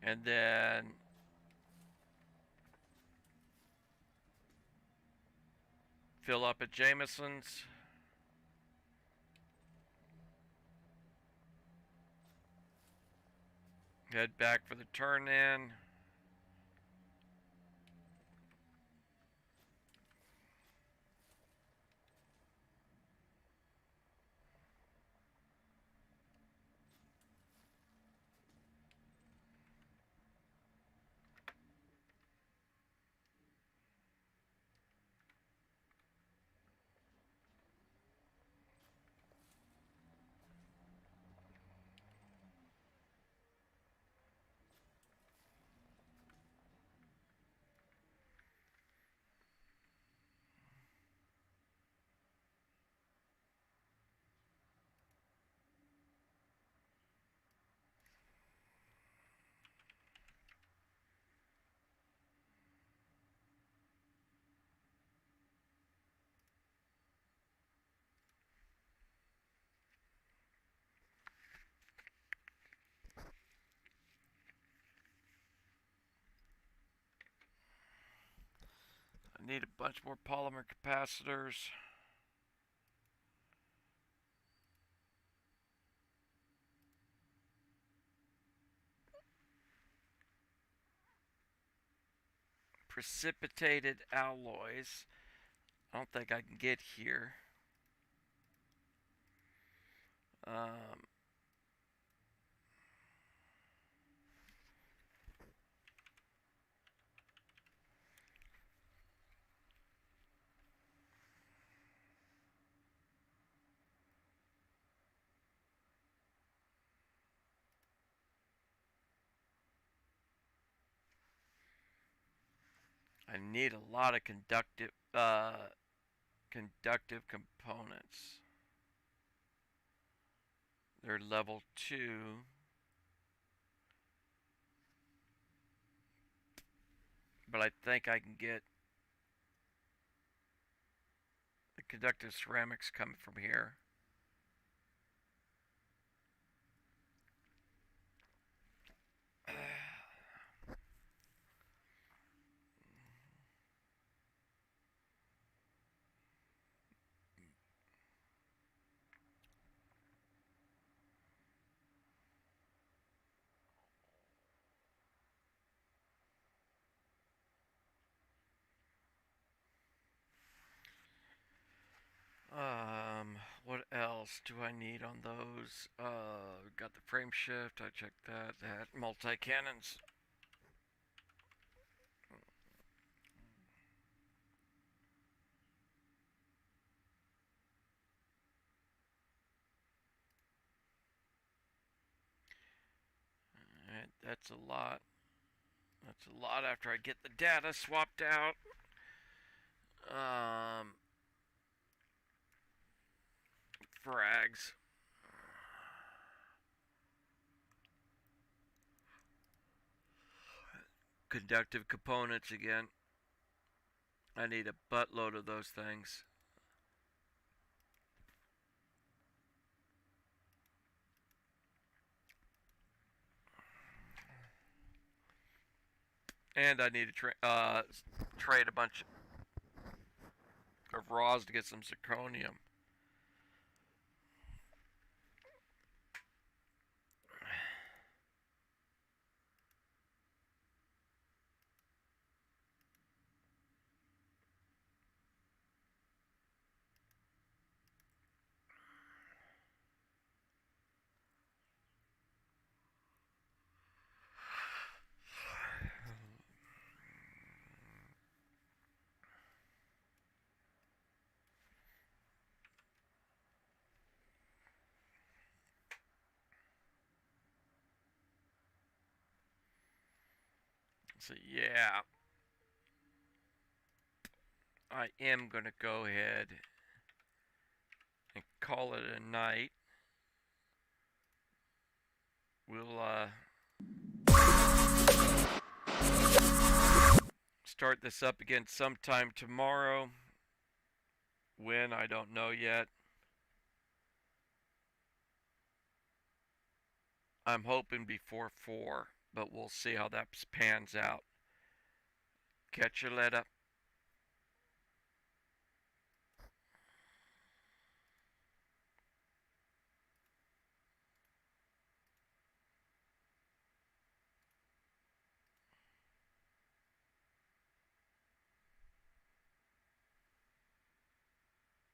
And then fill up at Jameson's. Head back for the turn in. I need a bunch more polymer capacitors. Precipitated alloys. I don't think I can get here. Um, I need a lot of conductive components. They're level 2. But I think I can get the conductive ceramics coming from here. What else do I need on those? Got the frame shift. I checked that. That multi cannons. Alright, that's a lot. That's a lot after I get the data swapped out. Frags. Conductive components again. I need a buttload of those things. And I need to trade a bunch of raws to get some zirconium. So yeah, I am going to go ahead and call it a night. We'll start this up again sometime tomorrow. When, I don't know yet. I'm hoping before 4, but we'll see how that pans out. Catch you later.